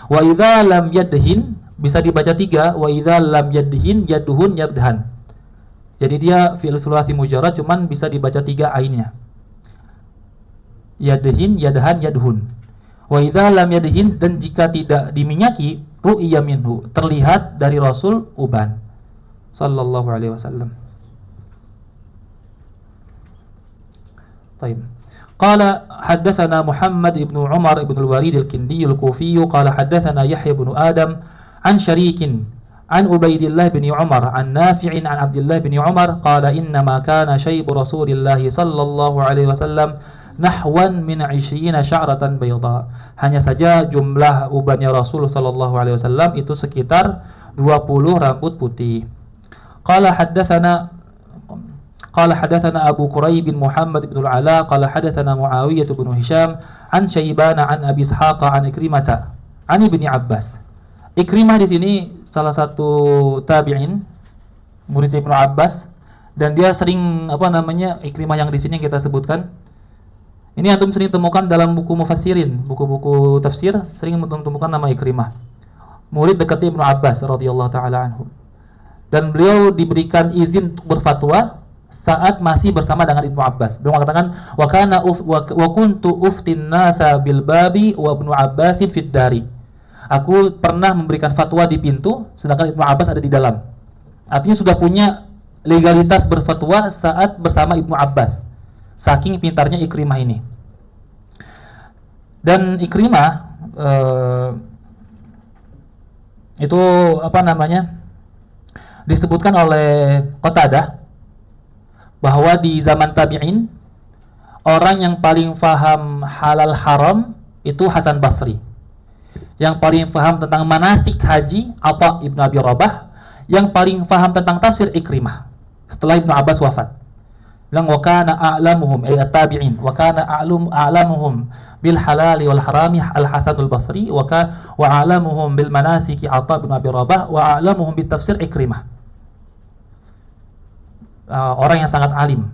Wa idza lam yadhin, bisa dibaca 3, wa idza lam yadhin yaduhun yadhan. Jadi dia fi'il thulathi mujarrad cuman bisa dibaca 3 ainnya. Yadhin, yadhan, yadhun. Wa idza lam yadhin, dan jika tidak diminyaki, ru'iyya minhu, terlihat dari Rasul uban sallallahu alaihi wasallam. Baik. Qala haddatsana Muhammad ibn Umar ibn al-Walid al-Kindi al-Kufi qala haddatsana Yahya ibn Adam an Syarikin An Ubaidillah bin Umar an Nafi'in an Abdullah bin Umar qala innama kana syaibu Rasulillah sallallahu alaihi wasallam nahwan min 20 sya'ratan bayda. Hanya saja jumlah ubannya Rasul sallallahu alaihi wasallam itu sekitar 20 rambut putih. Qala haddatsana Abu Quraib bin Muhammad bin Al-Ala qala haddatsana Muawiyah bin Hisham an Syaibana an Abi Ishaq an Ikrimah an Ibnu Abbas. Ikrimah di sini salah satu tabi'in, murid Ibnu Abbas, dan dia sering Ikrimah yang di sini yang kita sebutkan. Ini antum sering temukan dalam buku mufassirin, buku-buku tafsir, sering temukan nama Ikrimah. Murid dekat Ibnu Abbas radhiyallahu taala anhu. Dan beliau diberikan izin untuk berfatwa saat masih bersama dengan Ibnu Abbas. Beliau mengatakan wa kuntu uftin nasa bil babi wa Ibnu Abbasin fid dari. Aku pernah memberikan fatwa di pintu sedangkan Ibnu Abbas ada di dalam. Artinya sudah punya legalitas berfatwa saat bersama Ibnu Abbas. Saking pintarnya Ikrimah ini. Dan Ikrimah itu disebutkan oleh Qatadah bahwa di zaman tabi'in orang yang paling faham halal haram itu Hasan Basri. Yang paling faham tentang manasik haji Atha Ibnu Abi Rabah. Yang paling faham tentang tafsir Ikrimah setelah Ibnu Abbas wafat. Bilang wa kana a'lamuhum ay at-tabi'in wa kana a'lamuhum bil halal wal harami Al-Hasan al-Basri wa a'lamuhum bil manasik Atha bin Abi Rabah wa a'lamuhum bit tafsir Ikrimah. Orang yang sangat alim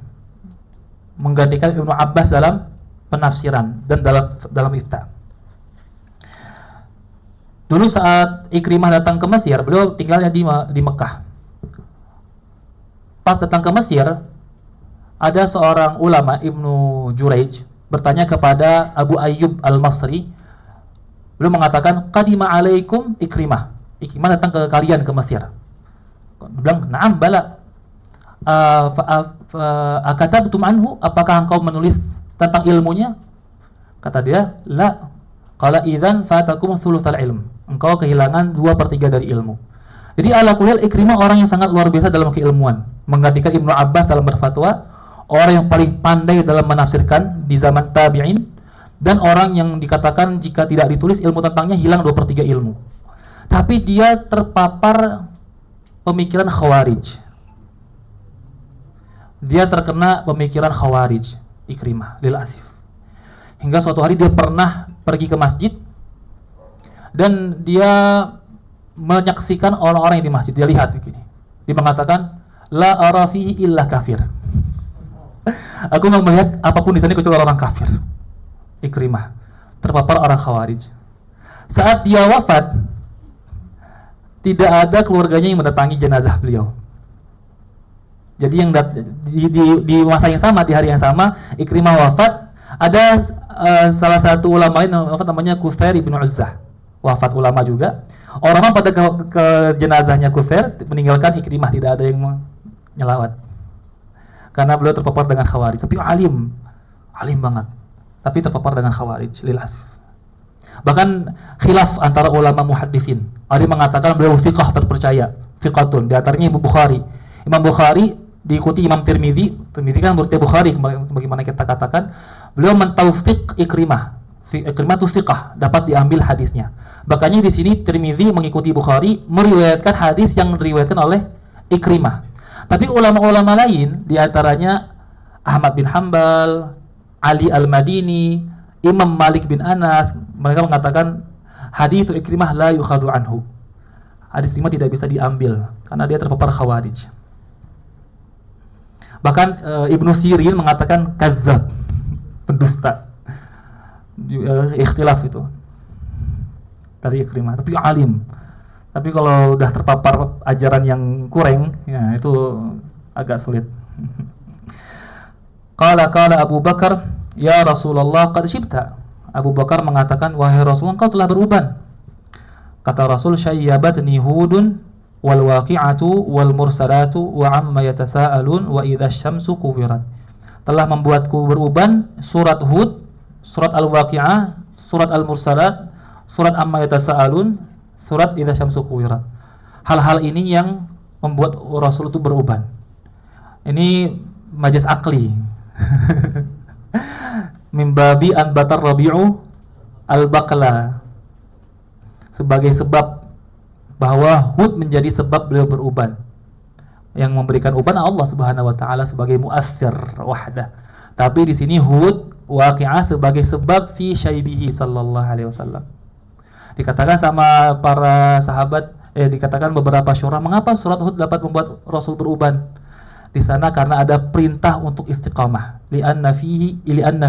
menggantikan Ibnu Abbas dalam penafsiran dan dalam ifta. Dulu saat Ikrimah datang ke Mesir, beliau tinggalnya di Mekah. Pas datang ke Mesir, ada seorang ulama Ibnu Jurayj bertanya kepada Abu Ayyub Al-Masri. Beliau mengatakan, "Qadima alaikum Ikrimah." Ikrimah datang ke kalian ke Mesir. Dia bilang, "Na'am bala." "Akatabtum anhu?" Apakah engkau menulis tentang ilmunya? Kata dia, "La." Qala idzan fatakum thulutsal ilm. Engkau kehilangan 2/3 dari ilmu. Jadi ala kulli Ikrimah orang yang sangat luar biasa dalam keilmuan, menggantikan Ibnu Abbas dalam berfatwa, orang yang paling pandai dalam menafsirkan di zaman tabi'in, dan orang yang dikatakan jika tidak ditulis ilmu tentangnya hilang 2/3 ilmu. Tapi dia terpapar pemikiran Khawarij. Dia terkena pemikiran Khawarij, Ikrimah, lil asif. Hingga suatu hari dia pernah pergi ke masjid dan dia menyaksikan orang-orang yang di masjid. Dia lihat begini. Dia mengatakan, "La ara fihi illa kafir." Aku nggak melihat apapun di sana kecuali orang kafir. Ikrimah terpapar orang Khawarij. Saat dia wafat, tidak ada keluarganya yang mendatangi jenazah beliau. Jadi yang di masa yang sama, di hari yang sama, Ikrimah wafat, ada salah satu ulama lain namanya Kufair ibnu Uzzah, wafat ulama juga. Orang-orang pada ke jenazahnya Kufair, meninggalkan Ikrimah, tidak ada yang menyelawat karena beliau terpapar dengan Khawarij. Tapi alim banget, tapi terpapar dengan Khawarij, lil asif. Bahkan khilaf antara ulama muhadditsin. Ada yang mengatakan beliau thiqah, terpercaya, thiqatun. Di antaranya Imam Bukhari. Imam Bukhari diikuti Imam Tirmidzi. Tirmidzi kan murid Bukhari, bagaimana kita katakan. Beliau mentaufiq Ikrimah. Ikrimah itu thiqah, dapat diambil hadisnya. Makanya di sini Tirmidzi mengikuti Bukhari, meriwayatkan hadis yang diriwayatkan oleh Ikrimah. Tapi ulama-ulama lain, di antaranya Ahmad bin Hanbal, Ali Al-Madini, Imam Malik bin Anas, mereka mengatakan hadis Ikrimah la yukhadhu anhu. Hadis Ikrimah tidak bisa diambil karena dia terpapar Khawarij. Bahkan Ibnu Sirin mengatakan kadzdzab, pendusta. Ikhtilaf itu dari Ikrimah, tapi alim. Tapi kalau udah terpapar ajaran yang kurang, ya itu agak sulit. Qala Abu Bakar, "Ya Rasulullah, qad syibta." Abu Bakar mengatakan, "Wahai Rasulullah, engkau telah beruban." Kata Rasul, "Syayyabatni Hudun wal waqi'atu wal mursalatu wa amma yatasaalun wa idza syamsu kuwirat." Telah membuatku beruban surat Hud, surat Al-Waqi'ah, surat Al-Mursalat, surat Amma Yatasa'alun, surat Idza Syamsu Kuwirat. hal-hal ini yang membuat Rasul itu beruban. Ini majaz akli. Mimbabi an batar Rabi'u al-Baqla, sebagai sebab bahwa Hud menjadi sebab beliau beruban. Yang memberikan uban Allah Subhanahu wa taala sebagai muathir wahdah. Tapi di sini Hud Waqi'ah sebagai sebab fi syaibihi sallallahu alaihi wasallam. Dikatakan sama para sahabat, dikatakan beberapa syurah, mengapa surat Hud dapat membuat Rasul beruban? Di sana karena ada perintah untuk istiqamah. Li'anna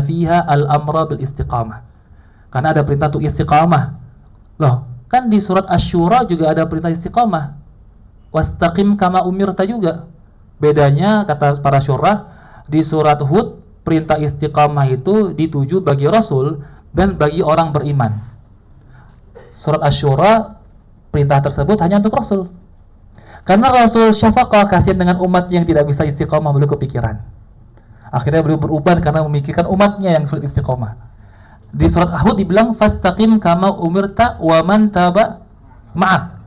fiha al-amra bil istiqamah. Karena ada perintah untuk istiqamah. Loh, kan di surat Asy-Syura juga ada perintah istiqamah. Wastaqim kama umirta juga. Bedanya kata para syurah, di surat Hud perintah istiqamah itu dituju bagi Rasul dan bagi orang beriman. Surat Asy-Syura perintah tersebut hanya untuk Rasul. Karena Rasul syafaqah, kasihan dengan umat yang tidak bisa istiqamah, beliau kepikiran. Akhirnya beliau beruban karena memikirkan umatnya yang sulit istiqamah. Di surat Hud dibilang fastaqim kama umirta wa man taba ma'ak.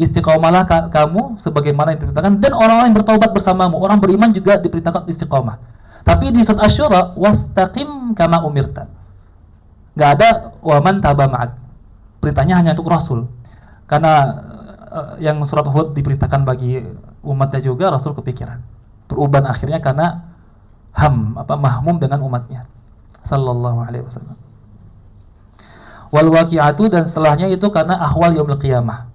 Istiqamahlah kamu sebagaimana yang diperintahkan dan orang-orang yang bertaubat bersamamu. Orang beriman juga diperintahkan istiqamah. Tapi di surat Asy-Syura wastaqim kama umirta. Enggak ada wa man taba ma'ak. Perintahnya hanya untuk Rasul. Karena yang surat Hud diperintahkan bagi umatnya juga, Rasul kepikiran. Beruban akhirnya karena mahmum dengan umatnya sallallahu alaihi wasallam. Wal waqi'atu, dan setelahnya itu karena ahwal yaumil qiyamah.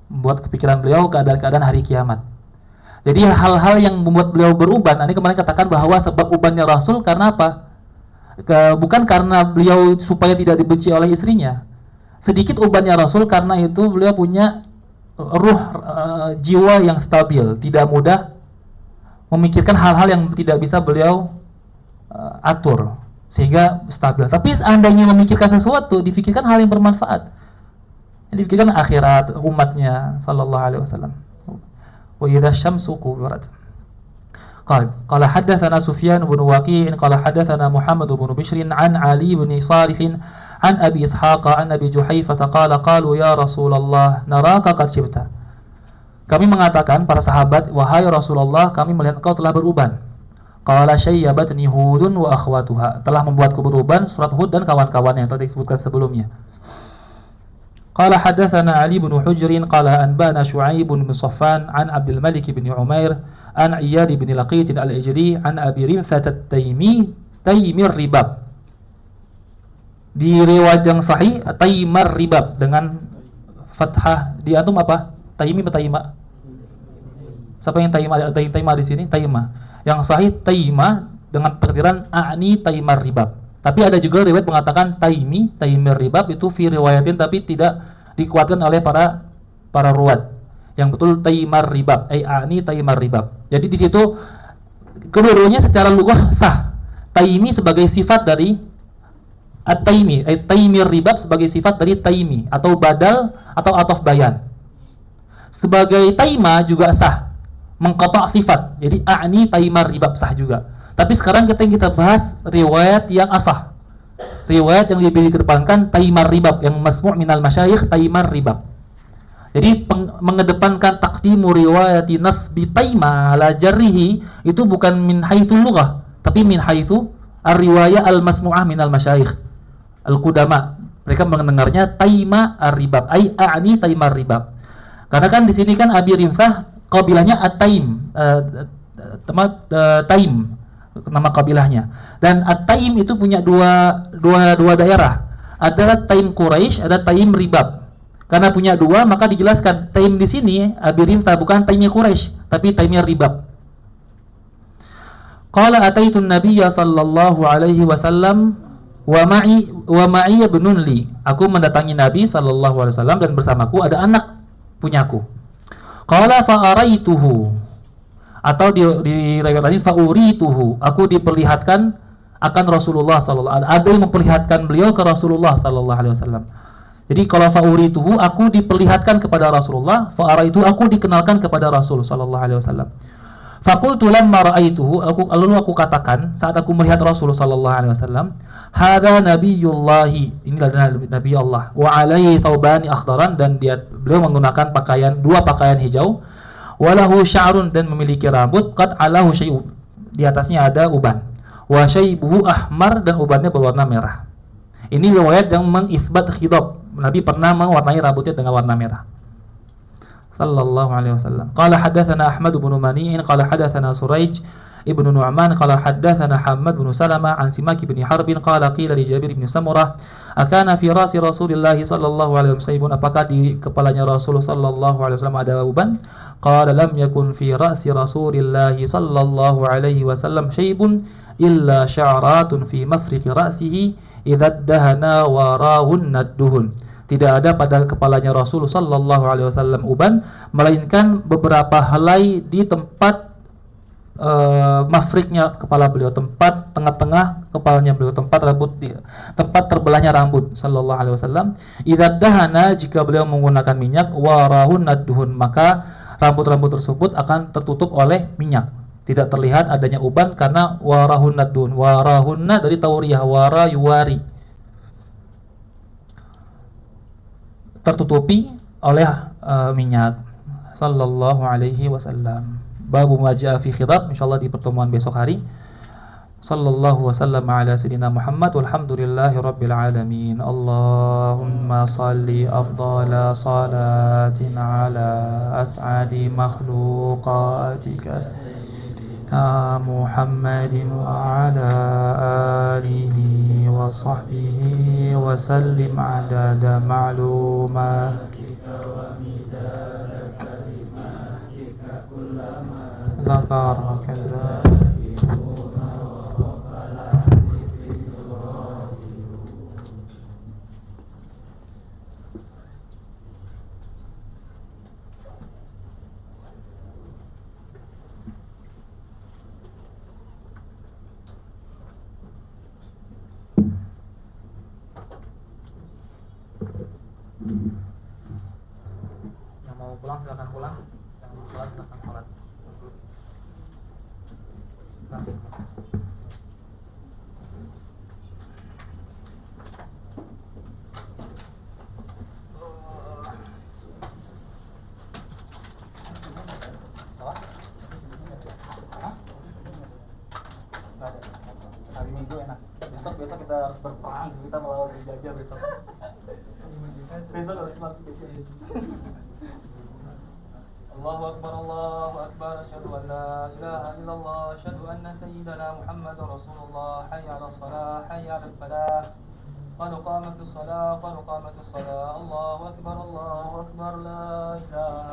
Membuat kepikiran beliau keadaan-keadaan hari kiamat. Jadi hal-hal yang membuat beliau beruban, ini kemarin katakan bahwa sebab ubannya Rasul karena apa? Bukan karena beliau supaya tidak dibenci oleh istrinya. Sedikit ubannya Rasul karena itu beliau punya ruh jiwa yang stabil, tidak mudah memikirkan hal-hal yang tidak bisa beliau atur, sehingga stabil. Tapi seandainya memikirkan sesuatu, difikirkan hal yang bermanfaat, difikirkan akhirat umatnya sallallahu alaihi wasallam. Wa idza syamsu kuwirat. Qala haddatsana Sufyan bin Waqi' qala haddatsana Muhammad bin Bishr an Ali bin Salih an Abi Ishaq an Abi Juhayfah qala qalu ya Rasulullah naraka qad shibta. Kami mengatakan para sahabat, wahai Rasulullah, kami melihat engkau telah beruban. Qala syayyabatni Hudun wa akhwatuha, telah membuatku beruban surat Hud dan kawan-kawannya yang tadi disebutkan sebelumnya. Qala haddatsana Ali bin Hujr qala anbana Syu'aib bin Safwan an Abdul Malik bin Umair an Iyad bin Laqit al-Ijli an Abi Rimfat at-Taimi Taimir Ribab. Di riwayat yang sahih Taimar Ribab dengan fathah, di antum apa? Taimi atau Taima? Siapa yang Taima di sini? Taima. Yang sahih Taima dengan pengertian a'ni Taimar Ribab. Tapi ada juga riwayat mengatakan Taimir Ribab, itu fi riwayatin tapi tidak dikuatkan oleh para ruwat. Yang betul Taimar Ribab, a'ni Taimar Ribab. Jadi di situ kedua-duanya secara lughah sah. Taimi sebagai sifat dari At-Taimi, Taimir Ribab sebagai sifat dari Taimi atau badal atau atof bayan. Sebagai Taima juga sah, mengqata' sifat. Jadi a'ni Taimar Ribab sah juga. Tapi sekarang kita bahas riwayat yang asah. Riwayat yang lebih dikedepankan Taimar Ribab, yang masmu' minal masyayikh Taimar Ribab. Jadi mengedepankan taqdimu riwayati nasbi Taima ala jarrihi itu bukan min haitsul lughah, tapi min haitsu ar-riwayah al-masmu'ah minal masyayikh al-qudama. Mereka mendengarnya Taima ar-Ribab, ai a'ni Taimar Ribab. Karena kan di sini kan Abi Rimfah qabilahnya At-Taim, Taim nama kabilahnya. Dan At-Taim itu punya dua daerah. Ada Taim Quraisy, ada Taim Ribab. Karena punya dua, maka dijelaskan Taim di sini Abi Rimfah bukan Taimnya Quraisy, tapi Taimnya Ribab. Qala ataitun nabiyya sallallahu alaihi wasallam wa ma'i ibnun li. Aku mendatangi Nabi sallallahu alaihi wasallam dan bersamaku ada anak punyaku. Qala fa araituhu, atau di riwayat lain fa urituhu, aku diperlihatkan akan Rasulullah sallallahu alaihi wasallam. Ada yang memperlihatkan beliau ke Rasulullah sallallahu alaihi wasallam. Jadi kalau fa urituhu, aku diperlihatkan kepada Rasulullah, fa araitu, aku dikenalkan kepada Rasul sallallahu alaihi wasallam. Faqultu lamma ra'aituhu, lalu aku katakan saat aku melihat Rasul sallallahu alaihi wasallam, hadza nabiyullahi, inilah nabi Allah, wa alaihi taubani akhdaran, dan beliau menggunakan dua pakaian hijau, walahu sya'run, dan memiliki rambut, qad alahu syai'un, di atasnya ada uban, wa syaibuhu ahmar, dan ubannya berwarna merah. Ini riwayat yang mengisbat khidab, Nabi pernah mewarnai rambutnya dengan warna merah sallallahu alaihi wasallam. Qala hadatsana Ahmad bin Mani'in qala hadatsana Suraij ibnu Nu'man qala hadatsana Hammad bin Salamah an Simak bin Harbin qala qila li Jabir bin Samurah akana fi rasi Rasulillah sallallahu alaihi wasallam, apakah di kepalanya Rasul sallallahu alaihi wasallam ada uban? Qala lam yakun fi rasi Rasulillah sallallahu alaihi wasallam syaibun illa sya'ratun fi mafriqi ra'sihi idza dahana warahun nadduhun. Tidak ada pada kepalanya Rasul sallallahu alaihi wasallam uban, melainkan beberapa helai di tempat mafriknya kepala beliau, tempat tengah-tengah kepalanya beliau, tempat terbelahnya rambut sallallahu alaihi wasallam. Idza dahana, jika beliau menggunakan minyak, warahun nadduhun, maka rambut-rambut tersebut akan tertutup oleh minyak. Tidak terlihat adanya uban karena warahun nadduhun. Warahunna dari tauriyah, wara yuwari, tertutupi oleh minyak sallallahu alaihi wasallam. Babu ma jaa fi khidab, insyaallah di pertemuan besok hari. Sallallahu wasallam ala sayyidina Muhammad walhamdulillahi rabbil alamin. Allahumma salli afdala salatin ala as'adi makhluqatika Muhammadin wa ala alihi wa sahbihi wa sallim adada ma'lumatika wa midada kalimatika kullama dzakaraka dzakiruna wa ghafala yang mau pulang silakan pulang, yang mau sholat silakan sholat. Hari Minggu enak. Besok kita harus berperang, kita melawan penjajah besok. Besok harus mati. Allahu akbar, Allahu akbar, asyhadu an la ilaha illallah, asyhadu anna sayyidana Muhammadar Rasulullah, hayya 'alas shalah, hayya 'alal falah, qad qamatus shalah, Allahu akbar, la ilaha